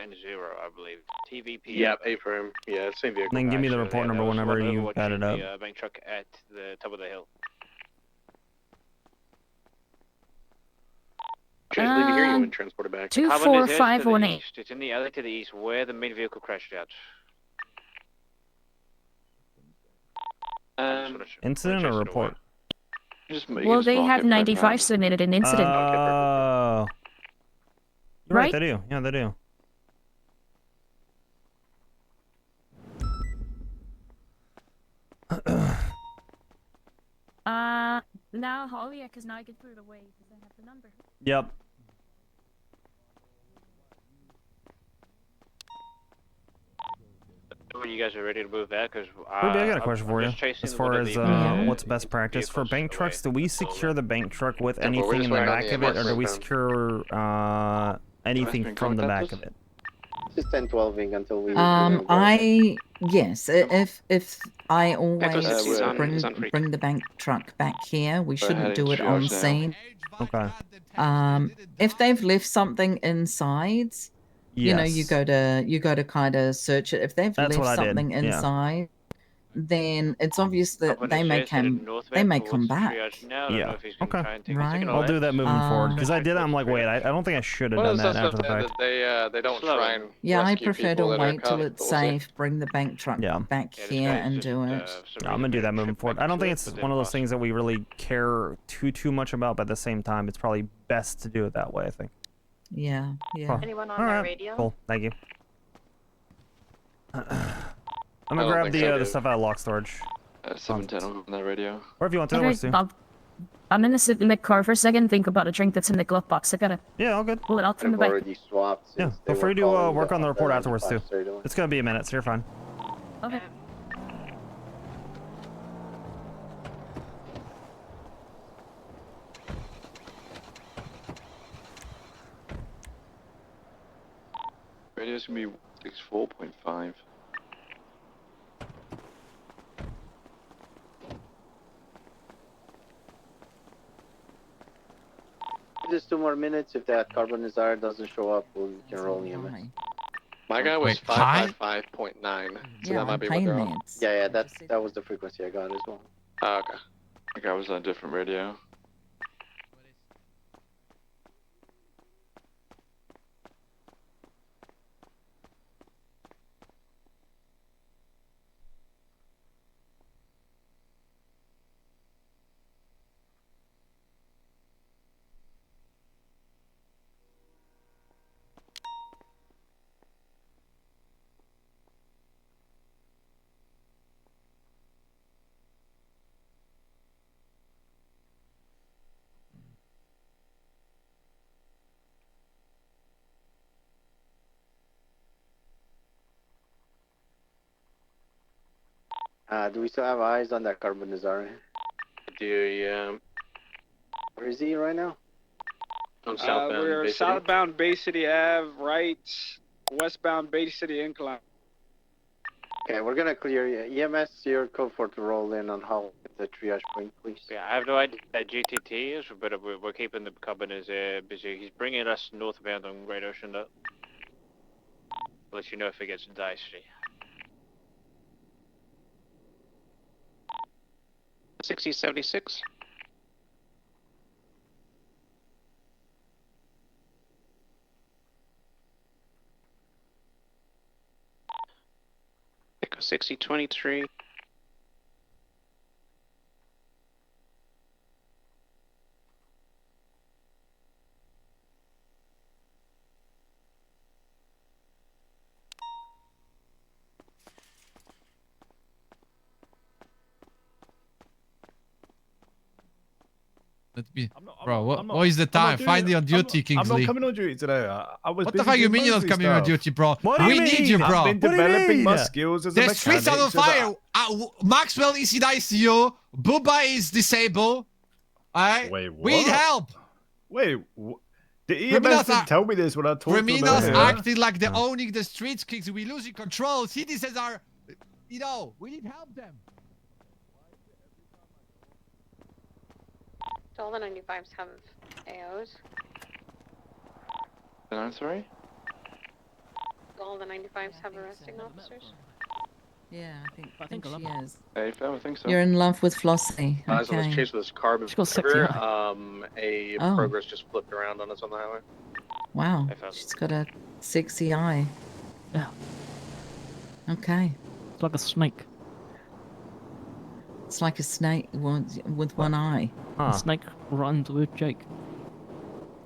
and Zero, I believe. TVP. Yeah, A for him. Yeah, same vehicle. Then give me the report number whenever you got it up. The bank truck at the top of the hill. Just leave it here. You would transport it back. 24518. It's in the alley to the east, where the main vehicle crashed out. Incident or report? Well, they have 95 submitted an incident. Oh. You're Right? They do. Yeah, they do. Now, oh yeah, because now I can throw it away because I have the number. Yep. When you guys are ready to move back, because Ruby, I got a question for you. As far as what's best practice for bank trucks, do we secure the bank truck with anything in the back of it, or do we secure anything from the back of it? Just 10-12ing until we. Yes. If I always bring the bank truck back here, we shouldn't do it on scene. Okay. If they've left something inside, you know, you go to kind of search it. If they've left something inside, then it's obvious that they may come back. Yeah. Okay. Right. I'll do that moving forward because I did. I'm like, wait, I don't think I should have done that after the fact. They don't try and Yeah, I rescue prefer to people that are wait till cuffed, it's but we'll see. safe. Bring the bank truck back here and do it. No, I'm gonna do that moving forward. I don't think it's one of those things that we really care too much about, but at the same time, it's probably best to do it that way. I think. Yeah. Yeah. Anyone on All my right. radio? Cool. Thank you. I'm gonna grab the stuff out of lock storage. 710 on that radio. Or if you want to, works too. I'm gonna sit in the car for a second, think about a drink that's in the glove box. I gotta. Yeah, all good. Pull it out from the back. Yeah, feel free to work on the report afterwards too. It's gonna be a minute, so you're fine. Okay. Radio's gonna be 64.5. Just 2 more minutes. If that carbonizer doesn't show up, we can roll EMS. My guy was 555.9, so that might be what they're on. Yeah, that was the frequency I got as well. Oh, okay. My guy was on a different radio. Do we still have eyes on that carbonizer? Do you, Where is he right now? on southbound We're Bay City? southbound Bay City Ave, right, westbound Bay City Incline. Okay, we're gonna clear you. EMS, your code for to roll in on how the triage point, please. Yeah, I have no idea what GTT is, but we're keeping the carbonizer busy. He's bringing us northbound on Great Ocean though. I'll let you know if it gets dicey. 6076. Echo 6023. Let me, bro. What is the time? Finally on duty, Kingsley. I'm not coming on duty today. I was. What the fuck you mean you're not coming on duty, bro? What do you We mean? need you, bro. I've been developing my skills as a The mechanic. streets are on so that- fire. Maxwell is in ICU. Bubba is disabled. Alright? Wait, what? We need help. Wait, the EMS didn't tell me this when I talked to them. Criminals earlier. acting like they're owning the streets, Kingsley. We losing control. Citizens are, we need help them. Do all the 95s have AOs? I'm sorry? Do all the 95s have arresting officers? Yeah, I think she is. Hey, fam, I think so. You're in love with Flossie. As I was Okay. chasing this car She got before, sexy a Oh. progress just flipped around on us on the highway. Wow, she's got a sexy eye. Yeah. Okay. It's like a snake. It's like a snake with one eye. A snake runs with Jake.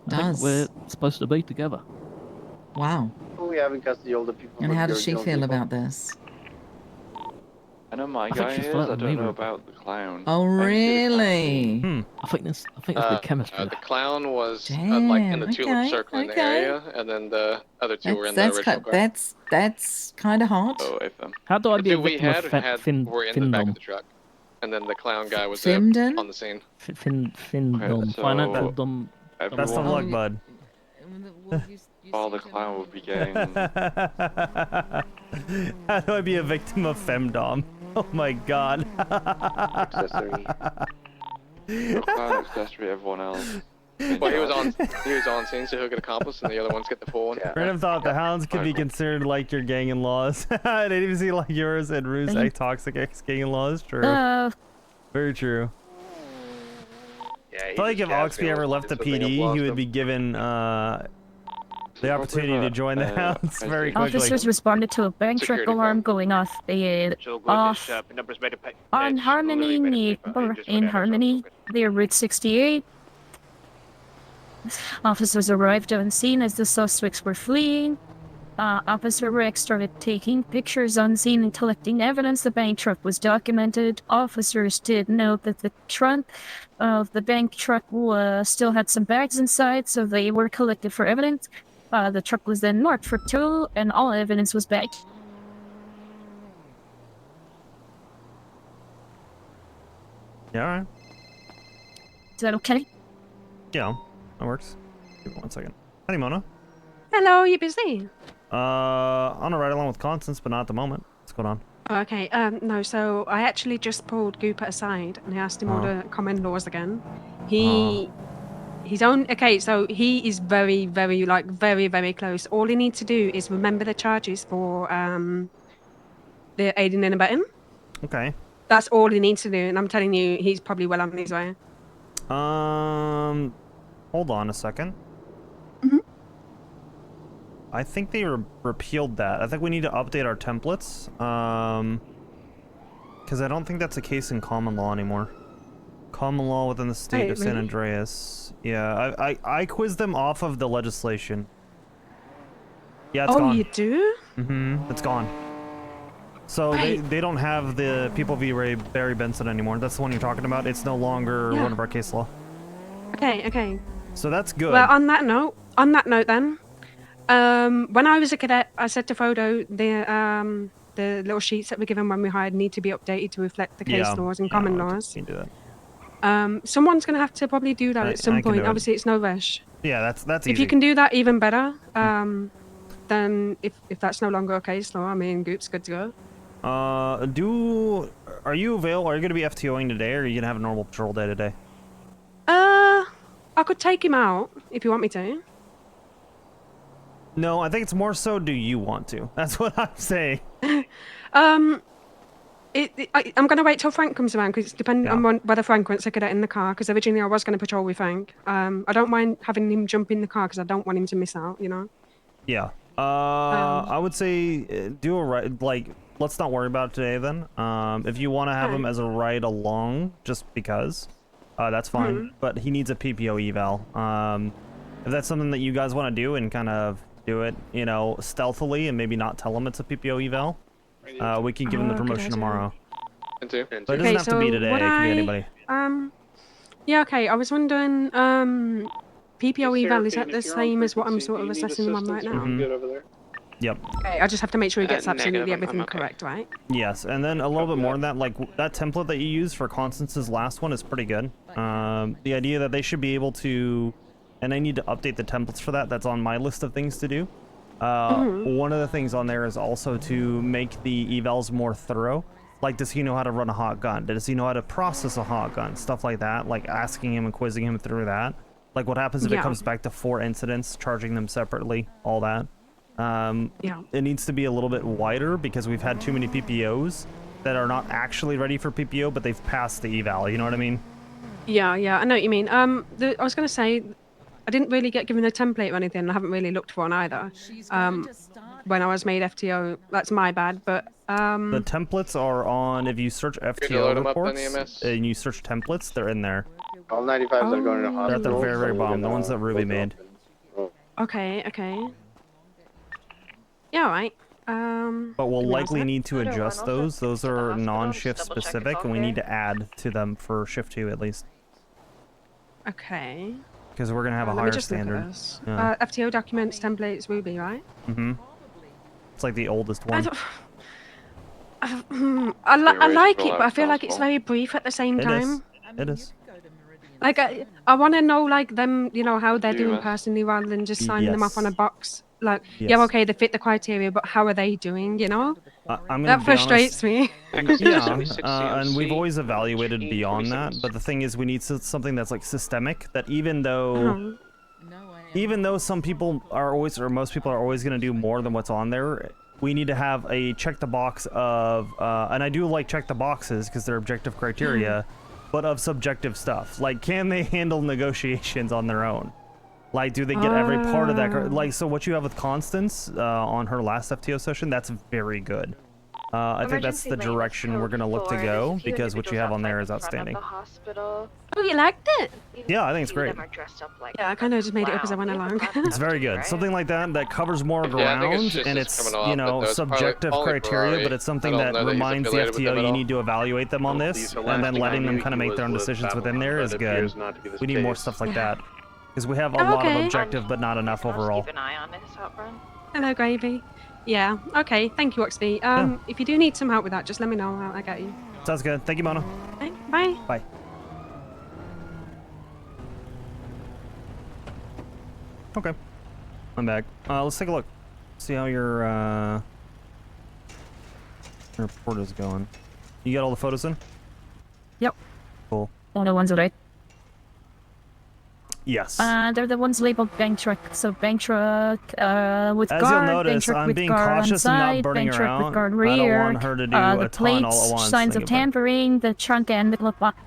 I think Does. we're supposed to be together. Wow. Who we have in custody, all the people. And from how the does she original feel vehicle? about this? I know my I think guy she's is. I flirting don't me know with- about the clown. Oh, really? I think there's good chemistry. The clown was Damn, like in the tulip okay, circle in the okay. area, and then the other two were in the That's original car. that's kind of hot. Oh, hey, fam. How do I The be a two we victim of had were in the back of the truck, and then the clown guy was Findom? on the scene. Findom. so Financial dom. Best of luck, bud. All the clown would be getting. How do I be a victim of femdom? Oh my god. Accessory. The clown accessory, everyone else. Well, he was on scene, so he'll get accomplice, and the other ones get the full one. Random thought the hounds could be considered like your gang in laws. I didn't even see like yours and Rue's toxic ex gang in laws. True. Very true. Yeah, I feel like if Oxby ever left the PD, he would be given the opportunity to join the hounds very quickly. Officers responded to a bank truck alarm going off off on Harmony in Harmony near Route 68. Officers arrived on scene as the suspects were fleeing. Officer Rex started taking pictures on scene and collecting evidence. The bank truck was documented. Officers did note that the trunk of the bank truck still had some bags inside, so they were collected for evidence. The truck was then marked for tow, and all evidence was back. Yeah, alright. Is that okay? Yeah, that works. Give me 1 second. Hi, Mona. Hello, you busy? On a ride along with Constance, but not at the moment. What's going on? Okay, no, so I actually just pulled Gooper aside and I asked him all the common laws again. He's on, okay, so he is very, very, very close. All he needs to do is remember the charges for, the aiding and abetting. Okay. That's all he needs to do, and I'm telling you, he's probably well on his way. Hold on a second. I think they repealed that. I think we need to update our templates. Because I don't think that's the case in common law anymore. Common law within the state of San Andreas. Yeah, I quizzed them off of the legislation. Yeah, it's gone. Oh, you do? Mm-hmm. It's gone. So they don't have the People v. Barry Benson anymore. That's the one you're talking about. It's no longer one of our case law. Okay. So that's good. Well, on that note then, when I was a cadet, I said to Frodo, the little sheets that were given when we hired need to be updated to reflect the case laws and common laws. You can do that. Someone's going to have to probably do that at some point. Obviously, it's no rush. Yeah, that's easy. If you can do that, even better. Then if that's no longer a case law, I mean, Goop's good to go. Are you available? Are you going to be FTOing today, or are you going to have a normal patrol day today? I could take him out if you want me to. No, I think it's more so, do you want to? That's what I'm saying. I'm going to wait till Frank comes around, because it's depending on whether Frank wants to get it in the car, because originally I was going to patrol with Frank. I don't mind having him jump in the car, because I don't want him to miss out, you know? Yeah. I would say do a ride, like, let's not worry about it today then. If you want to have him as a ride along, just because, that's fine. But he needs a PPO eval. If that's something that you guys want to do and kind of do it, you know, stealthily and maybe not tell him it's a PPO eval, we can give him the promotion tomorrow. But it doesn't have to be today. It can be anybody. Yeah, okay. I was wondering, PPO eval, is that the same as what I'm sort of assessing him on right now? Mhm. Yep. Okay, I just have to make sure he gets negative, absolutely I'm everything okay. correct, right? Yes, and then a little bit more than that, like that template that you used for Constance's last one is pretty good. The idea that they should be able to, and I need to update the templates for that. That's on my list of things to do. One of the things on there is also to make the evals more thorough. Like, does he know how to run a hot gun? Does he know how to process a hot gun? Stuff like that. Like asking him and quizzing him through that. Like, what happens if it comes back to 4 incidents, charging them separately, all that. It needs to be a little bit wider because we've had too many PPOs that are not actually ready for PPO, but they've passed the eval. You know what I mean? Yeah, I know what you mean. I was going to say, I didn't really get given a template or anything. I haven't really looked for one either. When I was made FTO, that's my bad. But the templates are on. If you search FTO reports and you search templates, they're in there. All 95s are going to hospital. They're at the very, very bottom. The ones that Ruby made. Okay. Yeah, all right. But we'll likely need to adjust those. Those are non-shift specific, and we need to add to them for shift 2 at least. Okay. Because we're gonna have a higher standard. Yeah. FTO documents, templates, Ruby, right? Mm-hmm. It's like the oldest one. I like it, but I feel like it's very brief at the same time. It is. Like, I want to know, like, them, you know, how they're doing personally rather than just signing them off on a box. Like, yeah, okay, they fit the criteria, but how are they doing, you know? That frustrates me. Yeah, and we've always evaluated beyond that, but the thing is we need something that's, like, systemic, that even though some people are always, or most people are always going to do more than what's on there, we need to have a check the box of, and I do like check the boxes because they're objective criteria, but of subjective stuff. Like, can they handle negotiations on their own? Like, do they get every part of that? Like, so what you have with Constance on her last FTO session, that's very good. I think that's the direction we're going to look to go, because what you have on there is outstanding. Oh, you liked it? Yeah, I think it's great. Yeah, I kind of just made it up as I went along. It's very good. Something like that covers more ground, and it's, you know, subjective criteria, but it's something that reminds the FTO you need to evaluate them on this, and then letting them kind of make their own decisions within there is good. We need more stuff like that. Because we have a lot of objective, but not enough overall. Keep an eye on this outrun. Hello, Gravy. Yeah, okay, thank you, Oxby. If you do need some help with that, just let me know. I got you. Sounds good. Thank you, Mona. Okay, bye. Bye. Okay. I'm back. Let's take a look. See how your report is going. You got all the photos in? Yep. Cool. All the ones right? Yes. They're the ones labeled bank truck. So bank truck with As guard, you'll notice, bank truck I'm with being guard cautious on and not side, burning bank her truck with out. guard I rear. don't want her to do the a ton plates, all at once. signs of tampering, the trunk and the glove box.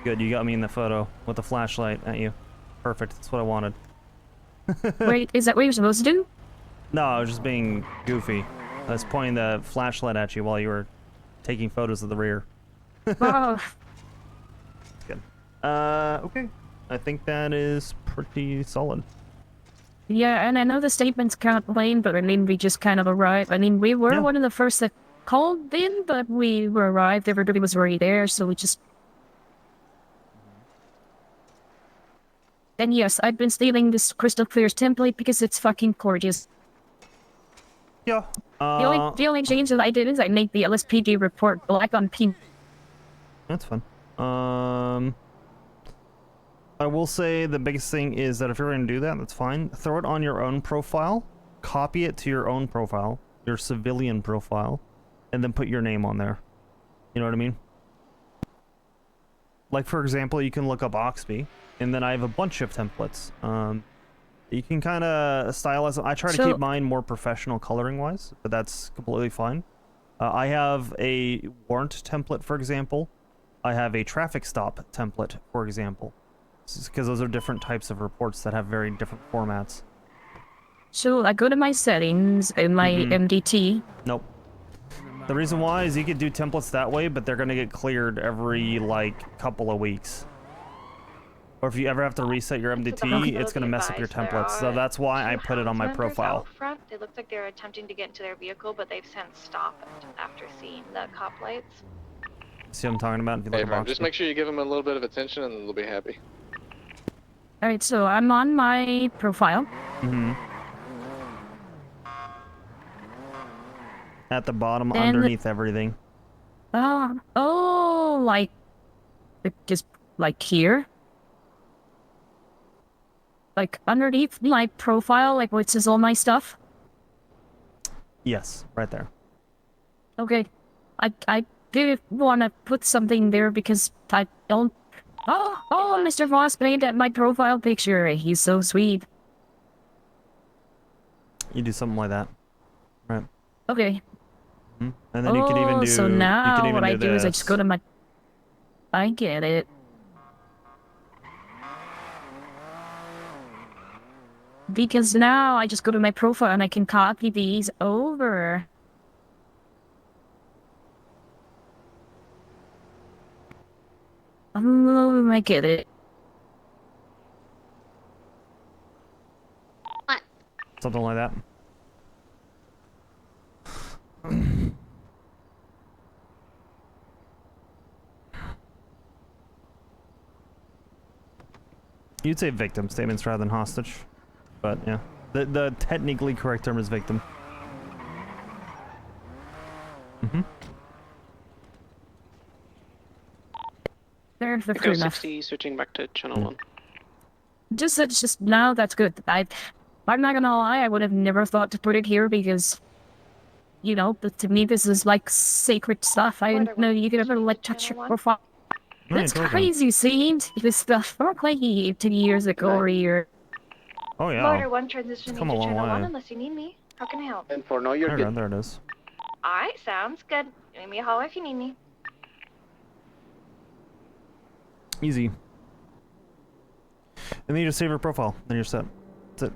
Good, you got me in the photo with the flashlight at you. Perfect, that's what I wanted. Wait, is that what you're supposed to do? No, I was just being goofy. I was pointing the flashlight at you while you were taking photos of the rear. Oh. Good. Okay. I think that is pretty solid. Yeah, and I know the statements can't blame, but I mean, we just kind of arrived. I mean, we were one of the first that called in, but we were arrived. Everybody was already there, so we just... And yes, I've been stealing this Crystal Clear's template because it's fucking gorgeous. Yeah. The only change that I did is I made the LSPD report black on pink. That's fun. I will say the biggest thing is that if you're going to do that, that's fine. Throw it on your own profile, copy it to your own profile, your civilian profile, and then put your name on there. You know what I mean? Like, for example, you can look up Oxby, and then I have a bunch of templates. You can kind of stylize them. I try to keep mine more professional coloring-wise, but that's completely fine. I have a warrant template, for example. I have a traffic stop template, for example. Because those are different types of reports that have very different formats. So I go to my settings in my MDT. Nope. The reason why is you could do templates that way, but they're going to get cleared every, like, couple of weeks. Or if you ever have to reset your MDT, it's going to mess up your templates. So that's why I put it on my profile. Front. It looks like they're attempting to get into their vehicle, but they've since stopped after seeing the cop lights. See what I'm talking about? If you look Hey, at man, Oxby. just make sure you give them a little bit of attention and they'll be happy. Alright, so I'm on my profile. Mm-hmm. At the bottom, Then- underneath everything. Oh, like, just like here? Like underneath my profile, like which is all my stuff? Yes, right there. Okay. I do want to put something there because I don't... Oh, Mr. Voss made my profile picture. He's so sweet. You do something like that. Right. Okay. Mm-hmm. And then you could even do... So you now could even what I do is I this. just go to my... I get it. Because now I just go to my profile and I can copy these over. Oh, I get it. Something like that. You'd say victim statements rather than hostage. But yeah. The technically correct term is victim. Mm-hmm. They're Echo good enough. 60, switching back to channel 1. Just now that's good. I'm not gonna lie, I would have never thought to put it here because, you know, to me this is like sacred stuff. I didn't know you could ever like touch your profile. No, That's totally. crazy, see? This stuff from like 18 years ago or a year. Oh yeah. Border 1 transitioning come a to long channel 1 way. unless you need me. How can I help? And for now, you're There, good. there it is. Alright, sounds good. Give me a holler if you need me. Easy. And then you just save your profile. Then you're set. That's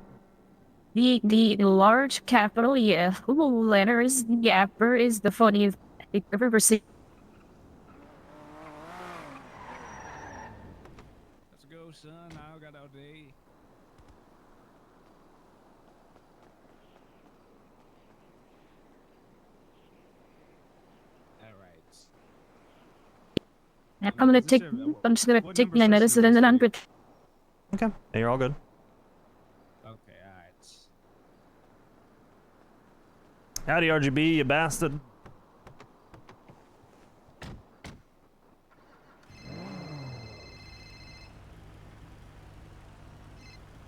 it. The large capital F letters yapper is the funniest thing I've ever seen. Let's go, son. I got all day. I'm just gonna take my medicine and then I'm good. Okay. Yeah, you're all good. Okay, alright. Howdy, RGB, you bastard.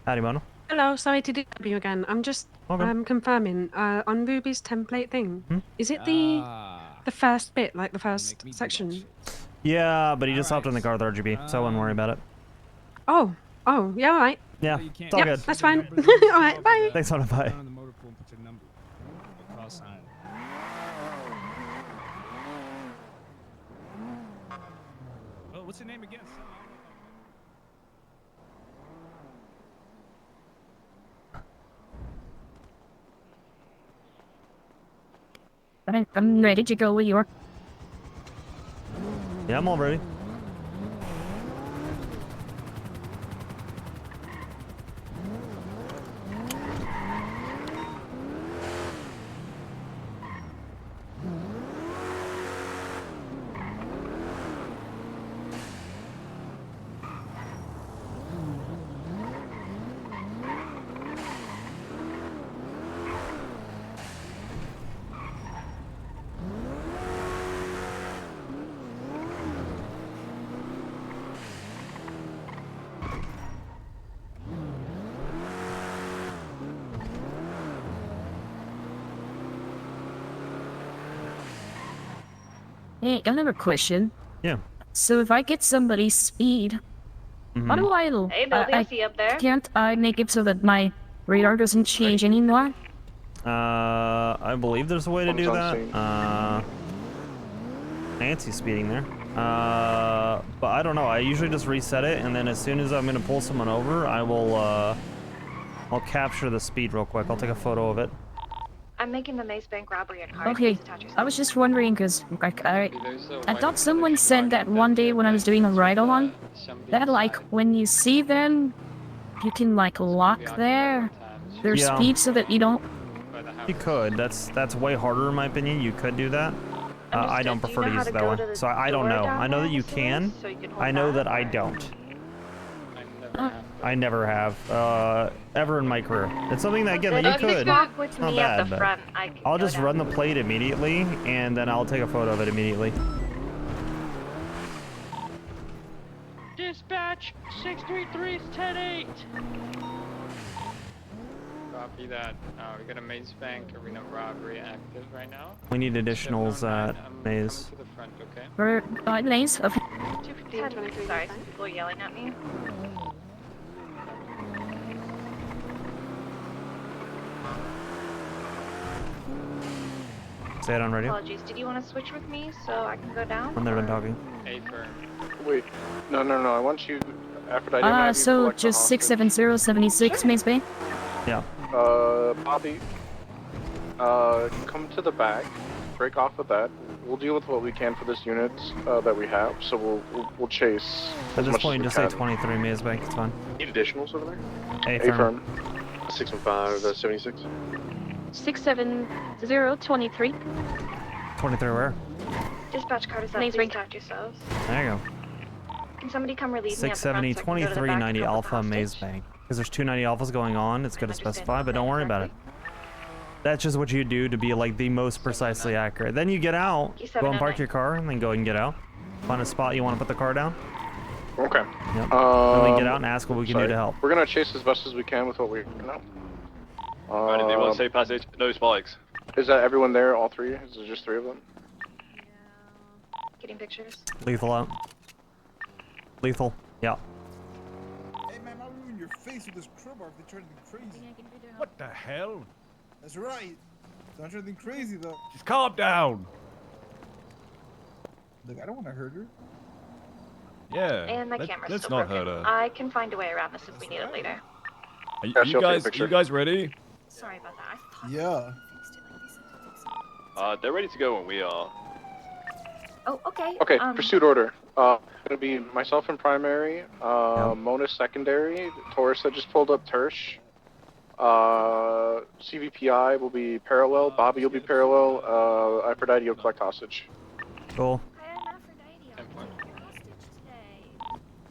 Howdy, Mono. Hello, sorry to disturb you again. I'm just Okay. confirming on Ruby's template thing. Is it the first bit, like the first section? Yeah, but he just hopped in the car with RGB, so I wouldn't worry about it. Oh, yeah, all right. Yeah, it's all Yep, good. that's fine. All right, bye. Thanks, Mono. Bye. Oh, what's your name again, son? I'm ready to go with your... Yeah, I'm all ready. Hey, I have a question. Yeah. So if I get somebody's speed, how do I... Hey, Billy, I see you up there. Can't I make it so that my radar doesn't change anymore? I believe there's a way to do that. Nancy's speeding there. But I don't know. I usually just reset it, and then as soon as I'm gonna pull someone over, I will, I'll capture the speed real quick. I'll take a photo of it. I'm making the Mace Bank robbery at card. Okay, I was just wondering because like I thought someone said that one day when I was doing a ride-along that like when you see them, you can like lock their speed so that you don't. You could. That's way harder in my opinion. You could do that. I don't prefer to use it that way, so I don't know. I know that you can. I know that I don't. I never have, ever in my career. It's something that, again, that you could. Walk with It's not me at bad, the but front. I can I'll go just down. run the plate immediately, and then I'll take a photo of it immediately. Dispatch 633 is 10-8. Copy that. We got a Maze Bank arena robbery active right now. We need additionals at Maze. To the front, okay? We're lanes. Okay. 215, sorry, some people are yelling at me. Say it on radio. Apologies. Did you want to switch with me so I can go down? When they're done talking. A firm. Wait, no. I want you, Aphrodite. I'm gonna have you So collect the just hostage. 67076 Maze Bay. Yeah. Bobby, come to the back, break off the bat. We'll deal with what we can for this unit that we have. So we'll chase. At as this much point, as just we say can. 23 Maze Bank. It's fine. Need additionals over there? A firm. 615-76. 67023. 23 where? Dispatch card is up. Maze Please Bank. talk yourselves. There you go. Can somebody come relieve me at the 670 front so I can go to the back 2390 and help with Alpha the Maze hostage? Bank. Because there's 290 Alphas going on. It's good to specify, but don't worry about it. That's just what you do to be like the most precisely accurate. Then you get out, go and park your car, and then go and get out. Find a spot you want to put the car down. Okay. Yep. Then we get out and ask what we can do to help. We're gonna chase as best as we can with what we know. Alright, they want safe passage, no spikes. Is that everyone there? All three? Is it just three of them? Getting pictures. Lethal out. Lethal. Yeah. Hey man, I'll ruin your face with this crowbar if they try anything crazy. What the hell? That's right. Don't try anything crazy though. Just calm down. Look, I don't want to hurt her. Yeah. And my camera's let's still not broken. hurt her. I can find a way around this if we need it later. Are you guys ready? Sorry about that. Yeah. They're ready to go when we are. Oh, okay. Okay, pursuit order. Gonna be myself in primary, Mona secondary, Taurus that just pulled up Tersh. CVPI will be parallel, Bobby will be parallel, Aphrodite will collect hostage. Cool.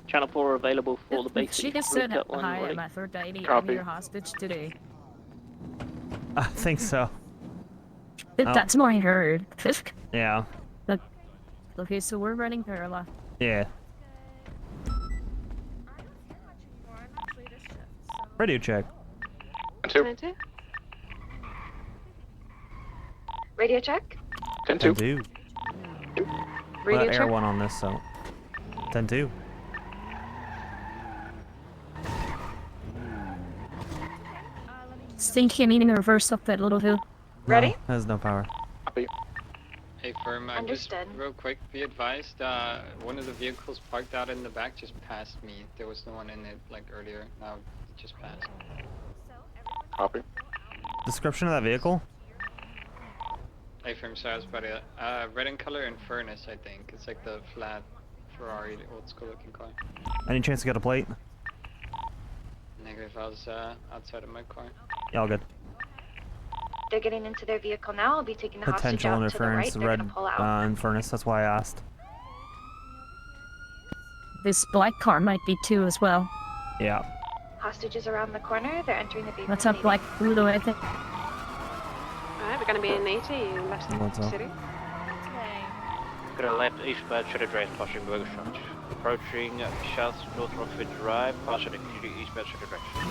Channel 4 available for the basic. She just said route one hi, ready. I'm Aphrodite. I'm Copy. your hostage today. I think so. That's more I heard. Yeah. Look, okay, so we're running parallel. Yeah. Radio check. 10-2. Radio check. 10-2. Radio Air check. 1 on this, so 10-2. Think you needing to reverse up that little hill. Ready? Has no power. Hey firm, just Understood. real quick, be advised, one of the vehicles parked out in the back just passed me. There was no one in it like earlier, now it just passed. Copy. Description of that vehicle? Hey firm, sorry, I was about to, red in color and furnace, I think. It's like the flat Ferrari, old school looking car. Any chance to get a plate? Negative, I was outside of my car. Yeah, all good. They're getting into their vehicle now. I'll be taking the hostage Potential out to the right. interference, They're red gonna pull out. in furnace. That's why I asked. This black car might be too as well. Yeah. Hostages around the corner. They're entering the vehicle. What's up, Black Blue, I think? Alright, we're going to be in 80 left What's up? city. Got a left eastbound should address passing Burgershot. Approaching south North Rockford Drive, passing the continued eastbound should direction.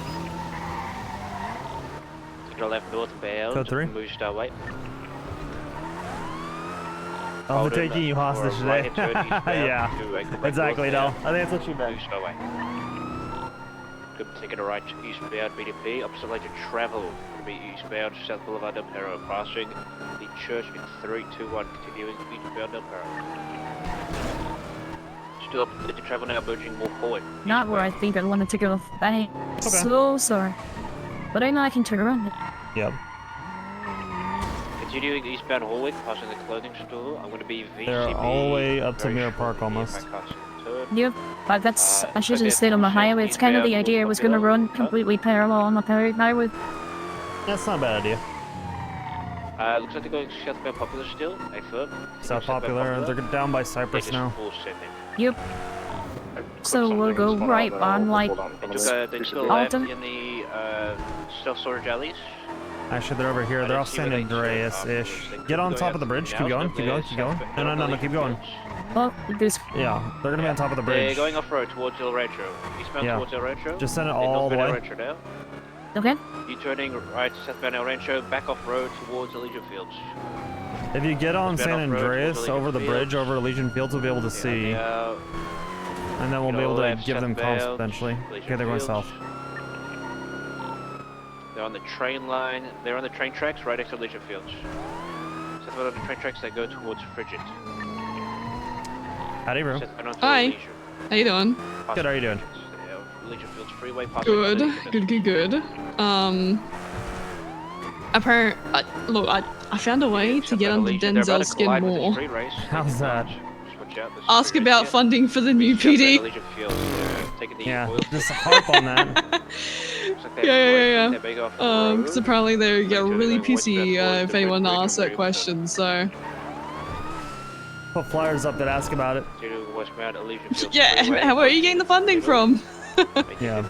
To the left northbound, Code 3. move star white. I'll be taking you hostage or today. right turn eastbound Yeah. to Quebec Exactly, no. northbound. I think that's what you meant. Move star white. Good, taking a right eastbound BDP, opposite lane to travel. Going to be eastbound South Boulevard Del Perro, passing the church in 321, continuing eastbound Del Perro. Still up to travel now, merging more forward. Not where I think I wanted to go. I so sorry. But I know I can turn around. Yep. Continuing eastbound Hallway, passing the clothing store. I'm going to be VCB. They're all the way up to very Mirror shortly Park almost. if I can't turn. Yep, but that's I should have stayed on the highway. It's kind of the idea. I was gonna run completely parallel on the highway. That's not a bad idea. Looks like they're going southbound Popular still, affirm. South Popular, they're down by Cypress now. Yep. So we'll go right on like They took a left in the self-storage alleys. Actually, they're over here. They're off San Andreas-ish. Get on top of the bridge. Keep going. Keep going. Keep going. No. Keep going. Well, this. Yeah, they're gonna be on top of the bridge. They're going off-road towards El Rancho. Eastbound towards El Rancho. Just send it all the way. El Rancho now. Okay. You turning right southbound El Rancho, back off-road towards Elysian Fields. If you get on San Andreas over the bridge over Elysian Fields, we'll be able to see. And then we'll be able to give them comps eventually. Okay, they're going south. They're on the train line. They're on the train tracks right next to Elysian Fields. Southbound on the train tracks that go towards Frigid. Howdy, bro. Hi. How you doing? Good, how are you doing? Elysian Fields Freeway. Good. Look, I found a way to get under Denzel's skin more. How's that? Ask about funding for the new PD. Yeah, just harp on that. Yeah. Because apparently they get really pissy if anyone asks that question, so... Put flyers up that ask about it. Yeah, where are you getting the funding from? Yeah.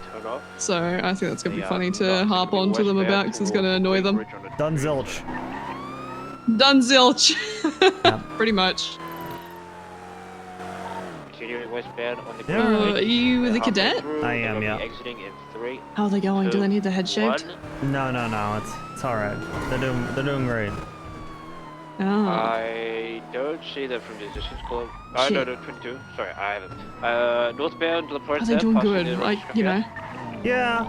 So, I think that's gonna be funny to harp on to them about, because it's gonna annoy them. Done zilch. Done zilch! Pretty much. Westbound on the are you the cadet? I am, yeah. How are they going? Do they need their head shaved? No, it's alright. They're doing great. Oh. I don't see them from the distance club. No, 22. Sorry, I haven't. Northbound, La Puerta. Are they doing good? Like, you know? Yeah.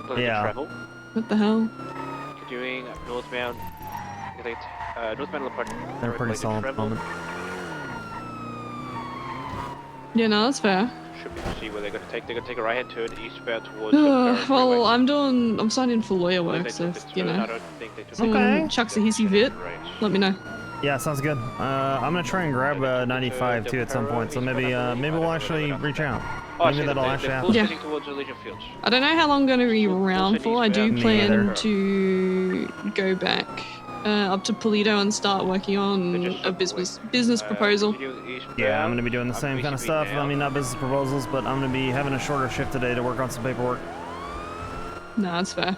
Travel. What the hell? Continuing northbound. Northbound La Puerta. They're pretty solid at the moment. Yeah, no, that's fair. Should be see where they're gonna take. They're gonna take a right-hand turn eastbound towards. Well, I'm signed in for lawyer work, so if, you know, someone chucks a hissy fit, let me know. Yeah, sounds good. I'm gonna try and grab 95 too at some point, so maybe we'll actually reach out. Maybe that'll actually happen. Yeah. I don't know how long I'm gonna be around for. I do plan to go back up to Polito and start working on a business proposal. Yeah, I'm gonna be doing the same kind of stuff. I mean, not business proposals, but I'm gonna be having a shorter shift today to work on some paperwork. Nah, that's fair.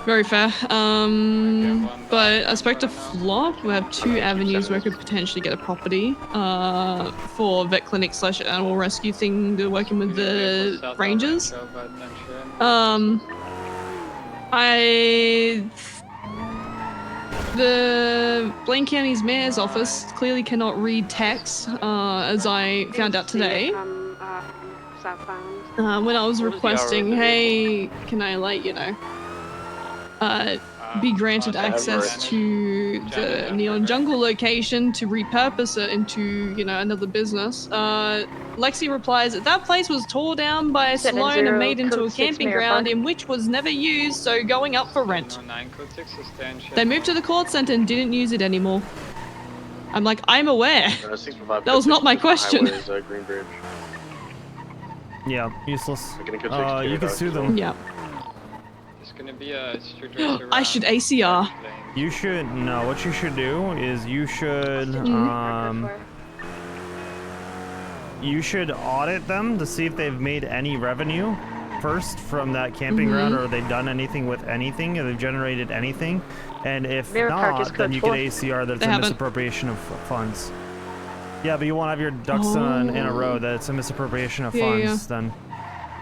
Very fair. But I spoke to Flop. We have 2 avenues where I could potentially get a property for vet clinic / animal rescue thing. They're working with the rangers. The Blaine County's mayor's office clearly cannot read text, as I found out today. When I was requesting, hey, can I, like, you know, be granted access to the Neon Jungle location to repurpose it into, you know, another business. Lexi replies, that place was tore down by Sloan and made into a camping ground in which was never used, so going up for rent. They moved to the court center and didn't use it anymore. I'm like, I'm aware. That was not my question. Yeah, useless. You can sue them. Yeah. It's gonna be a I should ACR. You should, no, what you should do is you should audit them to see if they've made any revenue first from that camping ground, or they've done anything with anything, or they've generated anything. And if not, then you can ACR that it's a misappropriation of funds. Yeah, but you won't have your ducks in a row that it's a misappropriation of funds then.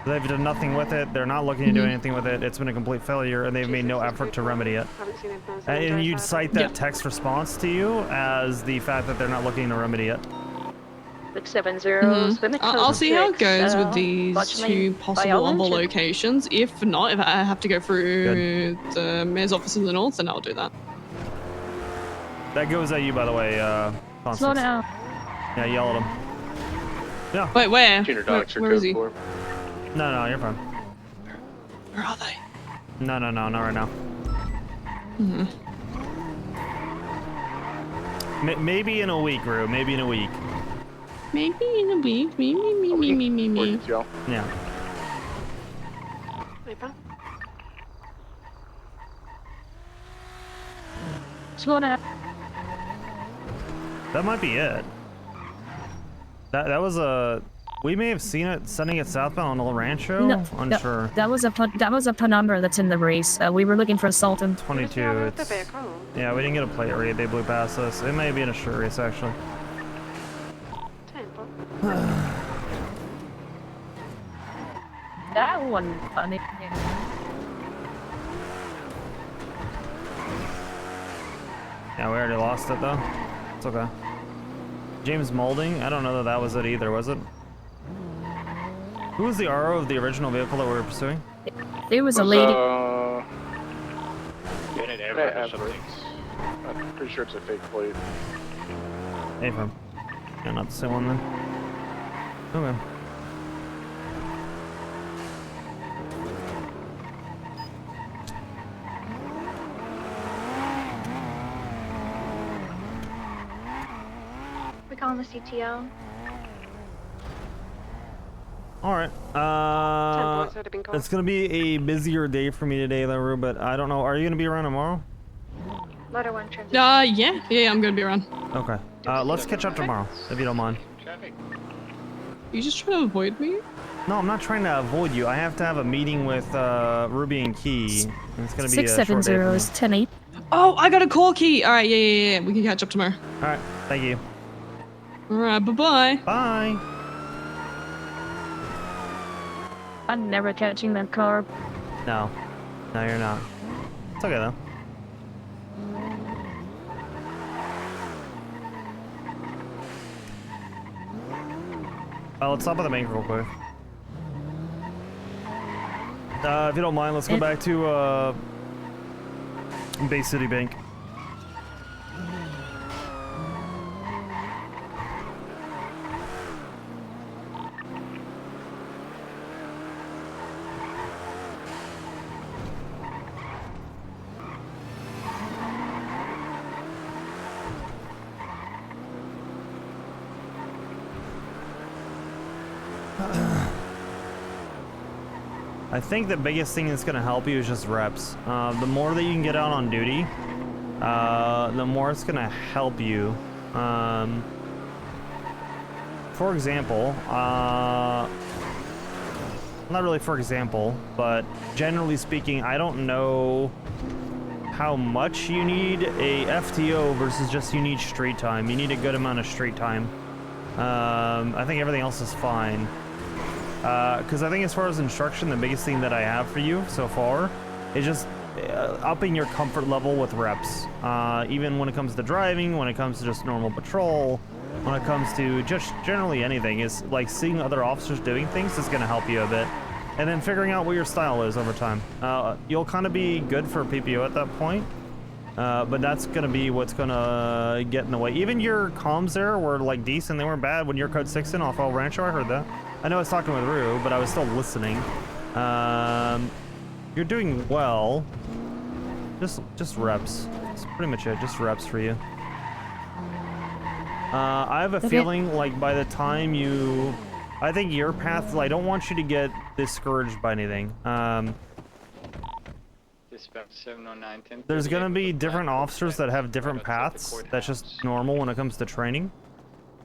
They've done nothing with it, they're not looking to do anything with it, it's been a complete failure, and they've made no effort to remedy it. And you'd cite that text response to you as the fact that they're not looking to remedy it. 670. I'll see how it goes with these 2 possible other locations. If not, if I have to go through the mayor's office in the north, then I'll do that. That goes at you, by the way, Constance. Slow down. Yeah, yell at him. Yeah. Wait, where? Where is he? No, you're fine. Where are they? No, not right now. Maybe in a week, Rue. Maybe in a week. Maybe in a week. Me. Yeah. Slow down. That might be it. That was a. We may have seen it sending it southbound on El Rancho. No, Unsure. that was a penumbra that's in the race. We were looking for Sultan. 22. Yeah, we didn't get a plate read. They blew past us. It may be an assure race actually. That one funny. Yeah, we already lost it though. It's okay. James Molding? I don't know that was it either, was it? Who was the RO of the original vehicle that we were pursuing? There was a lady. I'm pretty sure it's a fake plate. Hey, fam. Yeah, not the same one then. Okay. We calling the CTO? Alright. It's gonna be a busier day for me today, LaRue, but I don't know. Are you gonna be around tomorrow? Letter 1 transition. Yeah, I'm gonna be around. Okay. Let's catch up tomorrow, if you don't mind. You just trying to avoid me? No, I'm not trying to avoid you. I have to have a meeting with Ruby and Key. And it's gonna be 670 is 10-8. Oh, I got a call key. All right, yeah. We can catch up tomorrow. All right, thank you. All right, bye-bye. Bye. I'm never catching that car. No, you're not. It's okay though. Let's stop at the bank real quick. If you don't mind, let's go back to Bay City Bank. I think the biggest thing that's going to help you is just reps. The more that you can get out on duty, the more it's going to help you. For example, not really for example, but generally speaking, I don't know how much you need a FTO versus just you need straight time. You need a good amount of straight time. I think everything else is fine. Because I think as far as instruction, the biggest thing that I have for you so far is just upping your comfort level with reps. Even when it comes to driving, when it comes to just normal patrol, when it comes to just generally anything, is like seeing other officers doing things is going to help you a bit. And then figuring out what your style is over time. You'll kind of be good for PPO at that point. But that's going to be what's going to get in the way. Even your comms there were like decent. They weren't bad when you're code 6 in off El Rancho. I heard that. I know I was talking with Rue, but I was still listening. You're doing well. Just reps. That's pretty much it. Just reps for you. I have a feeling like by the time you... I think your path... I don't want you to get discouraged by anything. There's going to be different officers that have different paths. That's just normal when it comes to training.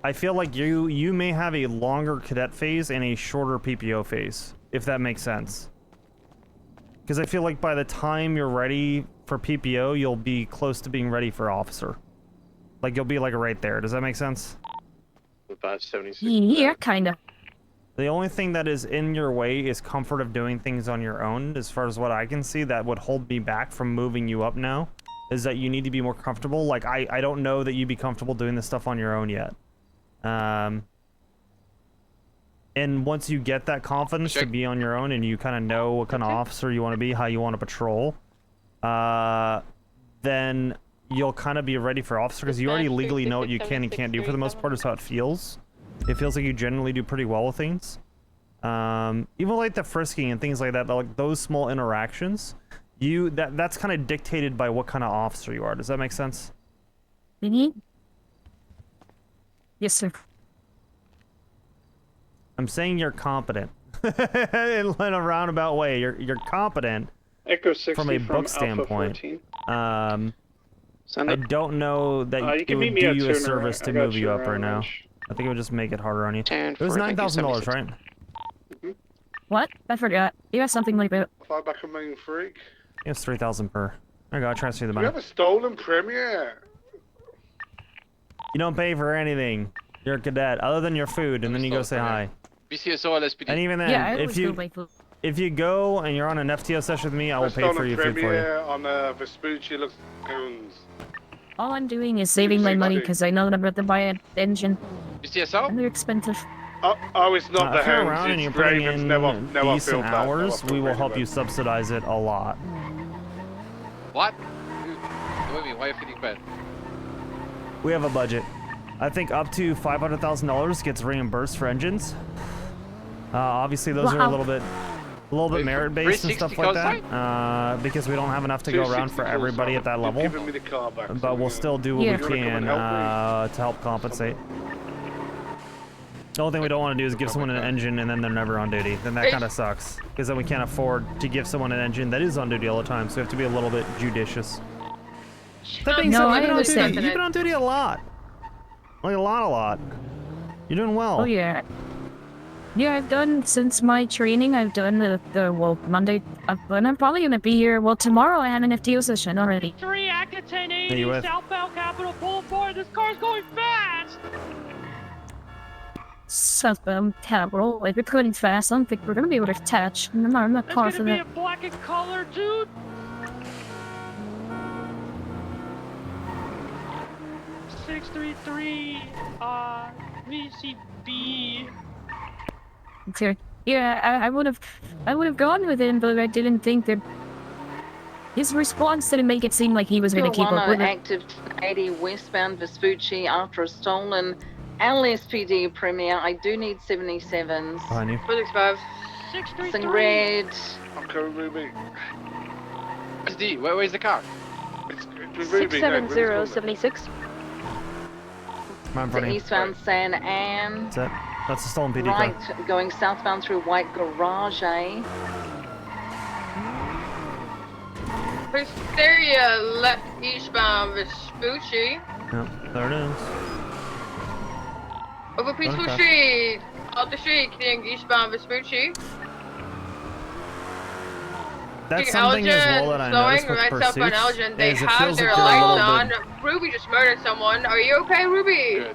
I feel like you may have a longer cadet phase and a shorter PPO phase, if that makes sense. Because I feel like by the time you're ready for PPO, you'll be close to being ready for officer. Like you'll be like right there. Does that make sense? 576. Yeah, kind of. The only thing that is in your way is comfort of doing things on your own. As far as what I can see, that would hold me back from moving you up now, is that you need to be more comfortable. Like I don't know that you'd be comfortable doing this stuff on your own yet. And once you get that confidence to be on your own and you kind of know what kind of officer you want to be, how you want to patrol, then you'll kind of be ready for officer because you already legally know what you can and can't do for the most part is how it feels. It feels like you generally do pretty well with things. Even like the frisking and things like that, like those small interactions, that's kind of dictated by what kind of officer you are. Does that make sense? Mm-hmm. Yes, sir. I'm saying you're competent. In a roundabout way, you're competent Echo 60 from a book standpoint. I don't know that you it can would meet me do at you a Tuner. service I to got move you you up right around now. lunch. I think it would just make it harder on you. And It was for it, thank you, $9,000, right? What? I forgot. You have something like that. Fly back a main freak. It was 3,000 per. I got transfer the Do we money. have a stolen premiere? You don't pay for anything. You're a cadet, other than your food, and then you go say hi. BCSO LSPD. And even then, Yeah, I always go by food. if you go and you're on an FTO session with me, I will pay for your food for you. On Vespucci looks goons. All I'm doing is saving my money because I know that I'm about to buy an engine. BCSO? And they're expensive. Oh, it's not the if you're hounds, around and you're it's putting Ravens. in Never feel decent bad. hours, Never we will really help bad. you subsidize it a lot. What? What do you mean? Why are you feeling bad? We have a budget. I think up to $500,000 gets reimbursed for engines. Obviously, those are a little bit merit-based and stuff like that. Because we don't have enough to go around for everybody at that level. But we'll still do what we can to help compensate. The only thing we don't want to do is give someone an engine and then they're never on duty. Then that kind of sucks. Because then we can't afford to give someone an engine that is on duty all the time. So we have to be a little bit judicious. That being said, you've been on duty a lot. Like a lot. You're doing well. Oh yeah. Yeah, I've done, since my training, I've done well, Monday, and I'm probably gonna be here, well, tomorrow I had an FTO session already. 3 Active 1080 southbound Capitol Boulevard. This car's going fast! Southbound Capitol, like, we're going fast, I don't think we're gonna be able to attach. I'm not car for that. It's gonna be a black and color, dude! .633, VCB. Okay. Yeah, I would have gone with him, but I didn't think that his response didn't make it seem like he was going to keep up with it. Active 80 westbound Vespucci after a stolen LSPD Premier. I do need 77s. Behind you. 465. Sing red. I'm coming, Ruby. SD, where's the car? It's Ruby. 67076. The eastbound San Ann. That's it. That's a stolen PD car. Right, going southbound through White Garage, Hysteria left eastbound Vespucci. Yep, there it is. Over Peaceful Street. Off the street, getting eastbound Vespucci. That's something as well that I noticed with pursuits, they is it have feels their like they're a little lights bit... on. Ruby just murdered someone. Are you okay, Ruby?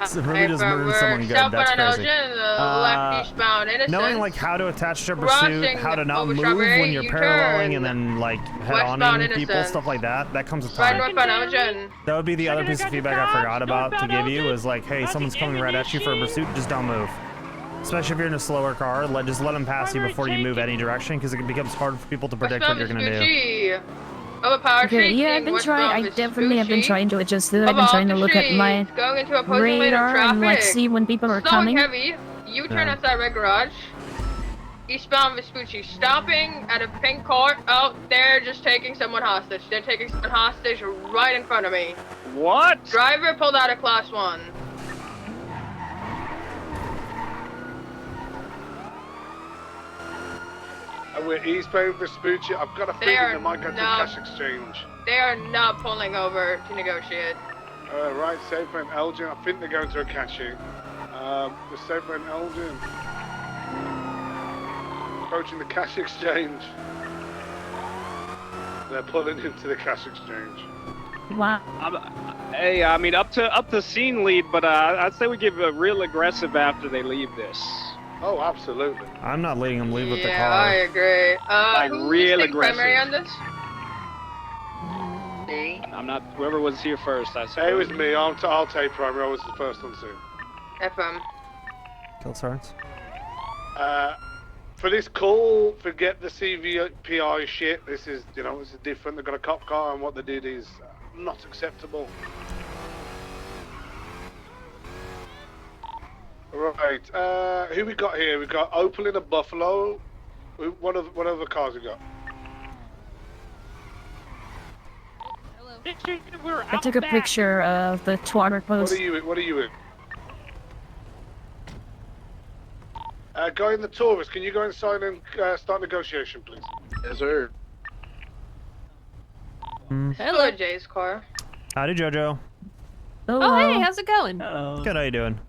So Ruby just murdered someone good, that's crazy. Left eastbound innocent. Knowing like how to attach to pursuit, how to not move when you're paralleling and then like head-oning people, stuff like that, that comes with time. That would be the other piece of feedback I forgot about to give you, is like, hey, someone's coming right at you for a pursuit, just don't move. Especially if you're in a slower car, just let them pass you before you move any direction, because it becomes hard for people to predict what you're going to do. Okay, yeah, I've been trying. I definitely have been trying to adjust it. I've been trying to look at my radar and like see when people are coming. Heavy. U-turn outside Red Garage. Eastbound Vespucci, stopping at a pink car. Oh, they're just taking someone hostage. They're taking someone hostage right in front of me. What? Driver pulled out a class 1. We're eastbound Vespucci. I've got a feeling they might go to cash exchange. They are not pulling over to negotiate. Right, southbound Elgin. I think they're going to a caching. The southbound Elgin. Approaching the cash exchange. They're pulling into the cash exchange. Wow. Hey, I mean, up to scene lead, but I'd say we give a real aggressive after they leave this. Oh, absolutely. I'm not letting them leave with the car. Yeah, I agree. Like real aggressive. Primary on this? Me. I'm not. Whoever was here first, I suppose. It was me. I'll take primary. I was the first one soon. FM. Kill sergeants. For this call, forget the CVPI shit. This is, this is different. They've got a cop car, and what they did is not acceptable. Right, who we got here? We got Opal in a Buffalo. What other cars we got? I took a picture of the Twitter post. What are you in? Guy in the Taurus, can you go inside and start negotiation, please? Yes, sir. Hello, Jay's car. Howdy, JoJo. Oh, hey, how's it going? Good, how you doing?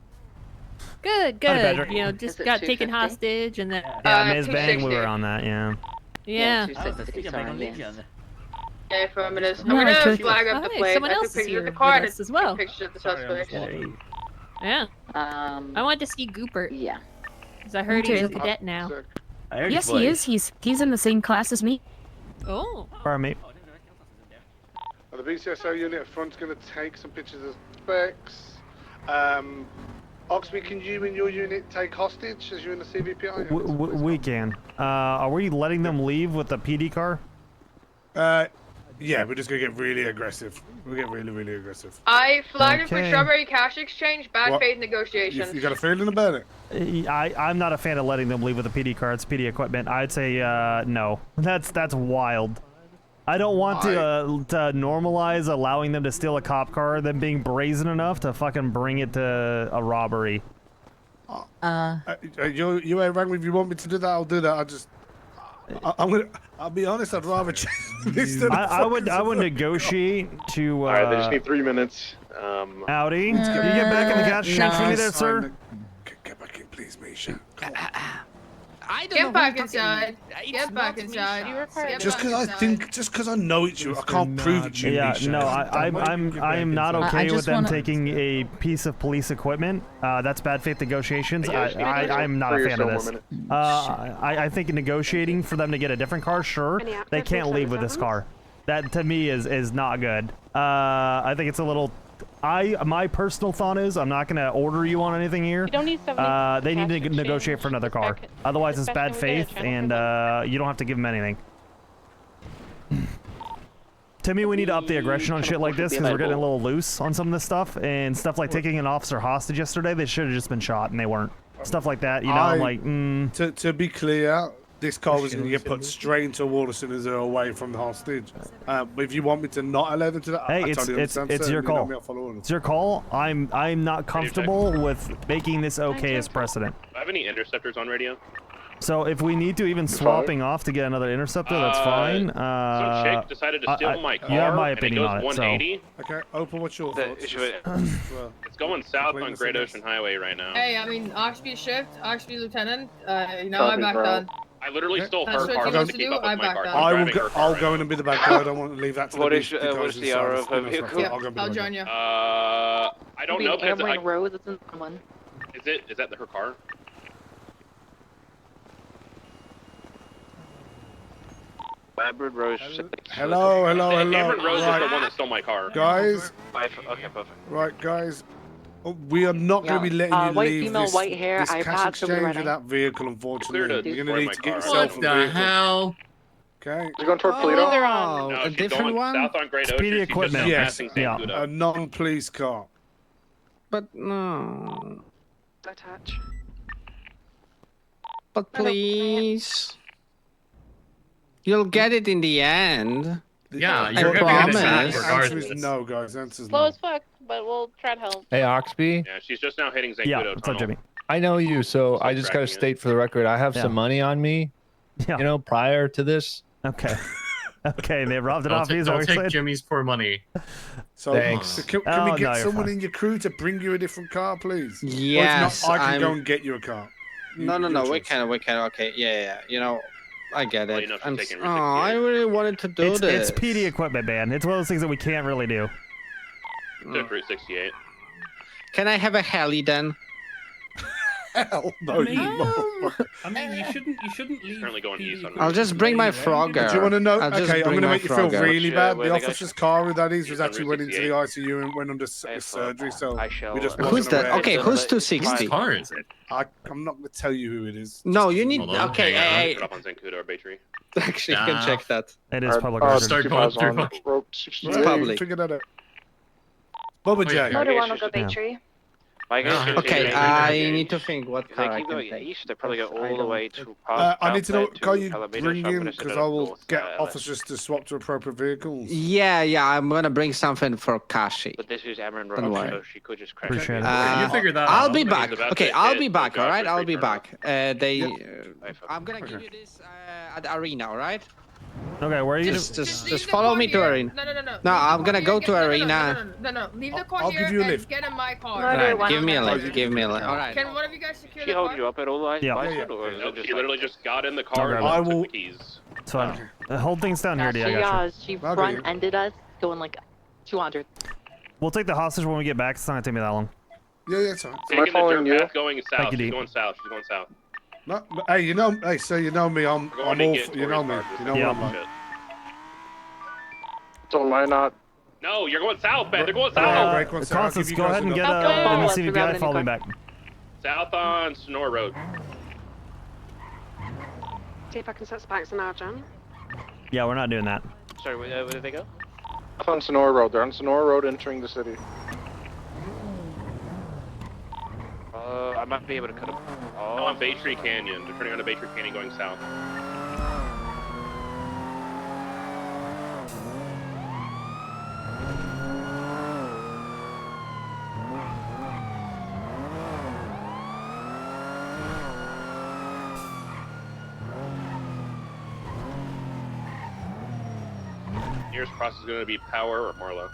Good, Howdy, good. Patrick. You know, just got taken hostage and then. Yeah, Ms. Bang, we were on that, yeah. Yeah. Yeah, for a minute. I'm No, I gonna could- flag up the Oh, hey, plate. someone I else took is pictures here of the with car and us as well. pictures of the suspect. Yeah. I wanted to see Gooper. Yeah. Because I heard he's a cadet now. Yes, he is. He's in the same class as me. Oh. Pardon me. The BCSO unit at front's going to take some pictures of specs. Oxby, can you and your unit take hostage as you're in the CVPI? We can. Are we letting them leave with the PD car? Yeah, we're just going to get really aggressive. We'll get really, really aggressive. I flagged it for Okay. Strawberry Cash Exchange, bad What? faith negotiations. You got a feeling about it? I'm not a fan of letting them leave with the PD car. It's PD equipment. I'd say no. That's wild. I don't want to normalize allowing them to steal a cop car, them being brazen enough to fucking bring it to a robbery. You ain't rang me. If you want me to do that, I'll do that. I'll be honest. I'd rather chase this than I would negotiate to. All right, they just need 3 minutes. Howdy. You get back in the gas station for me there, sir? Get back in, please, Misha. I don't Get know back who inside. Get back inside. Just because I know it's you, I can't prove it's you. Yeah, Misha. no, I am not I okay with just them wanna- taking a piece of police equipment. That's bad faith negotiations. I'm not a fan of this. I think negotiating for them to get a different car, sure. They can't leave with this car. That to me is not good. I think it's a little. My personal thought is I'm not gonna order you on anything here. You don't need 70 They need to cash negotiate for another car. Otherwise, it's bad faith, and you don't have to give them anything. To me, we need to up the aggression on shit like this because we're getting a little loose on some of this stuff, and stuff like taking an officer hostage yesterday. They should have just been shot, and they weren't. Stuff like that, you know. I'm like, to be clear, this car was going to get put straight into a wall as soon as they're away from the hostage. But if you want me to not allow them to that, hey, I it's totally understand, it's sir. your You know call. me, I'll follow orders. It's your call. I'm not comfortable with making this okay as precedent. Do I have any interceptors on radio? So if we need to even swapping off to get another interceptor, that's fine. Some chick decided to steal my car. You have my and opinion it on goes it. 180. Okay, Opal, what's your thoughts? It's going south on Great Ocean Highway right now. Hey, I mean, Oxby shift, Oxby lieutenant. I backed on. I literally stole That's her what car you just want to to keep do? up with I my backed car. out. So I'm I will driving go, her car I'll right go now. in and be the back door. I don't want to leave that to What the is the hour of her vehicle? I'll go and be I'll the join back you. I don't know. Because Airborne Road, that's in someone. is that her car? Edward Rose. Hello. Cameron Rose Right. is the one that stole my car. Guys, Okay, perfect. right, guys. We are not going to be letting you white leave female, this, white hair, this cash cash over the exchange red with eye. that vehicle, unfortunately. Clear to You're going to destroy need to my get car. yourself What a the vehicle. hell? Okay. You're going toward Toledo? No, a she's different going one? south on Great It's Ocean. PD She's just equipment. now Yes, passing San Pluto. a non-police car. But no. Attach. But please. You'll get it in the end. Yeah, I promise. Answer is no, guys. Answer is Slow no. as fuck, but we'll try to help. Hey, Oxby. Yeah, she's just now hitting Yeah, Zancudo what's up, Tunnel. Jimmy? I know you, so I just gotta tracking it. state for the record, I have some money on me. Yeah. You know, prior to this. Okay. Okay, they robbed it Don't off. take, He's don't always take said. Jimmy's poor money. So, Thanks. so can Oh, we no, get you're someone fine. in your crew to bring you a different car, please? Yes, Or if not, I can go I'm- and get you a car. No, your we choice. can. Okay, yeah. You know, I get Well, it. you know, she's I'm taking s- oh, I really wanted to do It's this. PD equipment, man. It's one of those things that we can't really do. Just Route 68. Can I have a heli then? Hell no, you I mean, you shouldn't leave. Currently going east on I'll just bring my Frogger. Do you want to know? I'll just Okay, I'm bring going to my make you feel Frogger. really bad. where The they go- officer's car that is was He's on actually Route went into the ICU and went under surgery, so we just Who's wasn't that? aware. Okay, who's 260? Whose car is it? I'm not going to tell you who it is. No, you need. Hold on, Okay, hang on. hey, Put up on Zancudo or Baytree. actually, you can check that. It is public I'll record. start going through fucking. Right, public. Figure that out. Bubba Wait, J. Motor one will go Yeah. Bay Tree. Okay, I need to think what If car they I keep can going take. east, they probably go I all the don't- way to I need to know what car you Alameda, bring so I'm in gonna because set I up will north, get LA. officers to swap to appropriate vehicles. Yeah, I'm gonna bring something for Kashi. But this is Amarin Don't Road, worry. so she could just crash. Appreciate it. You figure that I'll out. be He's back. about Okay, to I'll hit be the back. All right, Godfrey I'll be turn. back. I'm gonna give you this at the arena. All right. Okay, where are you? Just follow me to arena. No. No, I'm gonna go to arena. No. Leave the car I'll here give you a and lift. get in my car. Alright, give me a lift. Give me a lift. Alright. Can one of you guys secure She the hold car? you up at all night, Yeah. Bison, or is it Nope, just she literally just got in the car and I took the keys. So hold things down here, D. I got you. She front-ended us going like 200. We'll take the hostage when we get back. It's not gonna take me that long. Yeah, it's alright. Taking the dirt path going south. Thank you, She's D. going south. She's going south. No, hey, sir, you know me. I'm We're all going to for, get you know me. Tory You know Parker. what I'm like. So am I not? No, you're going south, man. They're going Break south. one second, I'll Constance, give you go guys ahead and get enough. MCVPI. Follow me back. South on Sonora Road. See if I can set spikes on our Jen. Yeah, we're not doing that. Sorry, where did they go? On Sonora Road. They're on Sonora Road entering the city. I might be able to cut them. Oh, on Bay Tree Canyon. They're turning on to Bay Tree Canyon going south. Nearest cross is going to be Power or Marlow.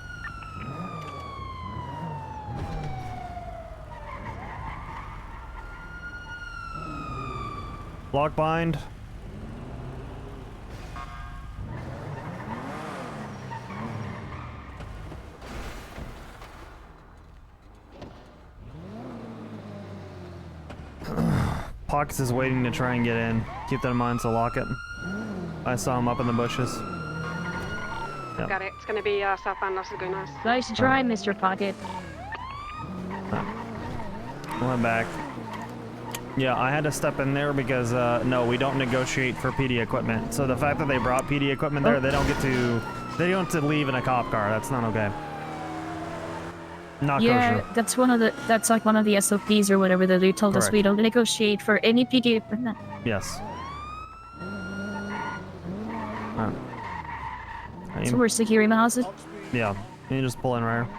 Lock bind. Pockets is waiting to try and get in. Keep that in mind, so lock it. I saw him up in the bushes. Yep. Got it. It's going to be southbound Las Lagunas. Nice try, Mr. Pocket. Went back. Yeah, I had to step in there because, no, we don't negotiate for PD equipment. So the fact that they brought PD equipment there, they don't get to leave in a cop car. That's not okay. Not Yeah, kosher. that's like one of the SOPs or whatever that they told us Correct. we don't negotiate for any PD equipment. Yes. So we're securing the hostage? Yeah, you just pull in right here.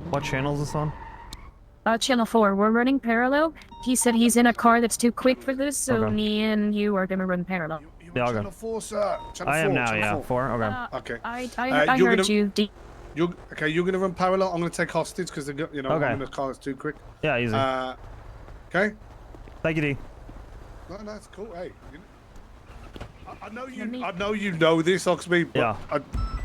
What channel is this on? Channel 4. We're running parallel. He said he's in a car that's too quick for this, so Okay. me and you are gonna run parallel. Yeah, I'll go. Channel 4, sir. Channel I am 4, now, channel yeah. 4. 4? Okay. Okay. I you're heard gonna- you. Okay, you're gonna run parallel. I'm gonna take hostage because I'm Okay. in the car is too quick. Yeah, easy. Okay. Thank you, D. No, that's cool. Hey, I know you know this, Oxby, but Yeah.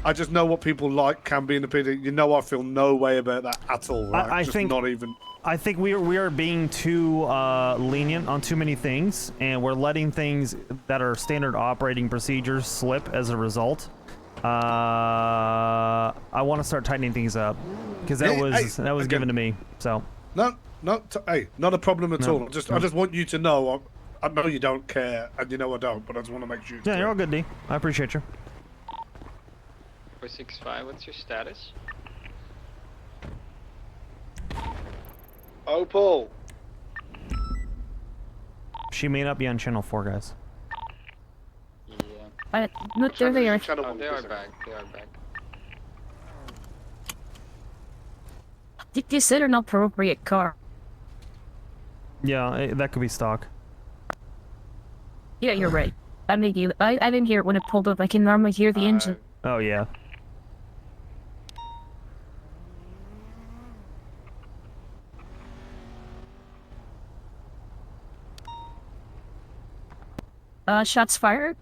I just know what people like can be in the PD. You know, I feel no way about that at all. Right? I just think not even. I think we are being too lenient on too many things, and we're letting things that are standard operating procedures slip as a result. I want to start tightening things up because that was given to me. So No, hey, not a problem at No. all. I just want you to know. I know you don't care, and you know I don't, but I just want to make sure. yeah, you're all good, D. I appreciate you. 465, what's your status? Opal. She may not be on channel 4, guys. Yeah. Look, there they are. Oh, they are back. They are back. They said an appropriate car. Yeah, that could be stock. Yeah, you're right. I didn't hear it when it pulled up. I can normally hear the engine. Oh yeah. Shots fired.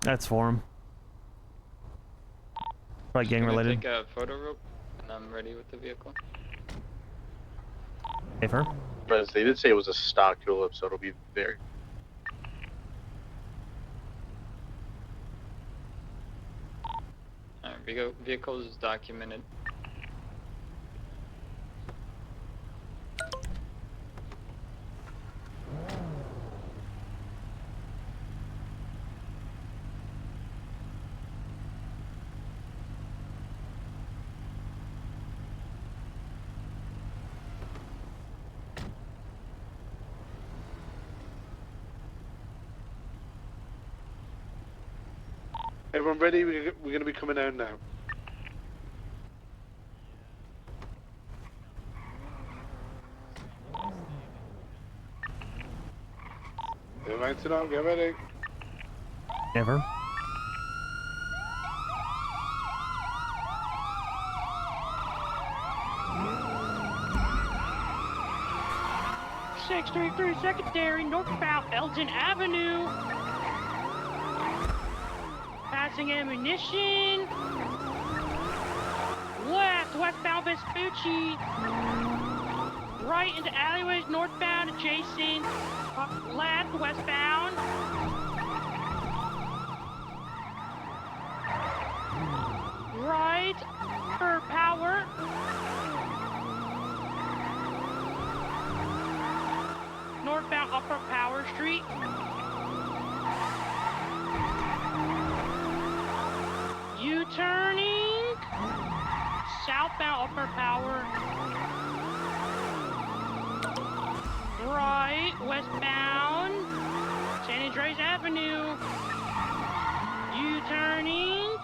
That's for him. Probably gang related. Take a photo real, and I'm ready with the vehicle. Hey, her. But they did say it was a stock tulip, so it'll be very. Alright, vehicle is documented. Everyone ready? We're going to be coming out now. Mounted up, get ready. Never. Secondary, northbound Elgin Avenue. Passing ammunition. Left, westbound Vespucci. Right into alleyways, northbound adjacent. Left, westbound. Right, for power. Northbound Upper Power Street. U-turning. Southbound Upper Power. Right, westbound. San Andreas Avenue. U-turning.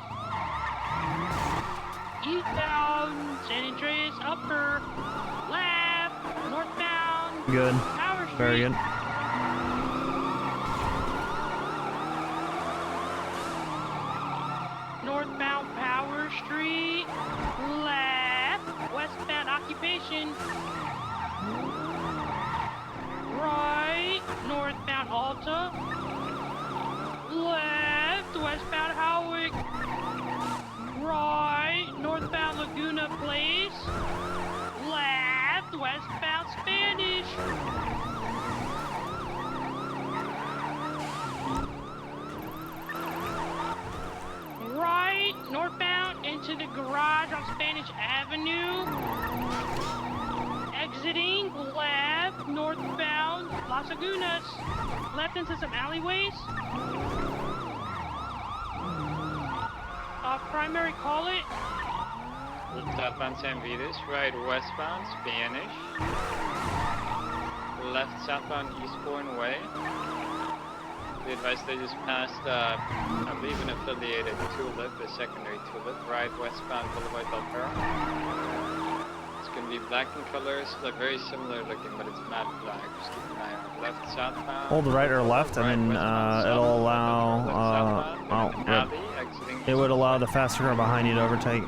Eastbound San Andreas Upper. Left, northbound. Good. Power Street. Very good. Northbound Power Street. Left. Westbound Occupation. Right. Northbound Alta. Left. Westbound Howick. Right. Northbound Laguna Place. Left. Westbound Spanish. Right, northbound into the garage on Spanish Avenue. Exiting left, northbound Las Lagunas. Left into some alleyways. Primary call it. Southbound San Vitas, right westbound Spanish. Left southbound Eastbourne Way. The advice they just passed, I believe an affiliated tulip, a secondary tulip, right westbound Boulevard Del Perro. It's going to be black in color, so they're very similar looking, but it's matte black. Just keep an eye on left southbound. Hold right or left, and then it'll allow. It would allow the faster car behind you to overtake.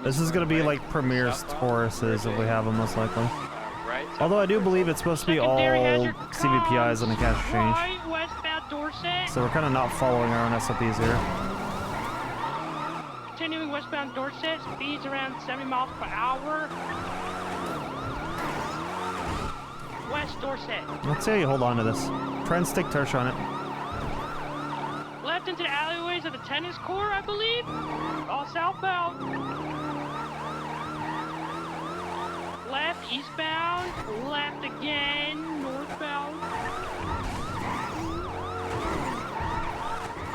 This is going to be like Premier's Tauruses if we have them, most likely. Although I do believe it's supposed to be all CVPIs on the cash exchange. So we're kind of not following our own SOPs here. Continuing westbound Dorset, speeds around 70 miles per hour. West Dorset. Let's see how you hold on to this. Try and stick Tersh on it. Left into the alleyways of the tennis court, I believe. All southbound. Left, eastbound. Left again, northbound.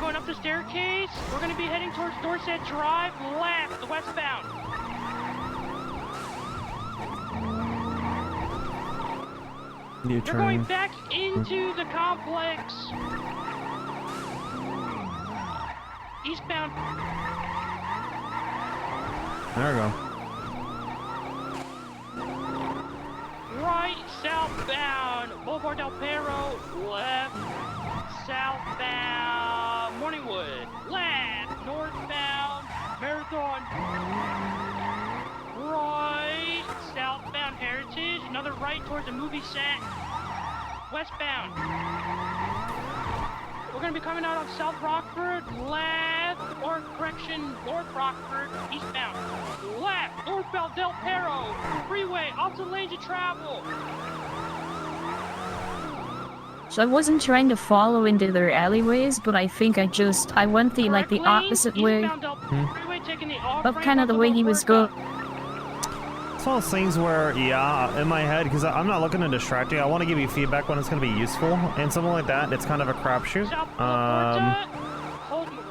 Going up the staircase. We're going to be heading towards Dorset Drive. Left, westbound. We're going back into the complex. Eastbound. There we go. Right, southbound. Boulevard Del Perro. Left, southbound. Morningwood. Left, northbound. Marathon. Right, southbound Heritage. Another right towards the movie set. Westbound. We're going to be coming out on South Rockford, left, or correction, North Rockford, eastbound. Left, northbound Del Perro, freeway, opposite lanes of travel. So I wasn't trying to follow into their alleyways, but I think I went the opposite way. Of kind of the way he was going. It's one of those things where, yeah, in my head, because I'm not looking to distract you, I want to give you feedback when it's going to be useful, and something like that, it's kind of a crapshoot.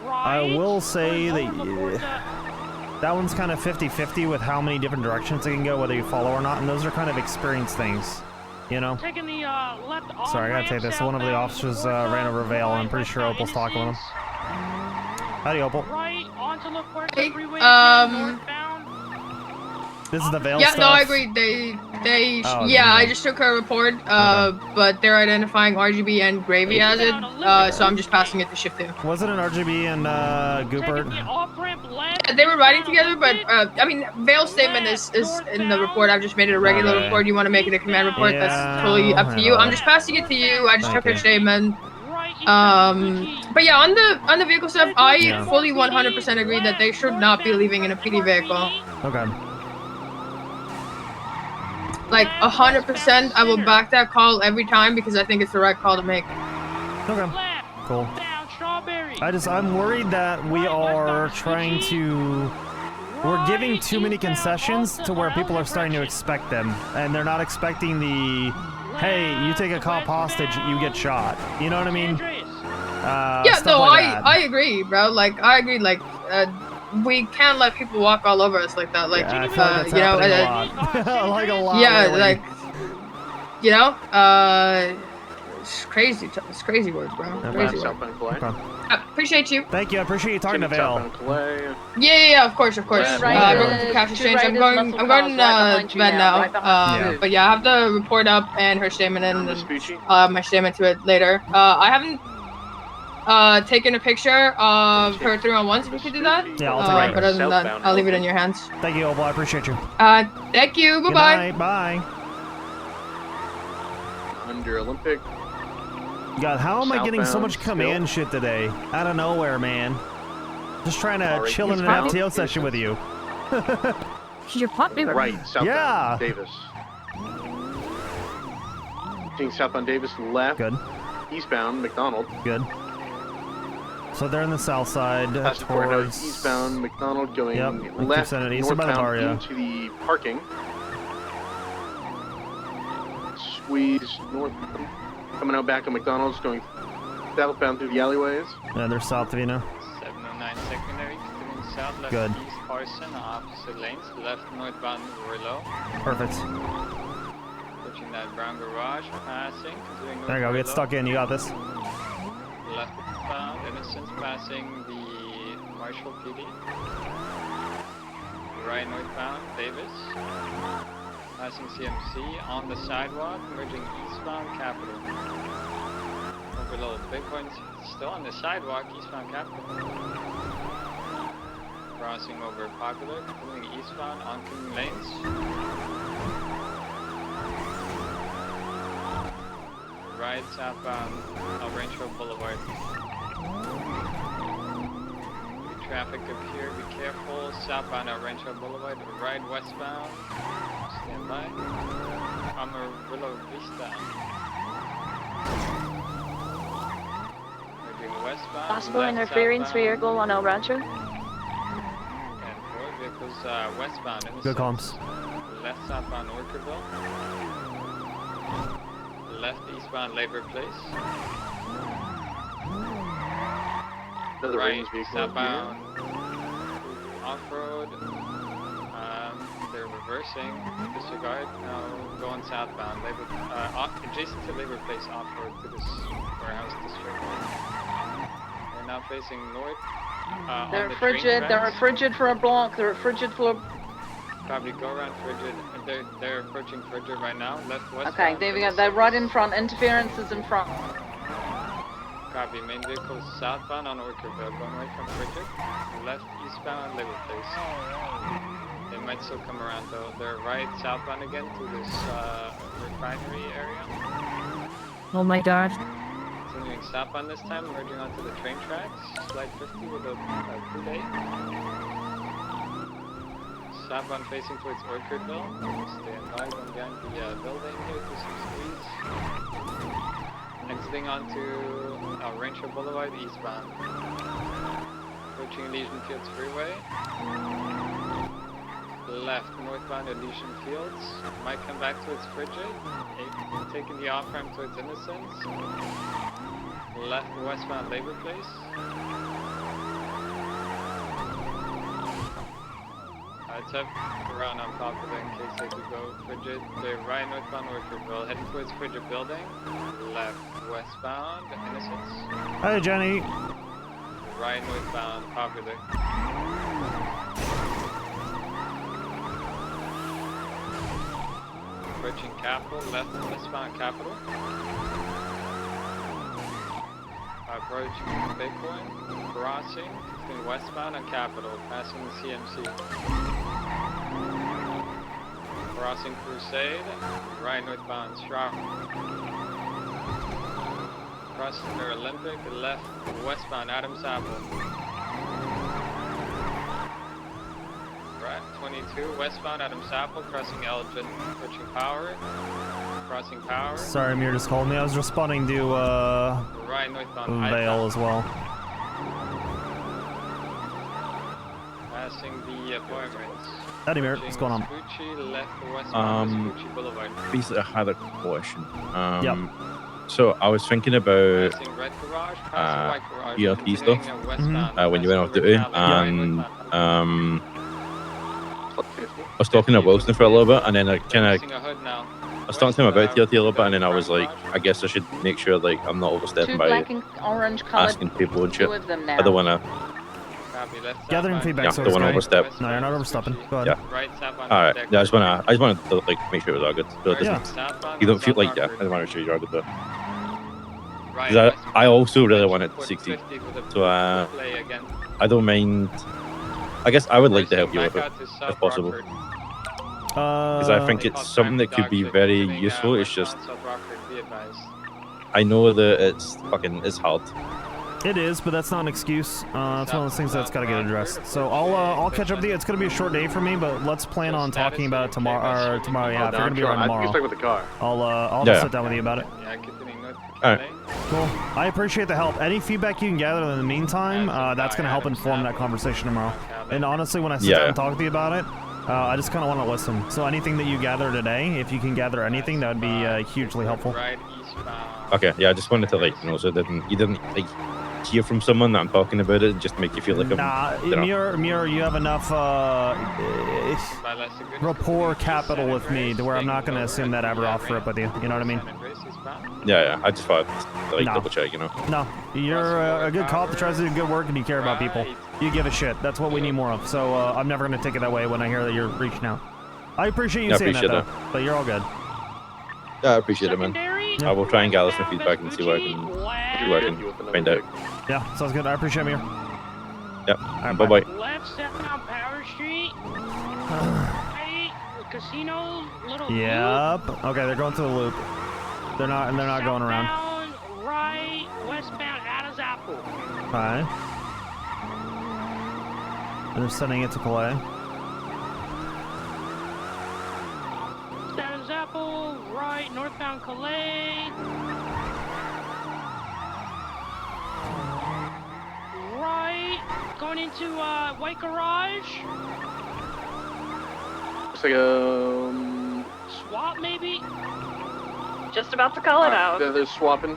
I will say that that one's kind of 50-50 with how many different directions it can go, whether you follow or not, and those are kind of experience things, you know? Taking the left Sorry, I gotta take this. One of the officers ran over Vale, and I'm pretty sure Opal's talking with him. Howdy, Opal. Right, onto LaPuerta freeway, northbound. This is the Vale Yeah, stuff? no, I agree. Oh, yeah, okay. I just took her report, but they're identifying RGB and Gravy as it, so I'm just passing it to Shift 2. Was it an RGB and Goopert? Yeah, they were riding together, but I mean, Vale's statement is in the report. I've just made it a regular Okay. report. You want to make it a command report? Yeah, That's totally up to you. I'm just passing it to you. I just took her statement. But yeah, on the vehicle stuff, I fully 100% agree that they should not be leaving in a PD vehicle. Okay. Like 100%, I will back that call every time because I think it's the right call to make. Okay. Cool. I'm worried that we are trying to... We're giving too many concessions to where people are starting to expect them. And they're not expecting the, hey, you take a cop hostage, you get shot. You know what I mean? Yeah, no, I agree, bro. Like, I agree, like, we can't let people walk all over us like that. Like, yeah, I feel like that's you know, happening a lot. Like a lot, yeah, really. like, you know, it's crazy. It's crazy words, bro. Crazy words. Appreciate you. Thank you. I appreciate you talking to Vale. Yeah, of course. I'm going to Cash Exchange. I'm going to bed now. But yeah, I have the report up and her statement in, and my statement to it later. I haven't taken a picture of her 3-on-1, so we could do that. Yeah, I'll take it. But other than that, I'll leave it in your hands. Thank you, Opal. I appreciate you. Thank you. Good Bye-bye. night. Bye. Under Olympic. God, how am I getting so Southbound much command shit today? Out of nowhere, man. Just trying to chill in an FTO session with you. You're popular. Right, southbound Yeah. Davis. Taking southbound Davis left. Good. Eastbound McDonald. Good. So they're in the south side Past the courthouse, towards... eastbound McDonald going left, left, east, by the bar, yeah. into the parking. Squeeze north, coming out back on McDonald's, going southbound through the alleyways. Yeah, they're south of you now. 709 secondary, continuing south, left Good. east Carson, opposite lanes, left northbound Willow. Perfect. Approaching that brown garage, passing, continuing There you go. Get stuck in. You got this. Left bound, Innocence passing the Marshall PD. Right northbound, Davis. Passing CMC on the sidewalk, merging eastbound Capitol. Over little big ones, still on the sidewalk, eastbound Capitol. Crossing over Popular, continuing eastbound, oncoming lanes. Right southbound, Range Road Boulevard. Traffic up here, be careful. Southbound Range Road Boulevard, right westbound. Stand by. Amarillo Vista. Merging westbound. Possible left interference southbound. vehicle on El Rancho. And 4 vehicles westbound. Good comms. Left southbound Orchardville. Left eastbound Labor Place. Another Right range vehicle southbound off-road. They're reversing. Disregard. Now going southbound. Labor, adjacent to Labor Place off-road to this warehouse district. They're now facing north. They're frigid. They're frigid for a block. They're frigid for. Probably go around Frigid. They're approaching Frigid right now. Left west. Okay, there we go. They're right in front. Interference is in front. Copy. Main vehicle southbound on Orchardville, going right from Frigid. Left eastbound Labor Place. They might still come around though. They're right southbound again through this refinery area. Oh my god. Continuing southbound this time, merging onto the train tracks. Slide 50 with a coupe. Southbound facing towards Orchardville. Stand by, going down the building here to some squeeze. Exiting onto Rancho Boulevard eastbound. Approaching Elysian Fields Freeway. Left northbound Elysian Fields. Might come back towards Frigid. Taking the off-ramp towards Innocence. Left westbound Labor Place. Tap around on Popular in case they could go Frigid. They're right northbound Orchardville, heading towards Frigid Building. Left westbound Innocence. Hi, Jenny. Right northbound Popular. approaching Capital, left westbound Capital. Approaching Bitcoin, crossing between westbound and Capital, passing the CMC. Crossing Crusade, right northbound Sharp. Crossing the Olympic, left westbound Adams Apple. Right 22, westbound Adams Apple, crossing Elgin, approaching Power. Crossing Power. Sorry, Amir just called me. I was responding to Right northbound Vale as well. Passing the apartments. Howdy, Amir. What's going on? Vespucci, left westbound Vespucci Boulevard. Basically, I had a question. Yep. So I was thinking about Passing Red Garage, passing White Garage. ELT stuff when you went off duty, and I was talking to Wilson for a little bit, and then I kind of. I was talking to him about TLT a little bit, and then I was like, I guess I should make sure like I'm not overstepping by black and orange colored. asking people and shit. Two of them now. I don't wanna. Gathering feedback. Yeah, so don't wanna overstep. No, you're not overstepping. Go ahead. Yeah. All right. Yeah, I just wanna to like make sure it was all good. So it doesn't. You don't feel like I just want to make sure you're all good though. Because I also really want it to succeed. So I don't mind. I guess I would like to help you with it if possible. Because I think it's something that could be very useful. It's just I know that it's hard. It is, but that's not an excuse. That's one of those things that's got to get addressed. So I'll catch up with you. It's gonna be a short day for me, but let's plan on talking about it tomorrow. Or tomorrow, yeah. If you're gonna be around tomorrow, with the car. I'll just sit down with you about it. All right. Cool. I appreciate the help. Any feedback you can gather in the meantime, that's gonna help inform that conversation tomorrow. And honestly, when I sit down and talk to you about it, I just kind of want to listen. So anything that you gather today, if you can gather anything, that would be hugely helpful. Okay. Yeah, I just wanted to so you didn't like hear from someone that I'm talking about it and just make you feel like I'm. Nah, Muir, you have enough rapport capital with me to where I'm not gonna assume that I ever offer it with you. You know what I mean? Yeah. I just thought double check, No, you're a good cop that tries to do good work and you care about people. You give a shit. That's what we need more of. So I'm never gonna take it that way when I hear that you're reaching out. I appreciate you saying that though, but you're all good. Yeah, I appreciate it, man. I will try and gather some feedback and see what I can find out. Yeah, sounds good. I appreciate it, Amir. Yep. Right, bye. Left step down Power Street. Right, casino, little Yep. Okay, they're going through the loop. They're not going around. Right, westbound Adams Apple. Alright. And they're sending it to Calais. Adams Apple, right, northbound Calais. Right, going into White Garage. Looks like Swap maybe. Just about to call it out. They're swapping.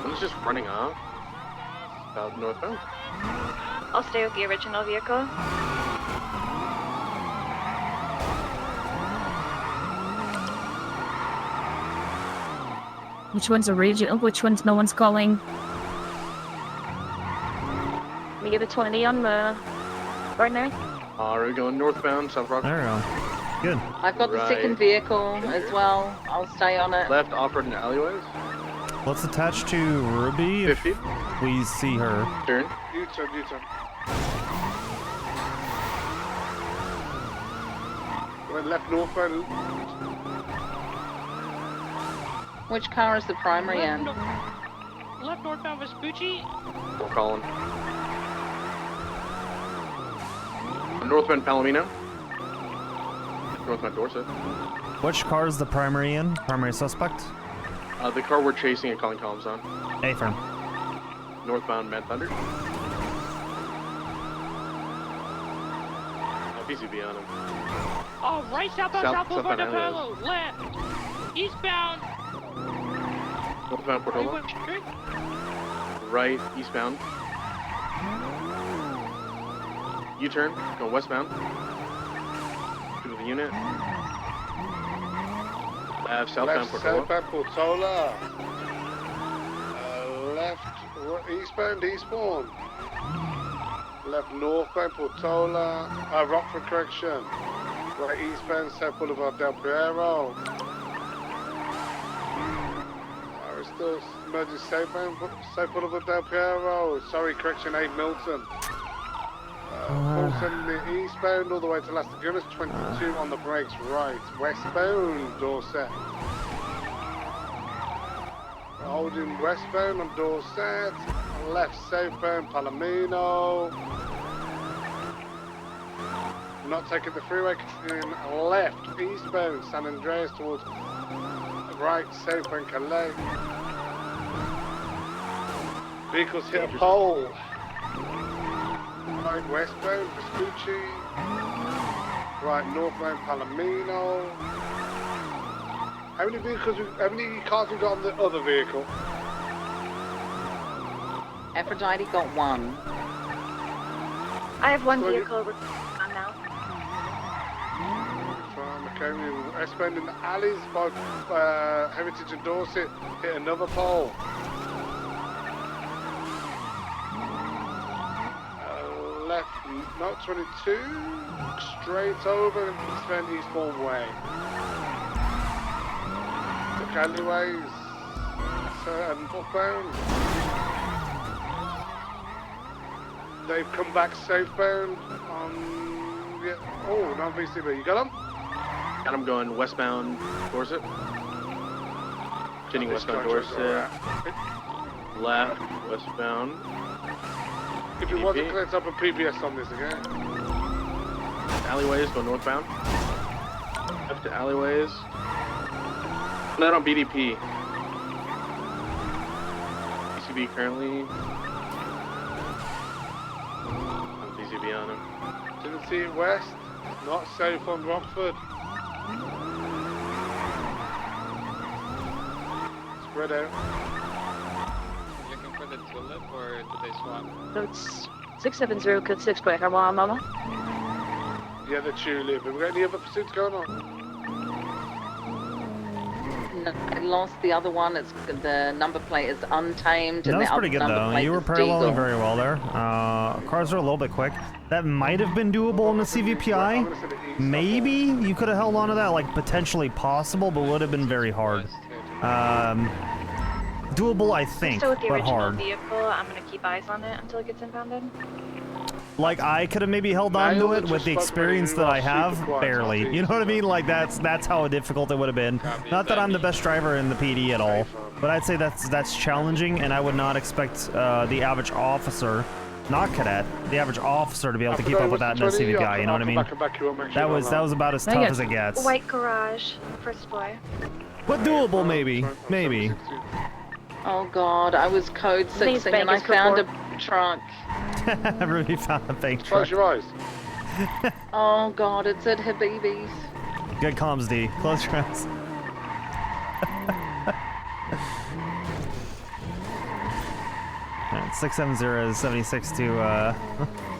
One's just running off. Out northbound. I'll stay with the original vehicle. Which one's original? Which one's no one's calling? Let me get a 20 on the Gardner. We're going northbound, South Rock. There we go. Good. I've got the second vehicle as well. I'll stay on it. Left off-road in the alleyways. Let's attach to Ruby if 50. we see her. Turn. U-turn. Went left northbound. Which car is the primary end? Left northbound Vespucci. We're calling. Northbound Palomino. Northbound Dorset. Which car is the primary in? Primary suspect? The car we're chasing and calling columns on. A-firm. Northbound Mad Thunder. PCB on him. Oh, right, southbound South Boulevard to Palo. Left. Eastbound. Northbound Portola. Right, eastbound. U-turn, go westbound. Go to the unit. Southbound Portola. Southbound Portola. Left, eastbound, eastbound. Left northbound, Portola. Rockford correction. Right eastbound, South Boulevard Del Piero. Still merging southbound, South Boulevard Del Piero. Sorry, correction, 8 Milton. 470 eastbound all the way to Las Lagunas, 22 on the brakes right. Westbound, Dorset. Holding westbound on Dorset. Left southbound, Palomino. Not taking the freeway, continuing left eastbound, San Andreas towards right southbound Calais. Vehicles hit a pole. Right westbound, Vespucci. Right northbound, Palomino. How many cars we got on the other vehicle? Aphrodite got 1. I have one vehicle on now. Okay, westbound in the alleys by Heritage and Dorset hit another pole. Left, not 22, straight over and eastbound eastbourne way. Look alleyways, and northbound. They've come back southbound on, yeah, oh, non-VCB, you got them? Got him going westbound Dorset. Continuing westbound Dorset. Left, westbound. If it wasn't clear, let's up a PBS on this again. Alleyways, go northbound. Left to alleyways. Not on BDP. BCB currently. On BCB on him. Didn't see it west, not south on Rockford. Spread out. Looking for the tulip or did they swap? So it's 670 code 6 quick. I'm on, Mama. Yeah, the tulip. Have we got any other pursuits going on? No, I lost the other one. It's the number plate is untamed. That was pretty good though. You were paralleling very well there. Cars are a little bit quick. That might have been doable in the CVPI. Maybe you could have held on to that, like potentially possible, but would have been very hard. Doable, I think, Still with the but original hard. vehicle, I'm gonna keep eyes on it until it gets impounded. Like I could have maybe held on to it with the experience that I have, barely. You know what I mean? Like that's how difficult it would have been. Not that I'm the best driver in the PD at all, but I'd say that's challenging, and I would not expect the average officer, not cadet, the average officer to be able to keep up with that in a CVPI. You know what I mean? That was about as tough as it gets. White garage, first boy. But doable, maybe. Oh god, I was code 6ing and I found a truck. Ruby found a bank truck. Close your eyes. Oh god, it's at Habibi's. Good comms, D. Close your eyes. Alright, 670 is 76 to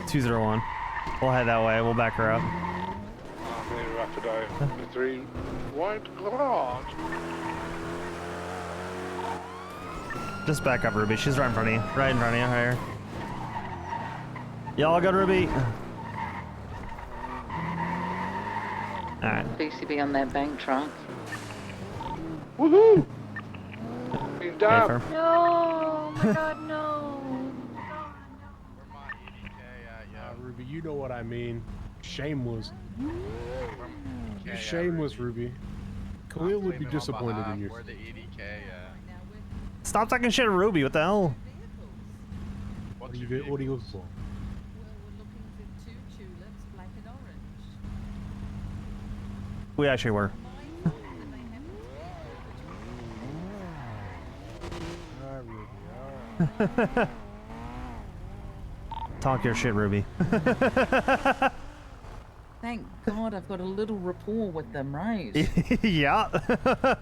201. We'll head that way. We'll back her up. Aphrodite, 3 white garage. Just back up, Ruby. She's right in front of you. Right in front of you. Right here. Y'all good, Ruby? Alright. BCB on that bank truck. Woohoo! He's down. No, my god, no. Ruby, you know what I mean. Shameless. Shameless, Ruby. Khalil would be disappointed in you. Stop talking shit to Ruby. What the hell? What are you looking for? We actually were. Talk your shit, Ruby. Thank God I've got a little rapport with them, right? Yeah.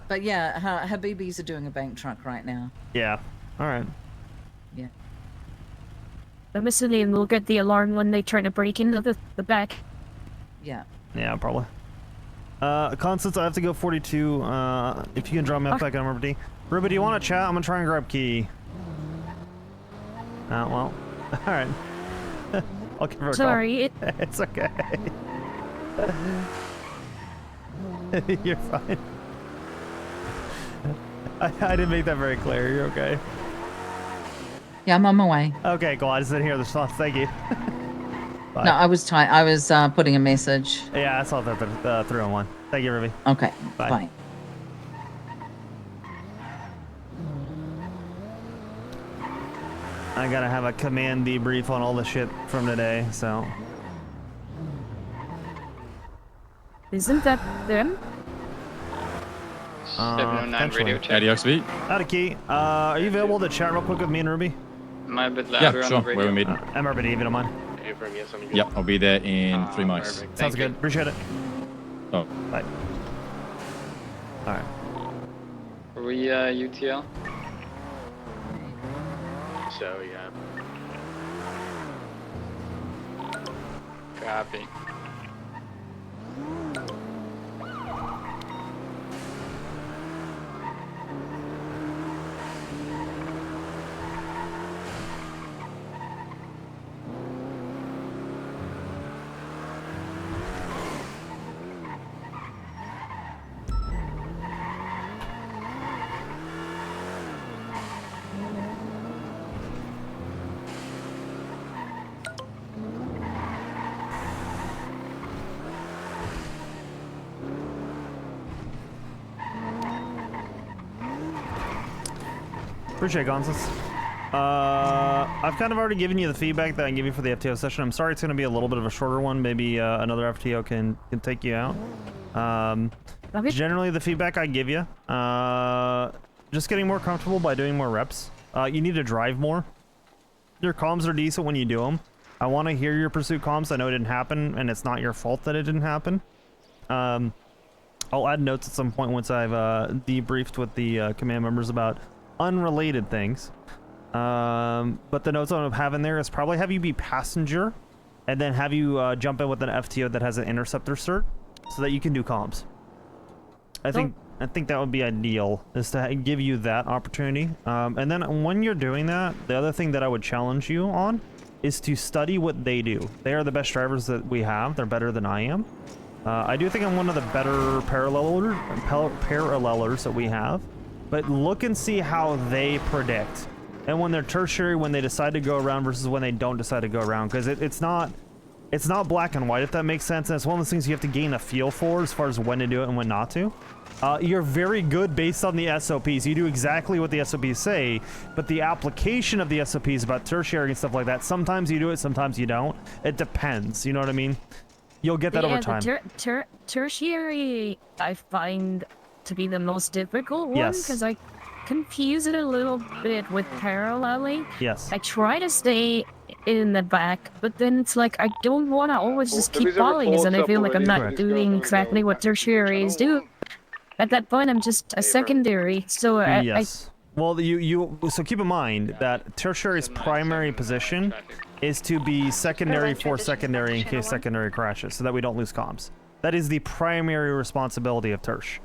But yeah, Habibis are doing a bank truck right now. Yeah. All right. Yeah. I'm assuming we'll get the alarm when they try to break into the back. Yeah. Yeah, probably. Constance, I have to go 42. If you can draw me up back on Ruby. Ruby, do you want to chat? I'm gonna try and grab key. Well. All right. I'll give her a call. Sorry. It's okay. You're fine. I didn't make that very clear. You're okay. Yeah, I'm on my way. Okay, cool. I just didn't hear the response. Thank you. Bye. No, I was putting a message. Yeah, I saw the 3-on-1. Thank you, Ruby. Okay. Bye. Bye. I gotta have a command debrief on all the shit from today, so. Isn't that them? 709 radio check. Howdy, Oxby. Howdy, Key. Are you available to chat real quick with me and Ruby? Am I a bit louder Yeah, on sure. the radio? Where we meeting? I'm already even on mine. Yep, I'll be there in 3 miles. Sounds good. Appreciate it. Oh. Bye. Alright. Are we UTL? So, yeah. Copy. Appreciate it, Gonzalez. I've kind of already given you the feedback that I can give you for the FTO session. I'm sorry it's going to be a little bit of a shorter one. Maybe another FTO can take you out. Generally, the feedback I give you, just getting more comfortable by doing more reps. You need to drive more. Your comms are decent when you do them. I want to hear your pursuit comms. I know it didn't happen, and it's not your fault that it didn't happen. I'll add notes at some point once I've debriefed with the command members about unrelated things. But the notes I'm having there is probably have you be passenger, and then have you jump in with an FTO that has an interceptor cert, so that you can do comms. I think that would be ideal, is to give you that opportunity. And then when you're doing that, the other thing that I would challenge you on is to study what they do. They are the best drivers that we have. They're better than I am. I do think I'm one of the better parallelers that we have. But look and see how they predict. And when they're tertiary, when they decide to go around versus when they don't decide to go around. Because it's not black and white, if that makes sense. And it's one of those things you have to gain a feel for as far as when to do it and when not to. You're very good based on the SOPs. You do exactly what the SOPs say, but the application of the SOPs about tertiary and stuff like that, sometimes you do it, sometimes you don't. It depends, you know what I mean? You'll get that over time. The tertiary, I find to be the most difficult one, because I confuse it a little bit with paralleling. Yes. I try to stay in the back, but then it's like I don't want to always just keep following, and I feel like I'm not doing exactly what tertiaries do. At that point, I'm just a secondary, so well, so keep in mind that tertiary's primary position is to be secondary for secondary in case secondary crashes, so that we don't lose comms. That is the primary responsibility of tertiary.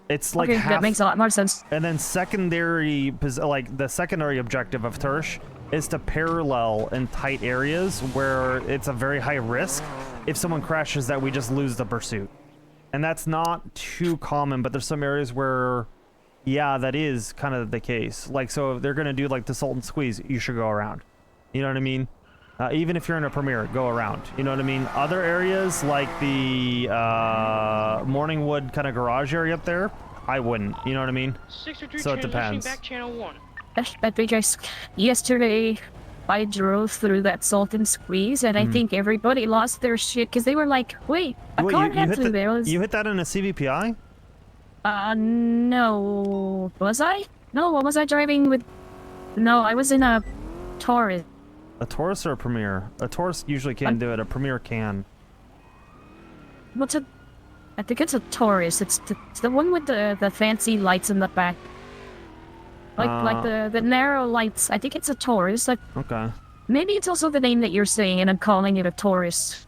It's like that makes a lot more sense. And then secondary, like the secondary objective of tertiary is to parallel in tight areas where it's a very high risk. If someone crashes, that we just lose the pursuit. And that's not too common, but there's some areas where, yeah, that is kind of the case. Like, so if they're going to do like the Sultan Squeeze, you should go around. You know what I mean? Even if you're in a Premier, go around. You know what I mean? Other areas like the Morningwood kind of garage area up there, I wouldn't. You know what I mean? So it depends. Back channel 1. But because yesterday I drove through that Sultan Squeeze, and I think everybody lost their shit because they were like, "Wait, I can't head through there." You hit that in a CVPI? No. Was I? No, what was I driving with? No, I was in a Taurus. A Taurus or a Premier? A Taurus usually can't do it. A Premier can. What's a? I think it's a Taurus. It's the one with the fancy lights in the back. Like the narrow lights. I think it's a Taurus. Okay. Maybe it's also the name that you're saying, and I'm calling it a Taurus.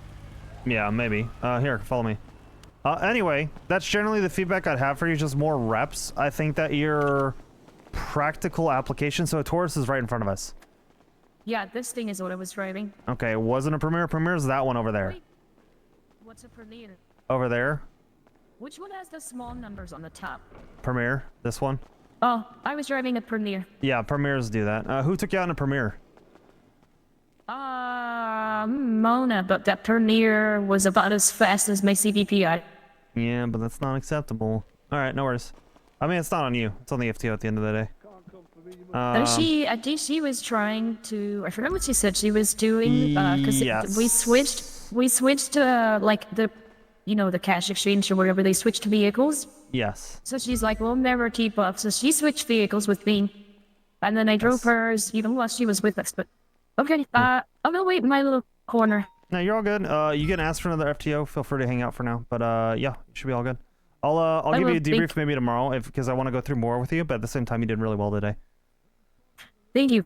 Yeah, maybe. Here, follow me. Anyway, that's generally the feedback I'd have for you, just more reps. I think that your practical application, so a Taurus is right in front of us. Yeah, this thing is what I was driving. Okay, it wasn't a Premier. Premier's that one over there. Wait, what's a Premier? Over there. Which one has the small numbers on the top? Premier. This one. Oh, I was driving a Premier. Yeah, Premiers do that. Who took you out in a Premier? Mona, but that Premier was about as fast as my CVPI. Yeah, but that's not acceptable. All right, no worries. I mean, it's not on you. It's on the FTO at the end of the day. I think she was trying to. I forgot what she said. She was doing because yes. we switched to like the, the cash exchange or whatever. They switched to vehicles. Yes. So she's like, we'll never keep up. So she switched vehicles with me, and then I drove hers even while she was with us. But okay, I'm gonna wait in my little corner. No, you're all good. You can ask for another FTO. Feel free to hang out for now. But yeah, you should be all good. I'll give you a debrief maybe tomorrow because I want to go through more with you. But at the same time, you did really well today. Thank you.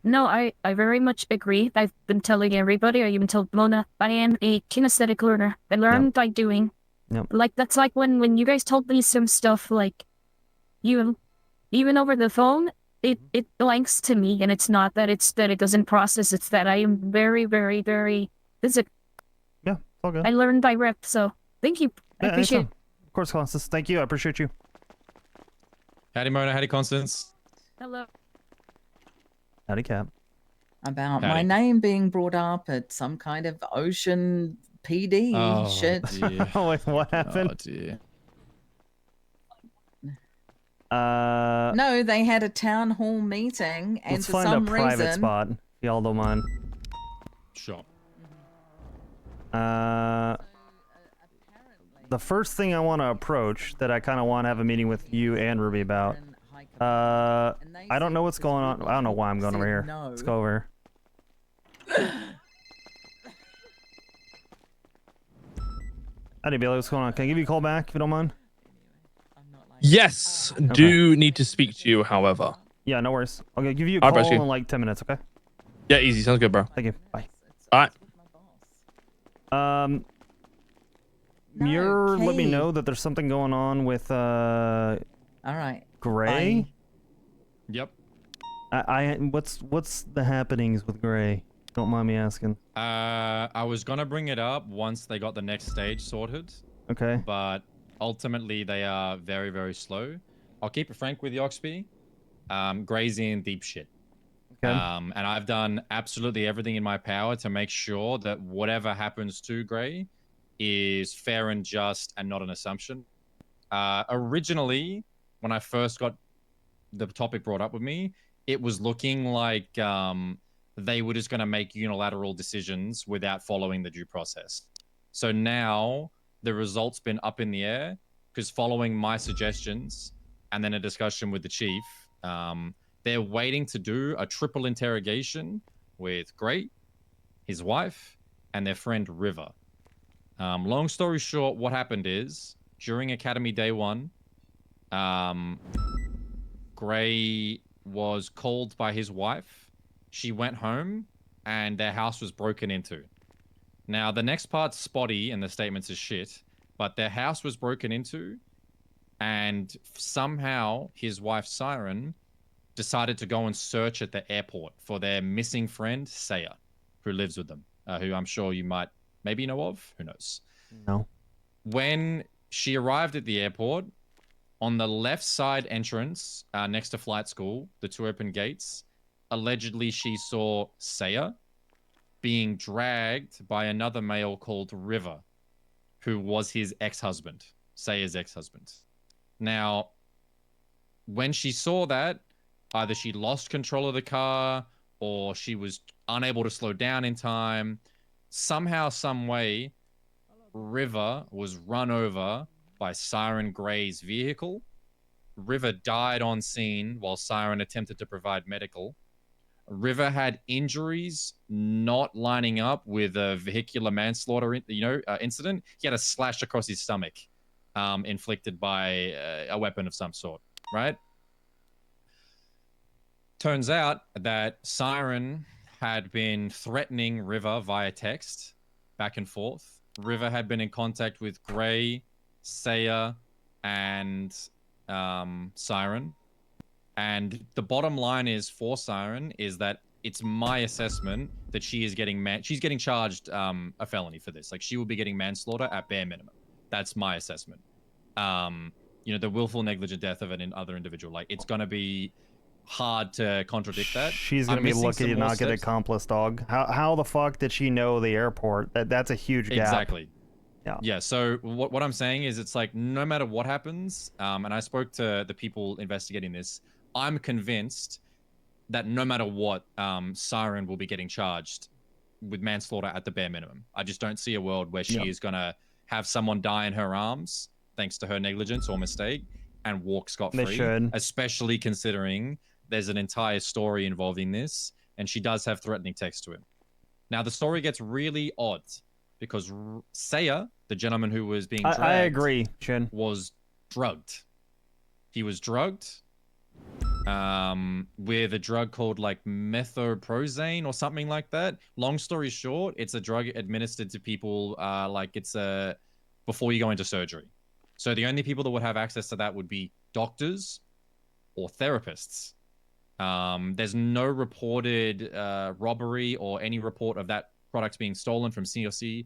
No, I very much agree. I've been telling everybody, I even told Mona, I am a kinesthetic learner. I learn by doing. Yep. Like, that's like when you guys told me some stuff, like, even over the phone, it blanks to me, and it's not that it doesn't process, it's that I am very, very, very physical. Yeah, it's all good. I learn by rep, so thank you. I appreciate it. Of course, Constance. Thank you. I appreciate you. Howdy, Mona. Howdy, Constance. Hello. Howdy, Cap. About my name being brought up at some kind of ocean PD shit. Dear. Wait, what happened? Oh, dear. No, they had a town hall meeting, and Let's for find some a private reason, spot. If y'all don't mind. Sure. The first thing I want to approach that I kind of want to have a meeting with you and Ruby about. I don't know what's going on. I don't know why I'm going over here. No. Let's go over here. Howdy, Bailey. What's going on? Can I give you a call back if you don't mind? Yes, do need to speak to you, however. Yeah, no worries. I'll give you a call in like 10 minutes, okay? Yeah, easy. Sounds good, bro. Thank you. Bye. All right. Muir, let me know that there's something going on with all right. Gray. Yep. What's the happenings with Gray? Don't mind me asking. I was gonna bring it up once they got the next stage sorted. Okay. But ultimately they are very, very slow. I'll keep it frank with you, Oxby. Gray's in deep shit. Okay. And I've done absolutely everything in my power to make sure that whatever happens to Gray is fair and just and not an assumption. Originally, when I first got the topic brought up with me, it was looking like they were just going to make unilateral decisions without following the due process. So now the result's been up in the air because following my suggestions and then a discussion with the chief, they're waiting to do a triple interrogation with Gray, his wife, and their friend River. Long story short, what happened is during Academy Day 1, Gray was called by his wife. She went home and their house was broken into. Now, the next part's spotty and the statements is shit, but their house was broken into and somehow his wife, Siren, decided to go and search at the airport for their missing friend, Saya, who lives with them, who I'm sure you might maybe know of. Who knows? No. When she arrived at the airport, on the left side entrance, next to flight school, the two open gates, allegedly she saw Saya being dragged by another male called River, who was his ex-husband, Saya's ex-husband. Now, when she saw that, either she lost control of the car or she was unable to slow down in time. Somehow, some way, River was run over by Siren Gray's vehicle. River died on scene while Siren attempted to provide medical. River had injuries not lining up with a vehicular manslaughter, incident. He had a slash across his stomach, inflicted by a weapon of some sort, right? Turns out that Siren had been threatening River via text, back and forth. River had been in contact with Gray, Saya, and Siren. And the bottom line is for Siren is that it's my assessment that she is getting she's getting charged a felony for this. Like, she will be getting manslaughter at bare minimum. That's my assessment. You know, the willful negligent death of an other individual. Like, it's gonna be hard to contradict that. She's gonna be lucky to not get accomplice, dog. How the fuck did she know the airport? That's a huge gap. Exactly. Yeah. Yeah. So what I'm saying is, it's like, no matter what happens, and I spoke to the people investigating this, I'm convinced that no matter what, Siren will be getting charged with manslaughter at the bare minimum. I just don't see a world where she is gonna have someone die in her arms thanks to her negligence or mistake and walk scot-free. They should. Especially considering there's an entire story involving this, and she does have threatening text to him. Now, the story gets really odd because Saya, the gentleman who was being dragged, I agree, Chin, was drugged. He was drugged with a drug called like methoprozane or something like that. Long story short, it's a drug administered to people like it's before you go into surgery. So the only people that would have access to that would be doctors or therapists. There's no reported robbery or any report of that product being stolen from CMC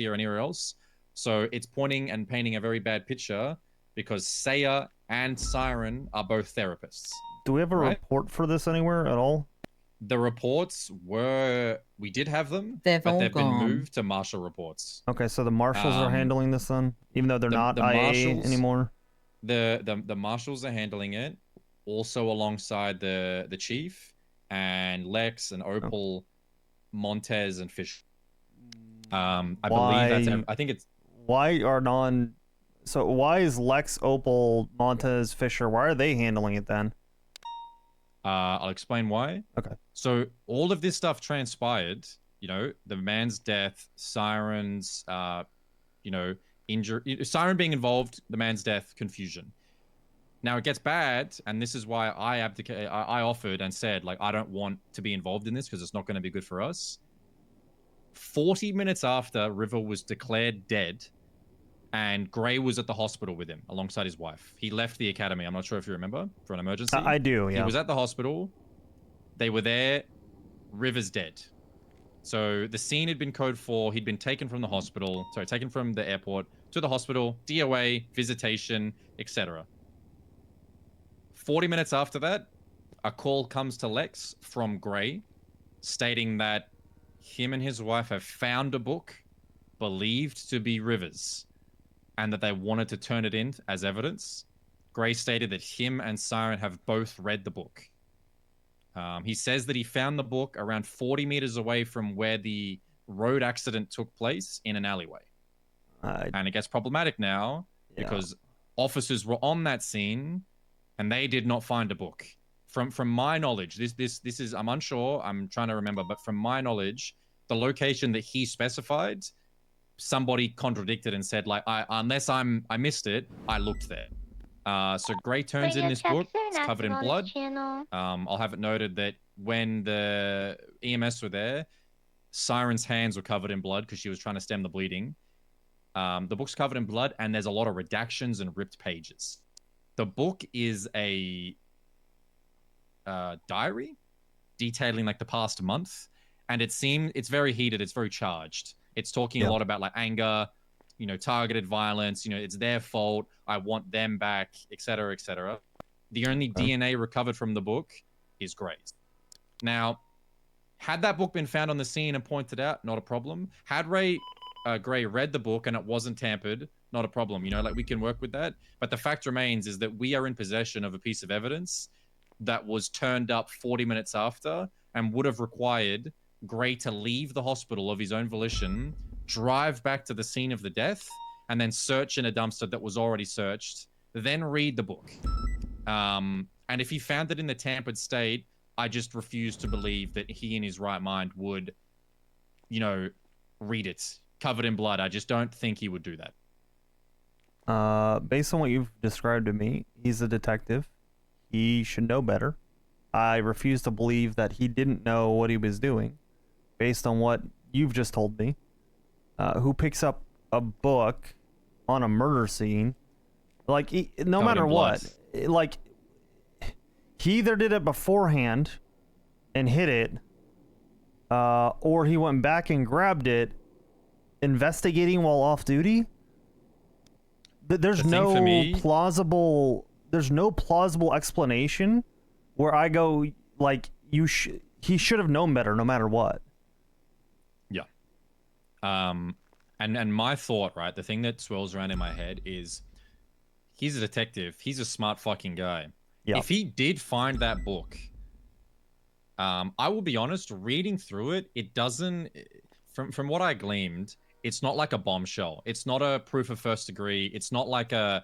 or anywhere else. So it's pointing and painting a very bad picture because Saya and Siren are both therapists. Do we have a report for this anywhere at all? The reports we did have them, but they've been moved to marshal reports. Okay, so the marshals are handling this then, even though they're not IA anymore. The marshals are handling it, also alongside the chief and Lex and Opal, Montez and Fish. I believe that's. I think it's. Why is Lex, Opal, Montez, Fisher? Why are they handling it then? I'll explain why. Okay. So all of this stuff transpired, you know, the man's death, Siren's, you know, injury, Siren being involved, the man's death, confusion. Now it gets bad, and this is why I offered and said, like, I don't want to be involved in this because it's not going to be good for us. 40 minutes after River was declared dead, and Gray was at the hospital with him alongside his wife. He left the academy. I'm not sure if you remember, for an emergency. I do, yeah. He was at the hospital. They were there. River's dead. So the scene had been code 4. He'd been taken from the airport to the hospital, DOA, visitation, etc. 40 minutes after that, a call comes to Lex from Gray stating that him and his wife have found a book believed to be River's, and that they wanted to turn it in as evidence. Gray stated that him and Siren have both read the book. He says that he found the book around 40 meters away from where the road accident took place in an alleyway. And it gets problematic now because officers were on that scene and they did not find a book. From my knowledge, this is, I'm unsure, I'm trying to remember, but from my knowledge, the location that he specified, somebody contradicted and said, like, unless I missed it, I looked there. So Gray turns in this book. It's covered in blood. I'll have it noted that when the EMS were there, Siren's hands were covered in blood because she was trying to stem the bleeding. The book's covered in blood, and there's a lot of redactions and ripped pages. The book is a diary detailing like the past month, and it's very heated. It's very charged. It's talking a lot about like anger, you know, targeted violence, you know, it's their fault, I want them back, etc., etc. The only DNA recovered from the book is Gray's. Now, had that book been found on the scene and pointed out, not a problem. Had Gray read the book and it wasn't tampered, not a problem. You know, like, we can work with that. But the fact remains is that we are in possession of a piece of evidence that was turned up 40 minutes after and would have required Gray to leave the hospital of his own volition, drive back to the scene of the death, and then search in a dumpster that was already searched, then read the book. And if he found it in the tampered state, I just refuse to believe that he in his right mind would, you know, read it covered in blood. I just don't think he would do that. Based on what you've described to me, he's a detective. He should know better. I refuse to believe that he didn't know what he was doing, based on what you've just told me. Who picks up a book on a murder scene? Like, no matter what, like, he either did it beforehand and hid it, or he went back and grabbed it, investigating while off duty. There's no plausible explanation where I go like he should have known better no matter what. Yeah. And my thought, right, the thing that swirls around in my head is he's a detective. He's a smart fucking guy. Yep. If he did find that book, I will be honest, reading through it, it doesn't, from what I gleaned, it's not like a bombshell. It's not a proof of first degree. It's not like a,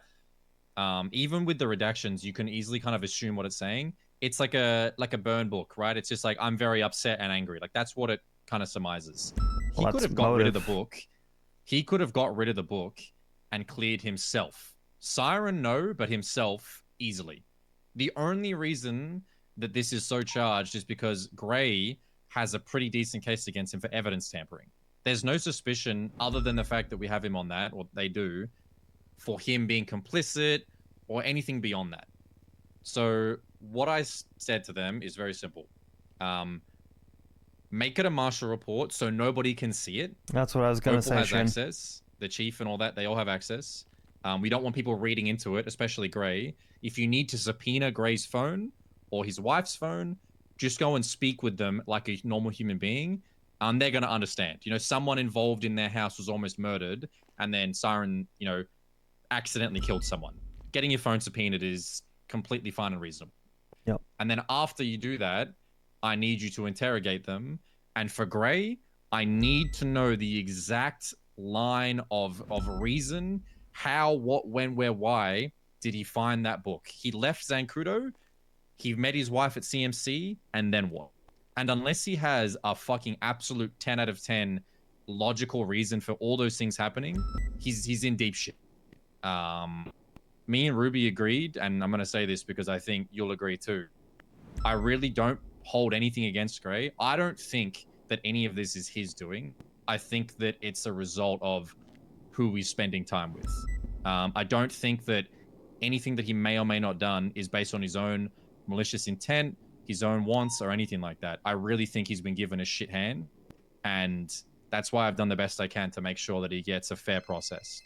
even with the redactions, you can easily kind of assume what it's saying. It's like a burn book, right? It's just like, I'm very upset and angry. Like, that's what it kind of surmises. He could have got rid of the book. He could have got rid of the book and cleared himself. Siren, no, but himself, easily. The only reason that this is so charged is because Gray has a pretty decent case against him for evidence tampering. There's no suspicion other than the fact that we have him on that, or they do, for him being complicit or anything beyond that. So what I said to them is very simple. Make it a marshal report so nobody can see it. That's what I was going to say, has Shane. access. The chief and all that, they all have access. We don't want people reading into it, especially Gray. If you need to subpoena Gray's phone or his wife's phone, just go and speak with them like a normal human being. They're going to understand. You know, someone involved in their house was almost murdered, and then Siren, you know, accidentally killed someone. Getting your phone subpoenaed is completely fine and reasonable. Yep. And then after you do that, I need you to interrogate them. And for Gray, I need to know the exact line of reason. How, what, when, where, why did he find that book? He left Zancudo, he met his wife at CMC, and then what? And unless he has a fucking absolute 10 out of 10 logical reason for all those things happening, he's in deep shit. Me and Ruby agreed, and I'm going to say this because I think you'll agree too. I really don't hold anything against Gray. I don't think that any of this is his doing. I think that it's a result of who he's spending time with. I don't think that anything that he may or may not done is based on his own malicious intent, his own wants, or anything like that. I really think he's been given a shit hand, and that's why I've done the best I can to make sure that he gets a fair process.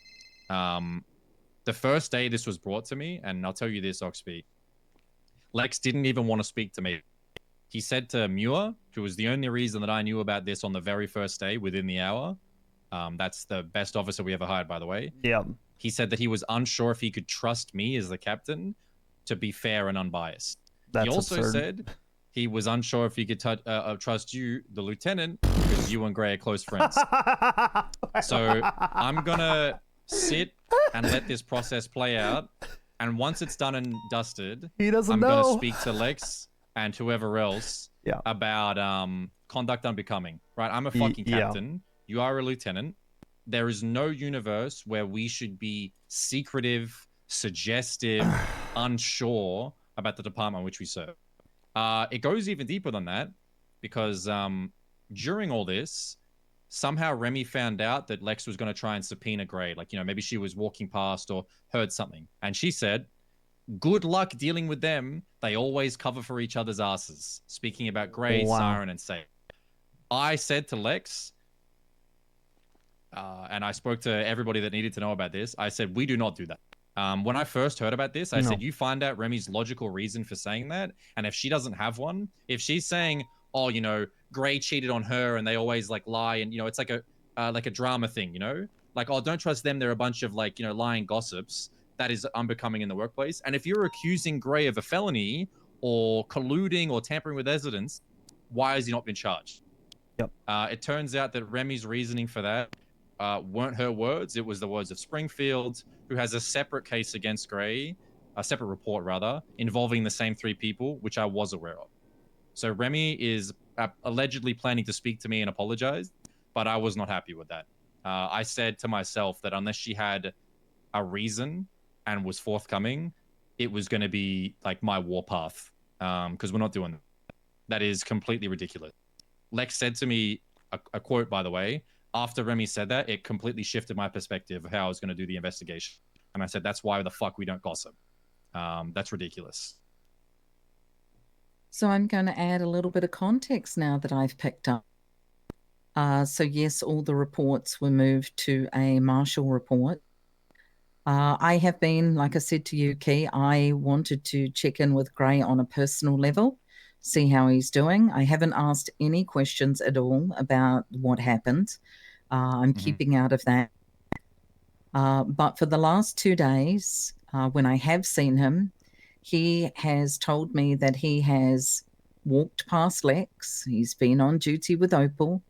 The first day this was brought to me, and I'll tell you this, Oxby, Lex didn't even want to speak to me. He said to Muir, who was the only reason that I knew about this on the very first day within the hour, that's the best officer we ever hired, by the way. Yeah. He said that he was unsure if he could trust me as the captain to be fair and unbiased. That's he also absurd. said he was unsure if he could trust you, the lieutenant, because you and Gray are close friends. So I'm going to sit and let this process play out. And once it's done and dusted, he doesn't I'm know. going to speak to Lex and whoever else about conduct unbecoming. Right? I'm a fucking captain. You are a lieutenant. There is no universe where we should be secretive, suggestive, unsure about the department which we serve. It goes even deeper than that because during all this, somehow Remy found out that Lex was going to try and subpoena Gray. Like, you know, maybe she was walking past or heard something. And she said, good luck dealing with them. They always cover for each other's asses. Speaking about Gray, Siren, and Say. I said to Lex, and I spoke to everybody that needed to know about this, I said, we do not do that. When I first heard about this, I said, you find out Remy's logical reason for saying that. And if she doesn't have one, if she's saying, oh, you know, Gray cheated on her and they always like lie. And, you know, it's like a drama thing, you know, like, oh, don't trust them. They're a bunch of like, you know, lying gossips. That is unbecoming in the workplace. And if you're accusing Gray of a felony or colluding or tampering with evidence, why has he not been charged? Yep. It turns out that Remy's reasoning for that weren't her words. It was the words of Springfield, who has a separate case against Gray, a separate report rather, involving the same three people, which I was aware of. So Remy is allegedly planning to speak to me and apologize, but I was not happy with that. I said to myself that unless she had a reason and was forthcoming, it was going to be like my warpath, because we're not doing that. That is completely ridiculous. Lex said to me, a quote, by the way, after Remy said that, it completely shifted my perspective of how I was going to do the investigation. And I said, that's why the fuck we don't gossip. That's ridiculous. So I'm going to add a little bit of context now that I've picked up. So yes, all the reports were moved to a marshal report. I have been, like I said to you, Key, I wanted to check in with Gray on a personal level, see how he's doing. I haven't asked any questions at all about what happened. I'm keeping out of that. But for the last 2 days, when I have seen him, he has told me that he has walked past Lex. He's been on duty with Opal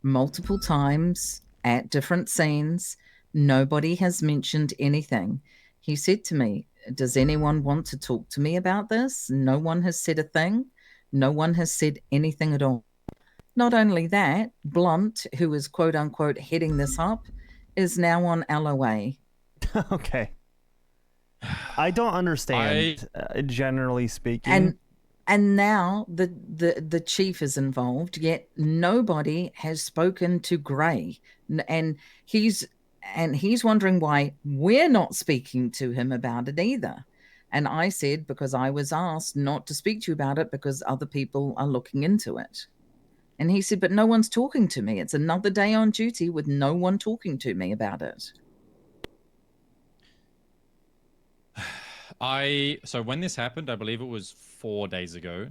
multiple times at different scenes. Nobody has mentioned anything. He said to me, does anyone want to talk to me about this? No one has said a thing. No one has said anything at all. Not only that, Blunt, who is quote unquote heading this up, is now on LOA. Okay. I don't understand, generally speaking. And now the chief is involved, yet nobody has spoken to Gray. And he's wondering why we're not speaking to him about it either. And I said, because I was asked not to speak to you about it because other people are looking into it. And he said, but no one's talking to me. It's another day on duty with no one talking to me about it. So when this happened, I believe it was 4 days ago,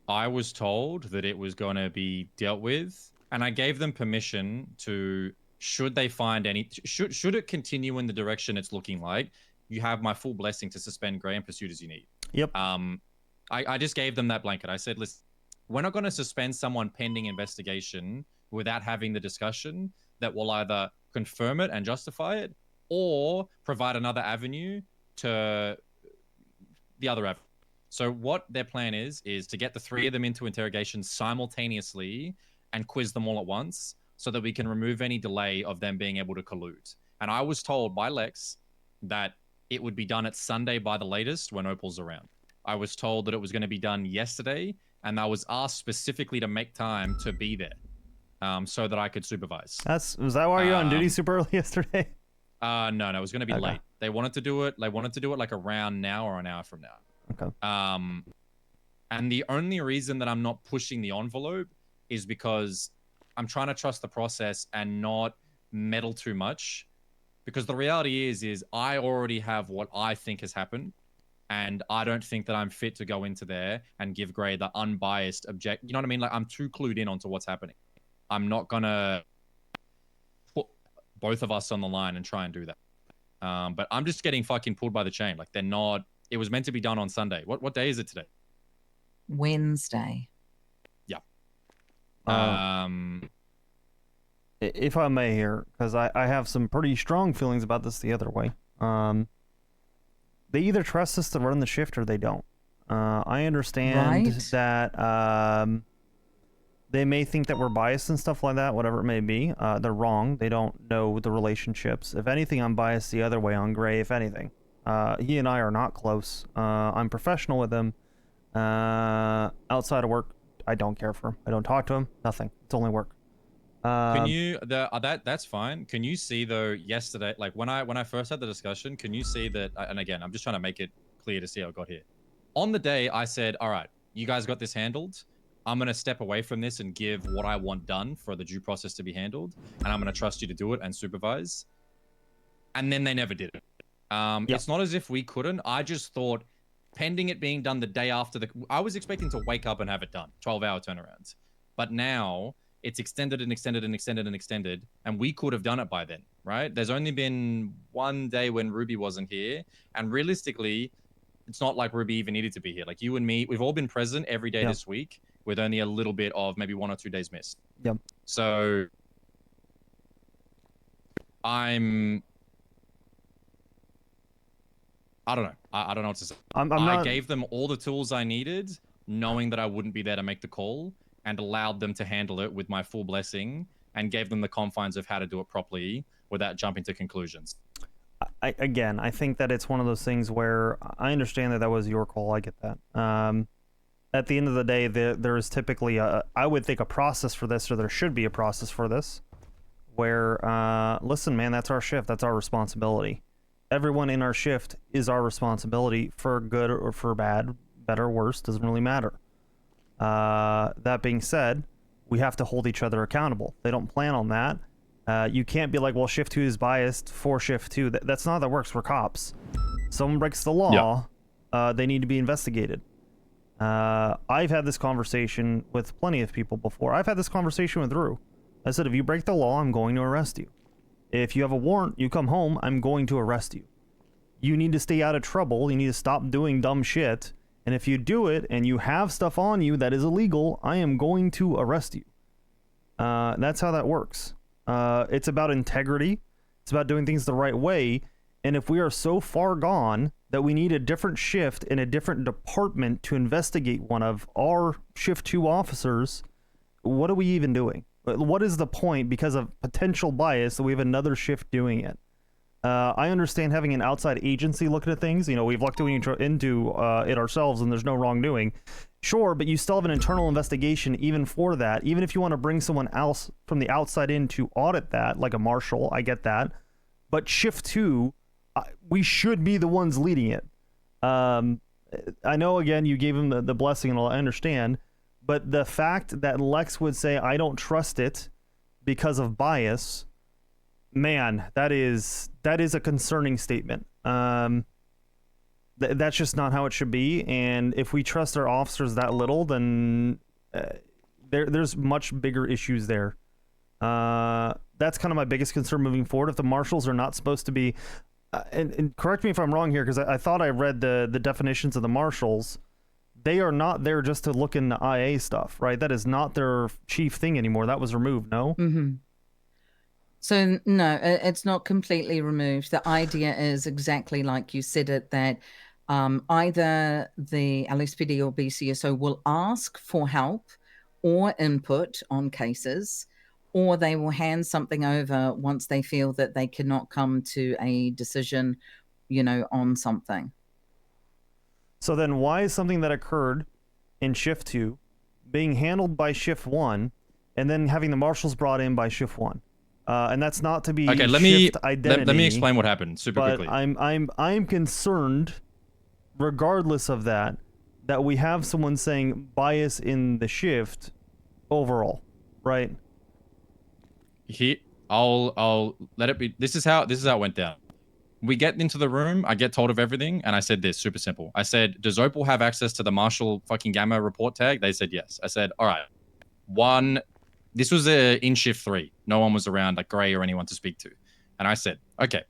I was told that it was going to be dealt with, and I gave them permission to, should they find any, should it continue in the direction it's looking like, you have my full blessing to suspend Gray and pursuit as you need. Yep. I just gave them that blanket. I said, listen, we're not going to suspend someone pending investigation without having the discussion that will either confirm it and justify it or provide another avenue to the other avenue. So what their plan is to get the 3 of them into interrogation simultaneously and quiz them all at once so that we can remove any delay of them being able to collude. And I was told by Lex that it would be done at Sunday by the latest when Opal's around. I was told that it was going to be done yesterday, and I was asked specifically to make time to be there so that I could supervise. Was that why you were on duty super early yesterday? No, it was going to be late. They wanted to do it like around now or an hour from now. Okay. And the only reason that I'm not pushing the envelope is because I'm trying to trust the process and not meddle too much. Because the reality is I already have what I think has happened, and I don't think that I'm fit to go into there and give Gray the unbiased you know what I mean? Like, I'm too clued in onto what's happening. I'm not gonna put both of us on the line and try and do that. But I'm just getting fucking pulled by the chain. Like, they're not. It was meant to be done on Sunday. What day is it today? Wednesday. Yeah. If I may here, because I have some pretty strong feelings about this the other way. They either trust us to run the shift or they don't. I understand that they may think that we're biased and stuff like that, whatever it may be. They're wrong. They don't know the relationships. If anything, I'm biased the other way on Gray, if anything. He and I are not close. I'm professional with him. Outside of work, I don't care for him. I don't talk to him. Nothing. It's only work. Can you that's fine. Can you see though yesterday, like when I first had the discussion, can you see that? And again, I'm just trying to make it clear to see how it got here. On the day, I said, all right, you guys got this handled. I'm going to step away from this and give what I want done for the due process to be handled. And I'm going to trust you to do it and supervise. And then they never did it. It's not as if we couldn't. I just thought pending it being done the day after I was expecting to wake up and have it done. 12-hour turnarounds. But now it's extended and extended and extended and extended. And we could have done it by then, right? There's only been one day when Ruby wasn't here. And realistically, it's not like Ruby even needed to be here. Like you and me, we've all been present every day this week with only a little bit of maybe 1 or 2 days missed. Yep. So I don't know. I don't know what to say. I gave them all the tools I needed, knowing that I wouldn't be there to make the call, and allowed them to handle it with my full blessing, and gave them the confines of how to do it properly without jumping to conclusions. I think that it's one of those things where I understand that was your call. I get that. At the end of the day, there is typically I would think a process for this, or there should be a process for this, where, listen, man, that's our shift. That's our responsibility. Everyone in our shift is our responsibility, for good or for bad, better or worse, doesn't really matter. That being said, we have to hold each other accountable. They don't plan on that. You can't be like, well, shift 2 is biased for shift 2. That's not how that works. We're cops. Someone breaks the law, they need to be investigated. I've had this conversation with plenty of people before. I've had this conversation with Rue. I said, if you break the law, I'm going to arrest you. If you have a warrant, you come home, I'm going to arrest you. You need to stay out of trouble. You need to stop doing dumb shit. And if you do it and you have stuff on you that is illegal, I am going to arrest you. That's how that works. It's about integrity. It's about doing things the right way. And if we are so far gone that we need a different shift in a different department to investigate one of our shift 2 officers, what are we even doing? What is the point because of potential bias that we have another shift doing it? I understand having an outside agency looking at things. You know, we've looked into it ourselves and there's no wrongdoing. Sure, but you still have an internal investigation even for that. Even if you want to bring someone else from the outside in to audit that, like a marshal, I get that. But shift 2, we should be the ones leading it. I know, again, you gave him the blessing and all, I understand. But the fact that Lex would say, I don't trust it because of bias, man, that is a concerning statement. That's just not how it should be. And if we trust our officers that little, then there's much bigger issues there. That's kind of my biggest concern moving forward. If the marshals are not supposed to be, and correct me if I'm wrong here, because I thought I read the definitions of the marshals. They are not there just to look into IA stuff, right? That is not their chief thing anymore. That was removed, no? Mm-hmm. So, no, it's not completely removed. The idea is exactly like you said it, that either the LSPD or BCSO will ask for help or input on cases, or they will hand something over once they feel that they cannot come to a decision, you know, on something. So then why is something that occurred in shift 2 being handled by shift 1 and then having the marshals brought in by shift 1? And that's not to be okay. Let me explain what happened super quickly. I'm concerned, regardless of that we have someone saying bias in the shift overall, right? I'll let it be. This is how it went down. We get into the room, I get told of everything, and I said this, super simple. I said, does Opal have access to the Marshall fucking Gamma report tag? They said yes. I said, all right. This was in shift 3. No one was around, like Gray or anyone to speak to. And I said, okay,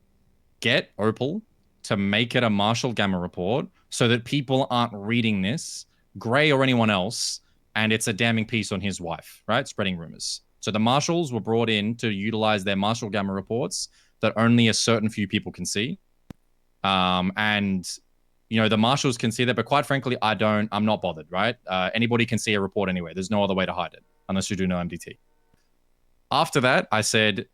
get Opal to make it a Marshall Gamma report so that people aren't reading this, Gray or anyone else, and it's a damning piece on his wife, right? Spreading rumors. So the Marshals were brought in to utilize their Marshall Gamma reports that only a certain few people can see. And, you know, the marshals can see that, but quite frankly, I'm not bothered, right? Anybody can see a report anyway. There's no other way to hide it, unless you do no MDT. After that, I said,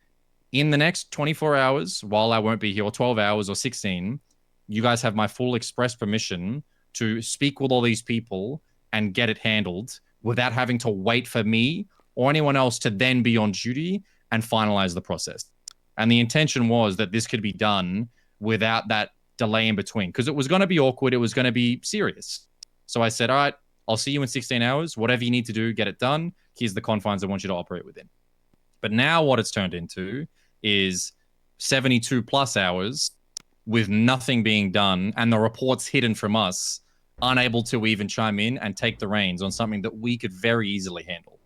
in the next 24 hours, while I won't be here, or 12 hours or 16, you guys have my full express permission to speak with all these people and get it handled without having to wait for me or anyone else to then be on duty and finalize the process. And the intention was that this could be done without that delay in between, because it was going to be awkward. It was going to be serious. So I said, all right, I'll see you in 16 hours. Whatever you need to do, get it done. Here's the confines I want you to operate within. But now what it's turned into is 72 plus hours with nothing being done and the reports hidden from us, unable to even chime in and take the reins on something that we could very easily handle.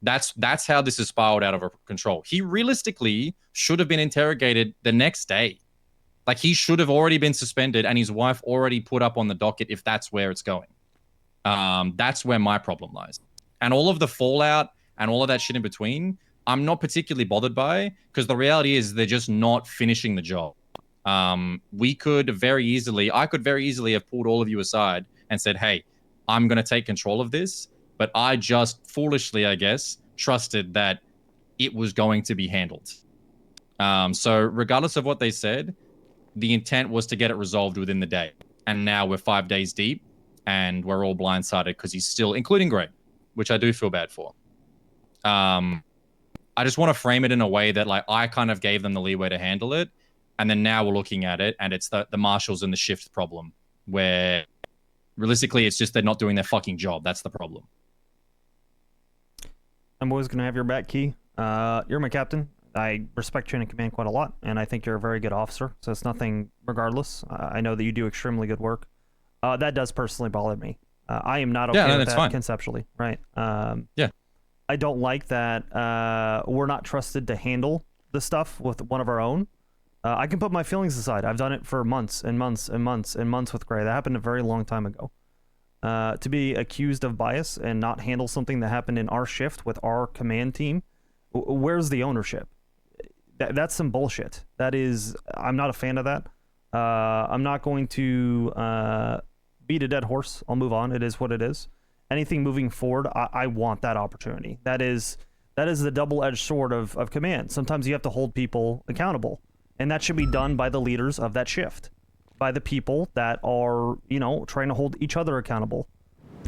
That's how this has spiraled out of control. He realistically should have been interrogated the next day. Like, he should have already been suspended and his wife already put up on the docket if that's where it's going. That's where my problem lies. And all of the fallout and all of that shit in between, I'm not particularly bothered by, because the reality is they're just not finishing the job. I could very easily have pulled all of you aside and said, hey, I'm going to take control of this. But I just foolishly, I guess, trusted that it was going to be handled. So regardless of what they said, the intent was to get it resolved within the day. And now we're 5 days deep and we're all blindsided because he's still, including Greg, which I do feel bad for. I just want to frame it in a way that, like, I kind of gave them the leeway to handle it. And then now we're looking at it and it's the marshals and the shift problem, where realistically it's just they're not doing their fucking job. That's the problem. I'm always going to have your back, Key. You're my captain. I respect chain of command quite a lot, and I think you're a very good officer, so it's nothing regardless. I know that you do extremely good work. That does personally bother me. I am not okay with that fine. Conceptually, right? Yeah. I don't like that we're not trusted to handle the stuff with one of our own. I can put my feelings aside. I've done it for months and months and months and months with Gray. That happened a very long time ago. To be accused of bias and not handle something that happened in our shift with our command team, where's the ownership? That's some bullshit. That is, I'm not a fan of that. I'm not going to beat a dead horse. I'll move on. It is what it is. Anything moving forward, I want that opportunity. That is the double-edged sword of command. Sometimes you have to hold people accountable, and that should be done by the leaders of that shift, by the people that are, you know, trying to hold each other accountable.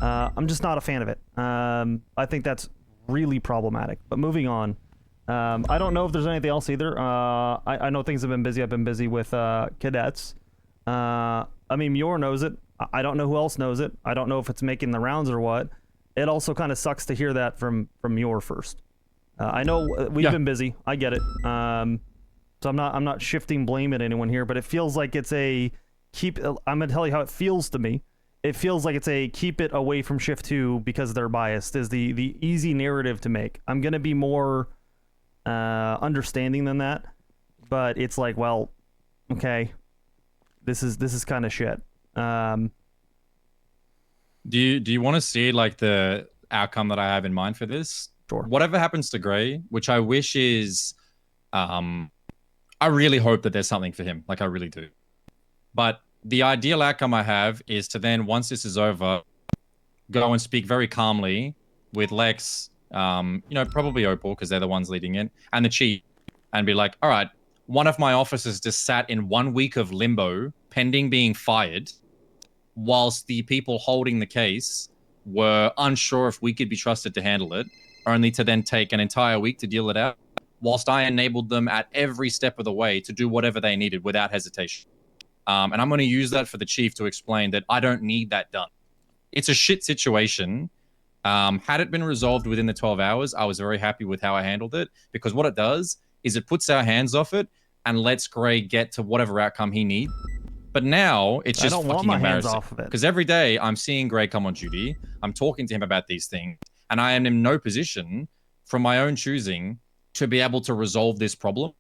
I'm just not a fan of it. I think that's really problematic. But moving on, I don't know if there's anything else either. I know things have been busy. I've been busy with cadets. I mean, Muir knows it. I don't know who else knows it. I don't know if it's making the rounds or what. It also kind of sucks to hear that from Muir first. I know we've been busy. I get it. So I'm not shifting blame at anyone here, but it feels like it's a keep. I'm gonna tell you how it feels to me. It feels like it's a keep it away from shift 2 because they're biased is the easy narrative to make. I'm gonna be more understanding than that, but it's like, well, okay, this is kind of shit. Do you want to see like the outcome that I have in mind for this? Sure. Whatever happens to Gray, which I wish is, I really hope that there's something for him. Like I really do. But the ideal outcome I have is to then, once this is over, go and speak very calmly with Lex, you know, probably Opal because they're the ones leading it, and the chief, and be like, all right, one of my officers just sat in 1 week of limbo pending being fired, whilst the people holding the case were unsure if we could be trusted to handle it, only to then take an entire week to deal it out, whilst I enabled them at every step of the way to do whatever they needed without hesitation. And I'm going to use that for the chief to explain that I don't need that done. It's a shit situation. Had it been resolved within the 12 hours, I was very happy with how I handled it, because what it does is it puts our hands off it and lets Gray get to whatever outcome he needs. But now it's just fucking embarrassing, because every day I'm seeing Gray come on duty, I'm talking to him about these things, and I am in no position from my own choosing to be able to resolve this problem.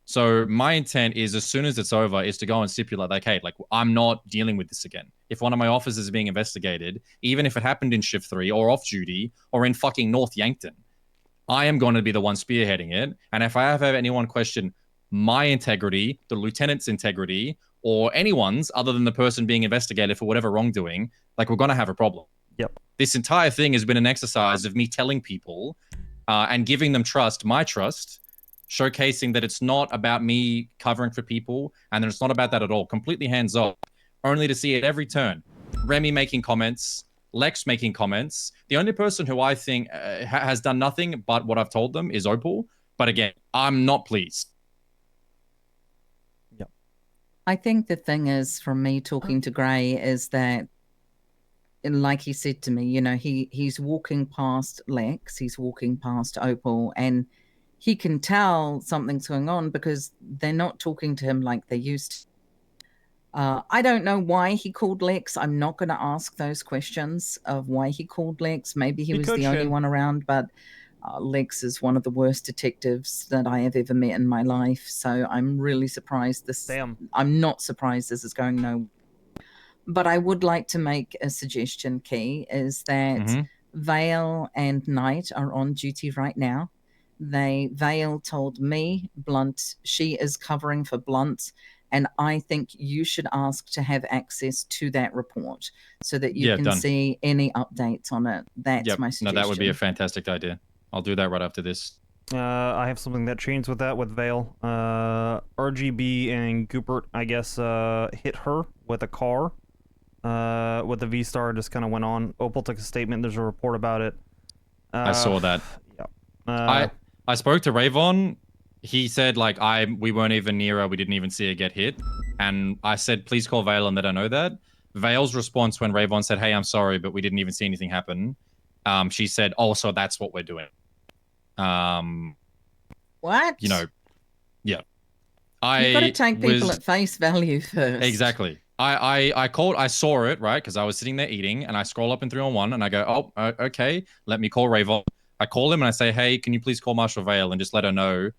So my intent is, as soon as it's over, is to go and stipulate, like, hey, like, I'm not dealing with this again. If one of my officers is being investigated, even if it happened in shift 3 or off duty or in fucking North Yankton, I am going to be the one spearheading it. And if I have anyone question my integrity, the lieutenant's integrity, or anyone's other than the person being investigated for whatever wrongdoing, like, we're going to have a problem. Yep. This entire thing has been an exercise of me telling people and giving them trust, my trust, showcasing that it's not about me covering for people, and that it's not about that at all. Completely hands off, only to see at every turn Remy making comments, Lex making comments. The only person who I think has done nothing but what I've told them is Opal. But again, I'm not pleased. Yep. I think the thing is, from me talking to Gray, is that, and like he said to me, you know, he's walking past Lex, he's walking past Opal, and he can tell something's going on because they're not talking to him like they used to. I don't know why he called Lex. I'm not going to ask those questions of why he called Lex. Maybe he was the only one around, but Lex is one of the worst detectives that I have ever met in my life. So I'm really surprised I'm not surprised this is going nowhere. But I would like to make a suggestion, Key, is that Vale and Knight are on duty right now. Vale told me, Blunt, she is covering for Blunt, and I think you should ask to have access to that report so that you can see any updates on it. That's my suggestion. No, that would be a fantastic idea. I'll do that right after this. I have something that changed with that with Vale. RGB and Goopert, I guess, hit her with a car. With the V-Star, just kind of went on. Opal took a statement. There's a report about it. I saw that. Yeah. I spoke to Rayvon. He said, like, we weren't even near her. We didn't even see her get hit. And I said, please call Vale and let her know that. Vale's response when Rayvon said, hey, I'm sorry, but we didn't even see anything happen. she said, "Oh, so that's what we're doing." What? You know, yeah. You've got to take people at face value first. Exactly. I called, I saw it, right? Because I was sitting there eating, and I scroll up in 311, and I go, oh, okay, let me call Rayvon. I call him, and I say, hey, can you please call Marshall Vale and just let her know?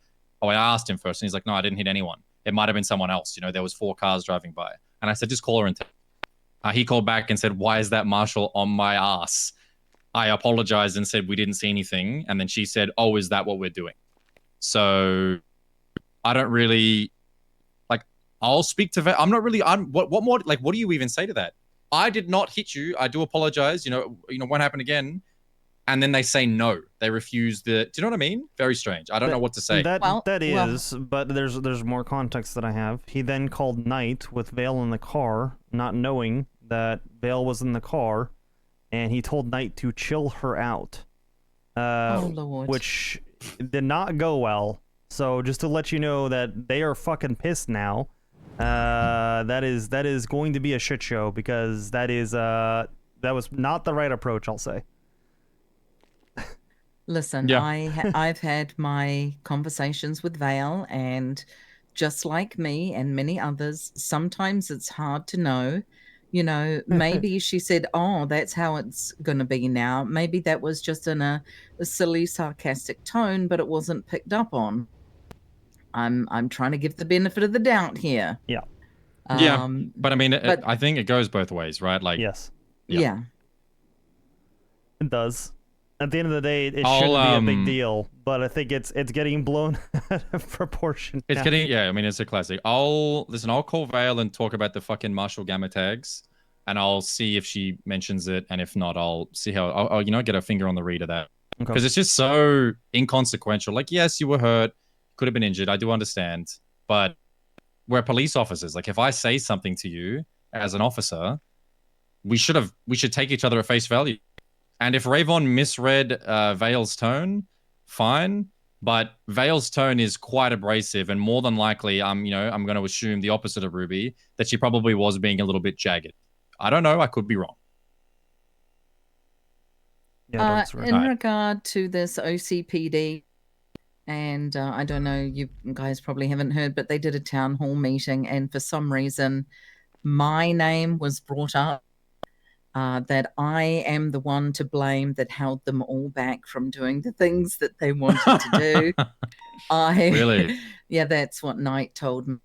Oh, I asked him first, and he's like, no, I didn't hit anyone. It might have been someone else. You know, there was 4 cars driving by. And I said, just call her and he called back and said, why is that Marshall on my ass? I apologized and said, we didn't see anything. And then she said, oh, is that what we're doing? So I don't really... I'll speak to I'm not really what more, like, what do you even say to that? I did not hit you. I do apologize. You know, won't happen again. And then they say no. They refuse do you know what I mean? Very strange. I don't know what to say. But there's more context that I have. He then called Knight with Vale in the car, not knowing that Vale was in the car, and he told Knight to chill her out. Oh, Lord. Which did not go well. So just to let you know that they are fucking pissed now. That is going to be a shit show, because that was not the right approach, I'll say. Listen, Yeah. I've had my conversations with Vale, and just like me and many others, sometimes it's hard to know. You know, maybe she said, oh, that's how it's going to be now. Maybe that was just in a silly, sarcastic tone, but it wasn't picked up on. I'm trying to give the benefit of the doubt here. Yeah. Yeah, but I mean, I think it goes both ways, right? Like, yes. Yeah. It does. At the end of the day, it shouldn't be a big deal, but I think it's getting blown out of proportion. It's getting, yeah, I mean, it's a classic. I'll call Vale and talk about the fucking Marshall Gamma tags, and I'll see if she mentions it, and if not, I'll see how, I'll get a finger on the read of that. Because it's just so inconsequential. Like, yes, you were hurt, could have been injured, I do understand, but we're police officers. Like, if I say something to you as an officer, we should take each other at face value. And if Rayvon misread Vale's tone, fine. But Vale's tone is quite abrasive, and more than likely, I'm going to assume the opposite of Ruby, that she probably was being a little bit jagged. I don't know. I could be wrong. Yeah, in regard to this OCPD, and I don't know, you guys probably haven't heard, but they did a town hall meeting, and for some reason, my name was brought up. That I am the one to blame that held them all back from doing the things that they wanted to do. Really? Yeah, that's what Knight told me.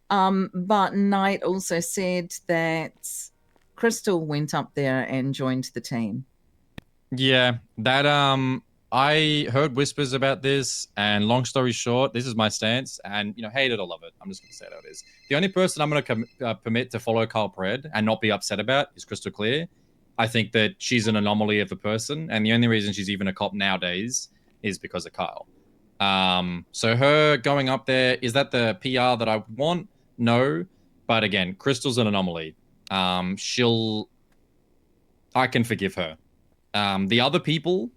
But Knight also said that Crystal went up there and joined the team. Yeah, that I heard whispers about this, and long story short, this is my stance, and hate it or love it, I'm just gonna say it how it is. The only person I'm gonna permit to follow Kyle Pred and not be upset about is Crystal Clear. I think that she's an anomaly of a person, and the only reason she's even a cop nowadays is because of Kyle. So her going up there, is that the PR that I want? No, but again, Crystal's an anomaly. I can forgive her. The other people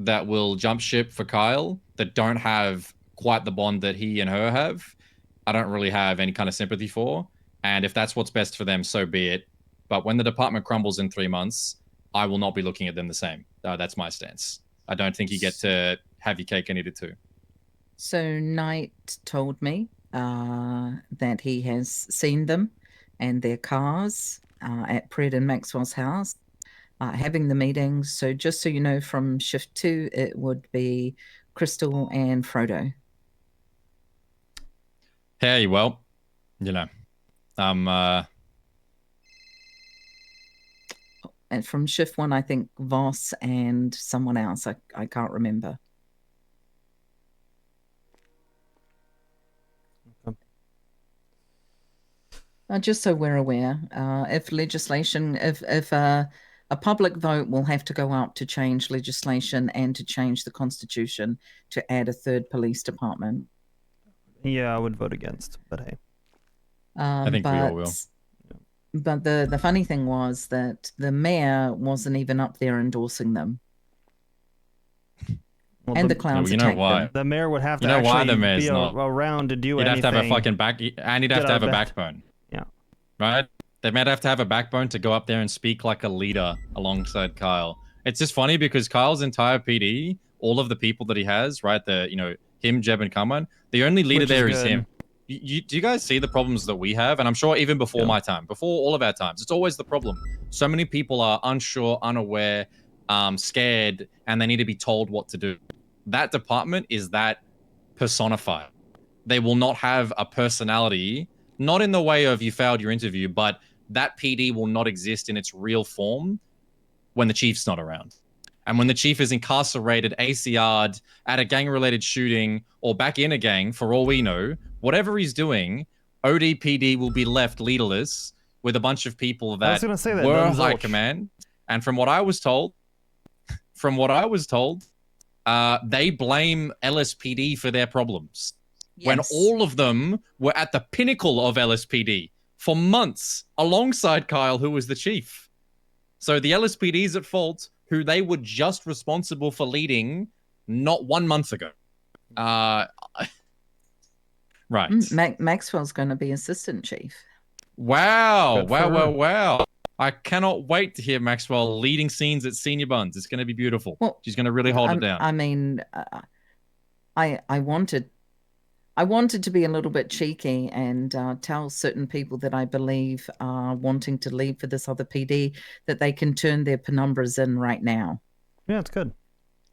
that will jump ship for Kyle that don't have quite the bond that he and her have, I don't really have any kind of sympathy for. And if that's what's best for them, so be it. But when the department crumbles in 3 months, I will not be looking at them the same. That's my stance. I don't think you get to have your cake and eat it too. So Knight told me that he has seen them and their cars at Pred and Maxwell's house. Having the meetings. So just so you know, from shift 2, it would be Crystal and Frodo. Hey, well, and from shift 1, I think Voss and someone else. I can't remember. Just so we're aware, if legislation, if a public vote will have to go out to change legislation and to change the Constitution to add a 3rd police department. Yeah, I would vote against, but hey. I think we all will. But the funny thing was that the mayor wasn't even up there endorsing them. Well, and the clowns attacked them. The mayor would have to be around to do anything. You'd have to have a fucking and he'd have to have a backbone. Yeah. Right? They might have to have a backbone to go up there and speak like a leader alongside Kyle. It's just funny because Kyle's entire PD, all of the people that he has, right? Him, Jeb, and Kaman, the only leader there is him. Do you guys see the problems that we have? And I'm sure even before my time, before all of our times, it's always the problem. So many people are unsure, unaware, scared, and they need to be told what to do. That department is that personified. They will not have a personality, not in the way of you failed your interview, but that PD will not exist in its real form when the chief's not around. And when the chief is incarcerated, ACR'd, at a gang-related shooting, or back in a gang, for all we know, whatever he's doing, ODPD will be left leaderless with a bunch of people that were high command. And from what I was told, they blame LSPD for their problems. Yes. When all of them were at the pinnacle of LSPD for months, alongside Kyle, who was the chief. So the LSPD's at fault, who they were just responsible for leading not 1 month ago. Right. Maxwell's going to be assistant chief. Wow. Wow. I cannot wait to hear Maxwell leading scenes at Senior Buns. It's going to be beautiful. Well, she's going to really hold it down. I mean, I wanted to be a little bit cheeky and tell certain people that I believe are wanting to leave for this other PD that they can turn their penumbras in right now. Yeah, it's good.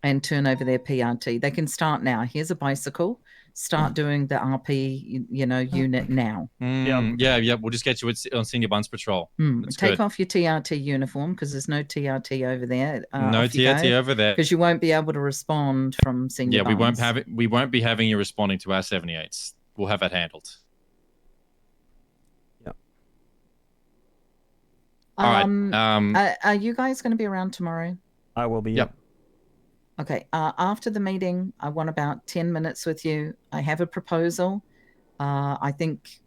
And turn over their PRT. They can start now. Here's a bicycle. Start doing the RP, unit now. Yeah. We'll just get you on Senior Buns Patrol. Take off your TRT uniform because there's no TRT over there. No TRT over there. Because you won't be able to respond from Senior Buns. We won't be having you responding to our 78s. We'll have that handled. Yeah. All right. Are you guys going to be around tomorrow? I will be. Yep. Okay, after the meeting, I want about 10 minutes with you. I have a proposal. I think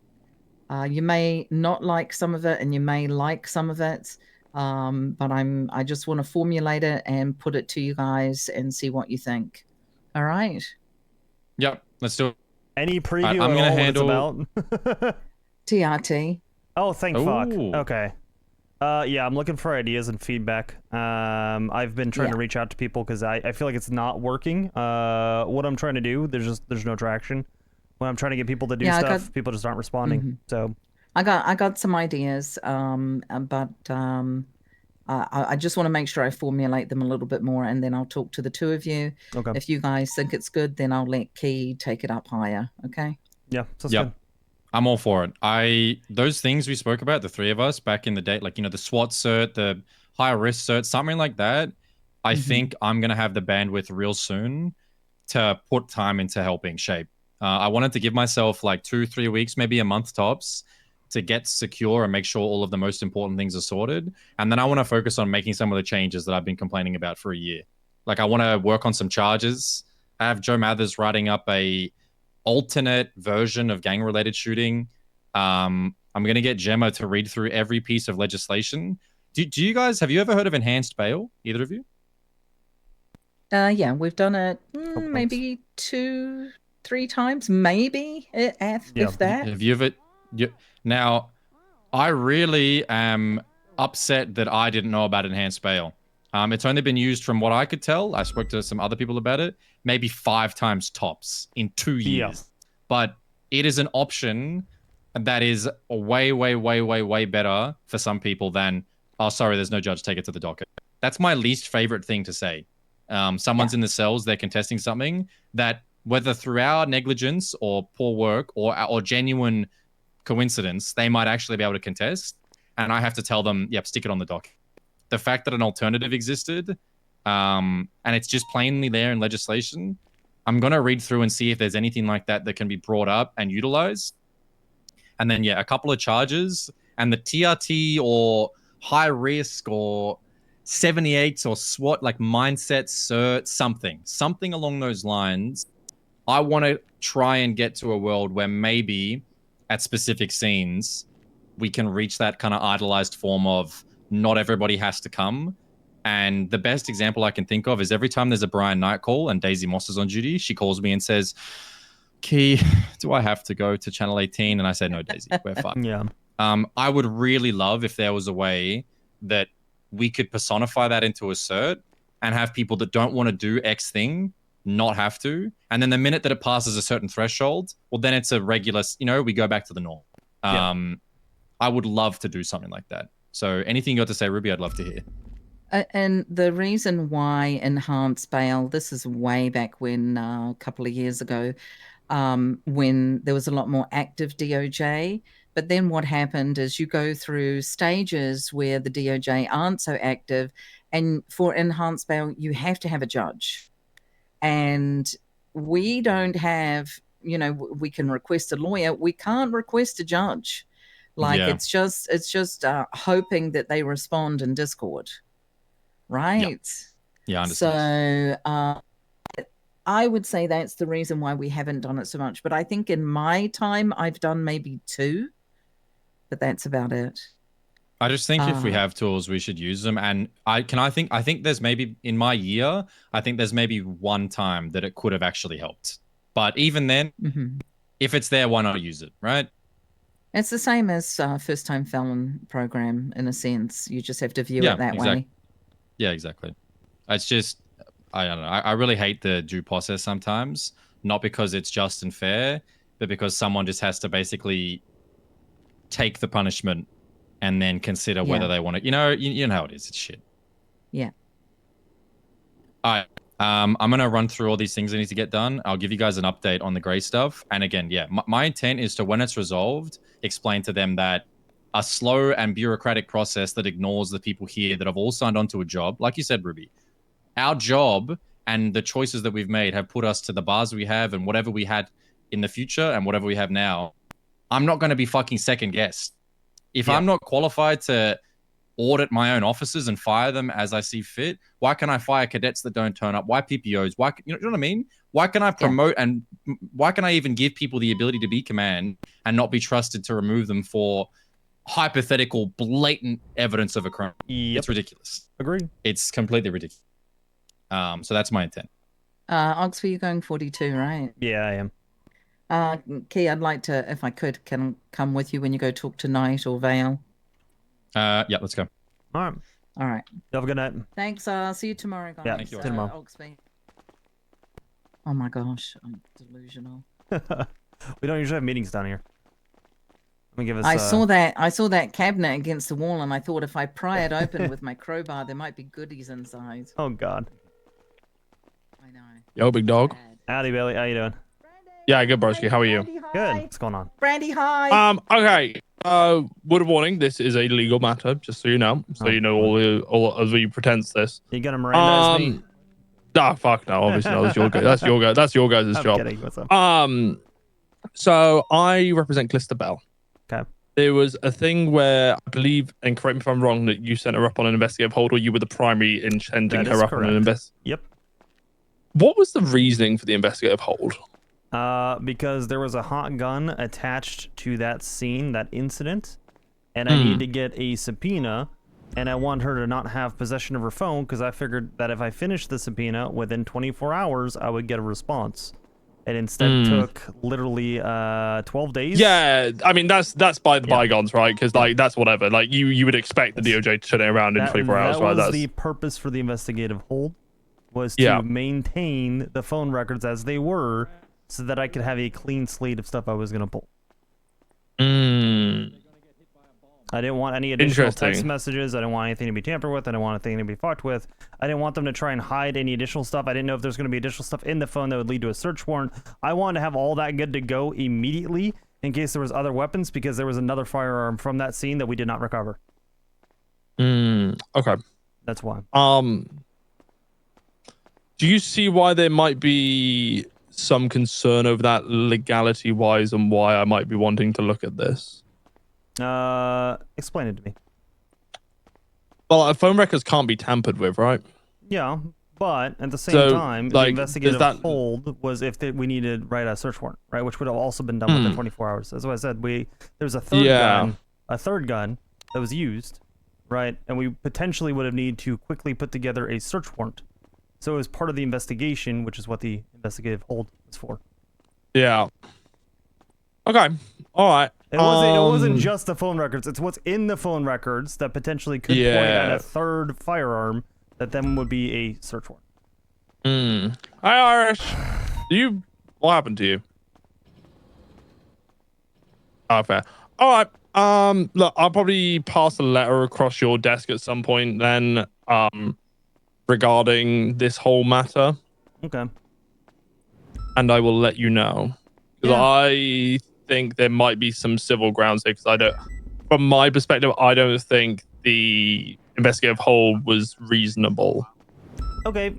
you may not like some of it and you may like some of it, but I just want to formulate it and put it to you guys and see what you think. All right? Yep, let's do it. Any preview I'm going to handle about? TRT. Oh, thank fuck. Okay. Yeah, I'm looking for ideas and feedback. I've been trying to reach out to people because I feel like it's not working. What I'm trying to do, there's no traction. When I'm trying to get people to do stuff, people just aren't responding. So I got some ideas, but I just want to make sure I formulate them a little bit more, and then I'll talk to the two of you. Okay. If you guys think it's good, then I'll let Key take it up higher. Okay. Yeah. Sounds good. I'm all for it. Those things we spoke about, the three of us back in the day, like, the SWAT cert, the high risk cert, something like that. I think I'm going to have the bandwidth real soon to put time into helping shape. I wanted to give myself like 2-3 weeks, maybe a month tops, to get secure and make sure all of the most important things are sorted. And then I want to focus on making some of the changes that I've been complaining about for a year. Like, I want to work on some charges. I have Joe Mathers writing up a alternate version of gang-related shooting. I'm going to get Gemma to read through every piece of legislation. Do you guys, have you ever heard of enhanced bail? Either of you? Yeah, we've done it maybe 2-3 times, maybe, if that. Have you ever... Now, I really am upset that I didn't know about enhanced bail. It's only been used, from what I could tell, I spoke to some other people about it, maybe 5 times tops in 2 years. Yeah. But it is an option that is way, way, way, way, way better for some people than, oh, sorry, there's no judge, take it to the docket. That's my least favorite thing to say. Someone's in the cells, they're contesting something that, whether through our negligence or poor work or genuine coincidence, they might actually be able to contest. And I have to tell them, yep, stick it on the docket. The fact that an alternative existed, and it's just plainly there in legislation, I'm going to read through and see if there's anything like that that can be brought up and utilized. And then, yeah, a couple of charges, and the TRT or high risk or 78s or SWAT, like mindset, cert, something along those lines. I want to try and get to a world where maybe at specific scenes, we can reach that kind of idolized form of not everybody has to come. And the best example I can think of is every time there's a Brian Knight call and Daisy Moss is on duty, she calls me and says, Key, do I have to go to Channel 18? And I say, no, Daisy, we're fine. Yeah. I would really love if there was a way that we could personify that into a cert and have people that don't want to do X thing not have to. And then the minute that it passes a certain threshold, well, then it's a regular, we go back to the norm. I would love to do something like that. So anything you got to say, Ruby, I'd love to hear. And the reason why enhanced bail, this is way back when, a couple of years ago, when there was a lot more active DOJ. But then what happened is you go through stages where the DOJ aren't so active, and for enhanced bail, you have to have a judge. And we don't have, we can request a lawyer. We can't request a judge. Like it's just hoping that they respond in Discord. Right. Yeah, I understand. So I would say that's the reason why we haven't done it so much. But I think in my time, I've done maybe 2, but that's about it. I just think if we have tools, we should use them. And I think there's maybe in my year, I think there's maybe one time that it could have actually helped. But even then, if it's there, why not use it, right? It's the same as first time felon program in a sense. You just have to view it that way. Yeah, exactly. It's just, I don't know. I really hate the due process sometimes, not because it's just and fair, but because someone just has to basically take the punishment and then consider whether they want to. You know how it is. It's shit. Yeah. All right. I'm going to run through all these things I need to get done. I'll give you guys an update on the gray stuff. And again, my intent is to, when it's resolved, explain to them that a slow and bureaucratic process that ignores the people here that have all signed on to a job. Like you said, Ruby, our job and the choices that we've made have put us to the bars we have, and whatever we had in the future and whatever we have now. I'm not going to be fucking second guessed. If I'm not qualified to audit my own officers and fire them as I see fit, why can I fire cadets that don't turn up? Why PPOs? Why, you know what I mean? Why can I promote and why can I even give people the ability to be command and not be trusted to remove them for hypothetical, blatant evidence of a crime? It's ridiculous. Agreed. It's completely ridiculous. So that's my intent. Oxby, you're going 42, right? Yeah, I am. Key, I'd like to, if I could, can come with you when you go talk to Knight or Vale. Yeah, let's go. All right. All right. Have a good night. Thanks. See you tomorrow, guys. Yeah, thank you. Tomorrow. Oxby. Oh my gosh, I'm delusional. We don't usually have meetings down here. Let me give us. I saw that cabinet against the wall, and I thought if I pry it open with my crowbar, there might be goodies inside. Oh God. I know. Yo, big dog. Howdy, Billy. How you doing? Yeah, good, broski. How are you? Good. What's going on? Brandy, hi. Okay. Word of warning: this is a legal matter, just so you know. So you know all of the pretense. This. You gonna Mirandize me? Nah, fuck no. Obviously, no. That's your guys' I'm job. kidding. What's up? So I represent Clister Bell. Okay. There was a thing where I believe, and correct me if I'm wrong, that you sent her up on an investigative hold, or you were the primary in sending her up on an invest. Yep. What was the reasoning for the investigative hold? Because there was a hot gun attached to that scene, that incident, and I need to get a subpoena, and I want her to not have possession of her phone because I figured that if I finished the subpoena within 24 hours, I would get a response. It instead took literally 12 days. Yeah, I mean that's by the bygones, right? Because like that's whatever. Like you would expect the DOJ to turn it around in 24 hours, right? That was the purpose for the investigative hold, was to maintain the phone records as they were, so that I could have a clean slate of stuff I was gonna pull. I didn't want any additional text messages. I didn't want anything to be tampered with. I didn't want anything to be fucked with. I didn't want them to try and hide any additional stuff. I didn't know if there's going to be additional stuff in the phone that would lead to a search warrant. I wanted to have all that good to go immediately in case there was other weapons, because there was another firearm from that scene that we did not recover. Okay. That's why. Do you see why there might be some concern over that legality-wise, and why I might be wanting to look at this? Explain it to me. Well, phone records can't be tampered with, right? Yeah, but at the same time, the investigative hold was if we needed a search warrant, right? Which would have also been done within 24 hours. As I said, there's a third gun that was used, right? And we potentially would have needed to quickly put together a search warrant. So it was part of the investigation, which is what the investigative hold is for. Yeah. Okay. All right. It wasn't just the phone records. It's what's in the phone records that potentially could point at a third firearm that then would be a search warrant. Hi, Irish. What happened to you? Oh, fair. All right. Look, I'll probably pass a letter across your desk at some point then, regarding this whole matter. Okay. And I will let you know. Because I think there might be some civil grounds here, because from my perspective, I don't think the investigative hold was reasonable. Okay.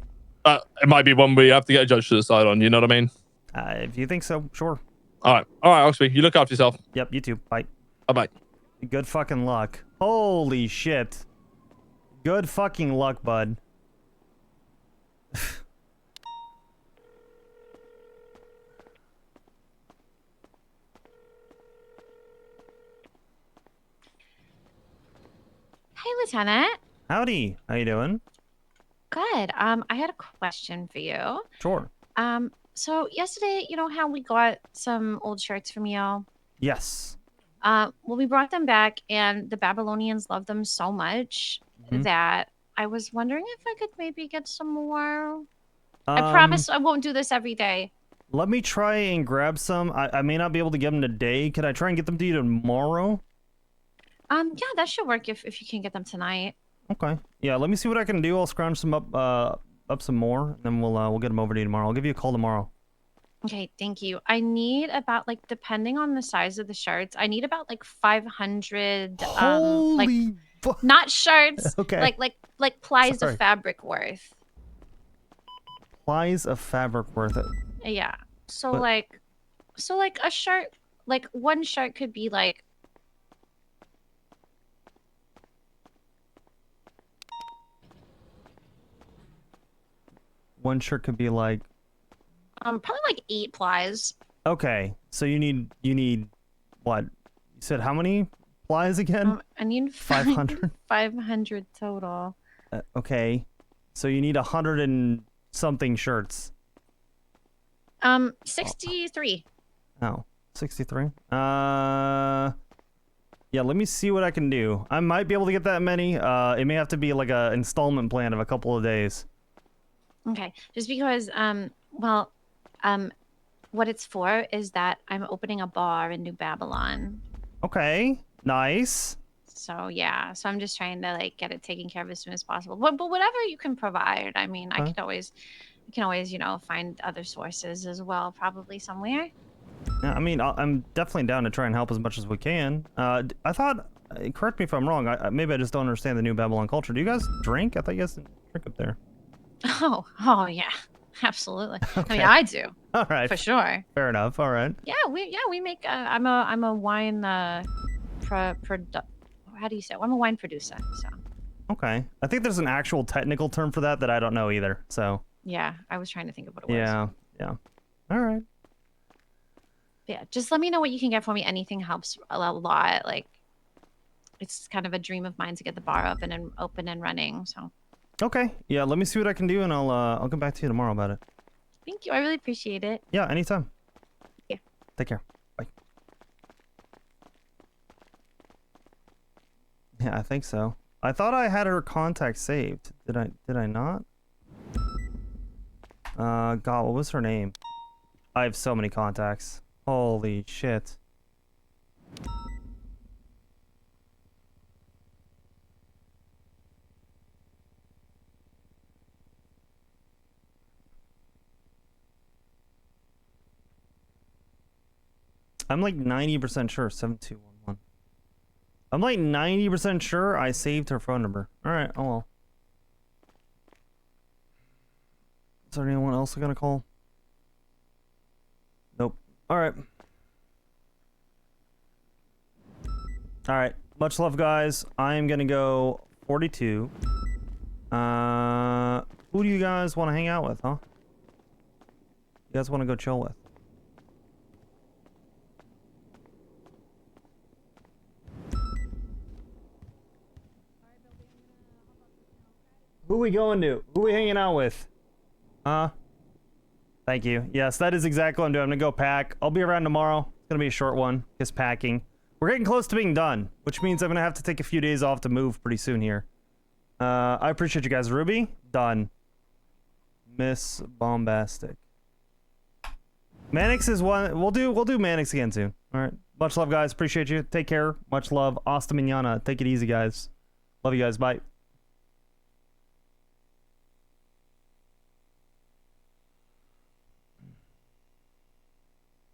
It might be one we have to get a judge to decide on, you know what I mean? If you think so, sure. All right, Oxby, you look after yourself. Yep, you too. Bye. Bye-bye. Good fucking luck. Holy shit. Good fucking luck, bud. Hey, Lieutenant. Howdy. How you doing? Good. I had a question for you. Sure. So yesterday, you know how we got some old shirts from you? Yes. Well, we brought them back, and the Babylonians loved them so much that I was wondering if I could maybe get some more. I promise I won't do this every day. Let me try and grab some. I may not be able to get them today. Could I try and get them to you tomorrow? Yeah, that should work if you can get them tonight. Okay. Yeah, let me see what I can do. I'll scrounge some up some more, and then we'll get them over to you tomorrow. I'll give you a call tomorrow. Okay, thank you. I need about, like, depending on the size of the shirts, I need about like 500 Holy not shirts. Okay. Like plies Sorry. of fabric worth. Plies of fabric worth it. Yeah. So But- like a shirt, like one shirt could be like One shirt could be like. probably like 8 plies. Okay, so you need what? You said how many plies again? I need 500. 500 total. Okay, so you need 100 and something shirts. 63. Oh, 63. Yeah, let me see what I can do. I might be able to get that many. It may have to be like a installment plan of a couple of days. Okay, just because what it's for is that I'm opening a bar in New Babylon. Okay, nice. So yeah, so I'm just trying to like get it taken care of as soon as possible. But whatever you can provide, I mean, I can always, find other sources as well, probably somewhere. Yeah, I mean, I'm definitely down to try and help as much as we can. I thought, correct me if I'm wrong. Maybe I just don't understand the New Babylon culture. Do you guys drink? I thought you guys didn't drink up there. Oh yeah, absolutely. Okay. I mean, I do. All right. For sure. Fair enough. All right. Yeah, we make. I'm a wine how do you say it? I'm a wine producer. So. Okay. I think there's an actual technical term for that I don't know either. So. Yeah, I was trying to think of what it was. Yeah. All right. Yeah, just let me know what you can get for me. Anything helps a lot. Like, it's kind of a dream of mine to get the bar open and running. So. Okay. Yeah. Let me see what I can do, and I'll come back to you tomorrow about it. Thank you. I really appreciate it. Yeah. Anytime. Yeah. Take care. Bye. Yeah, I think so. I thought I had her contact saved. Did I not? God, what was her name? I have so many contacts. Holy shit. I'm like 90% sure 7211. I'm like 90% sure I saved her phone number. All right, oh well. Is there anyone else I'm gonna call? Nope. All right. All right. Much love, guys. I am gonna go 42. Who do you guys want to hang out with, huh? You guys want to go chill with? Who we going to? Who we hanging out with? Thank you. Yes, that is exactly what I'm doing. I'm gonna go pack. I'll be around tomorrow. It's gonna be a short one. Just packing. We're getting close to being done, which means I'm gonna have to take a few days off to move pretty soon here. I appreciate you guys. Ruby, done. Miss Bombastic. Mannix is one. We'll do Mannix again soon. All right. Much love, guys. Appreciate you. Take care. Much love. Hasta mañana. Take it easy, guys. Love you guys. Bye.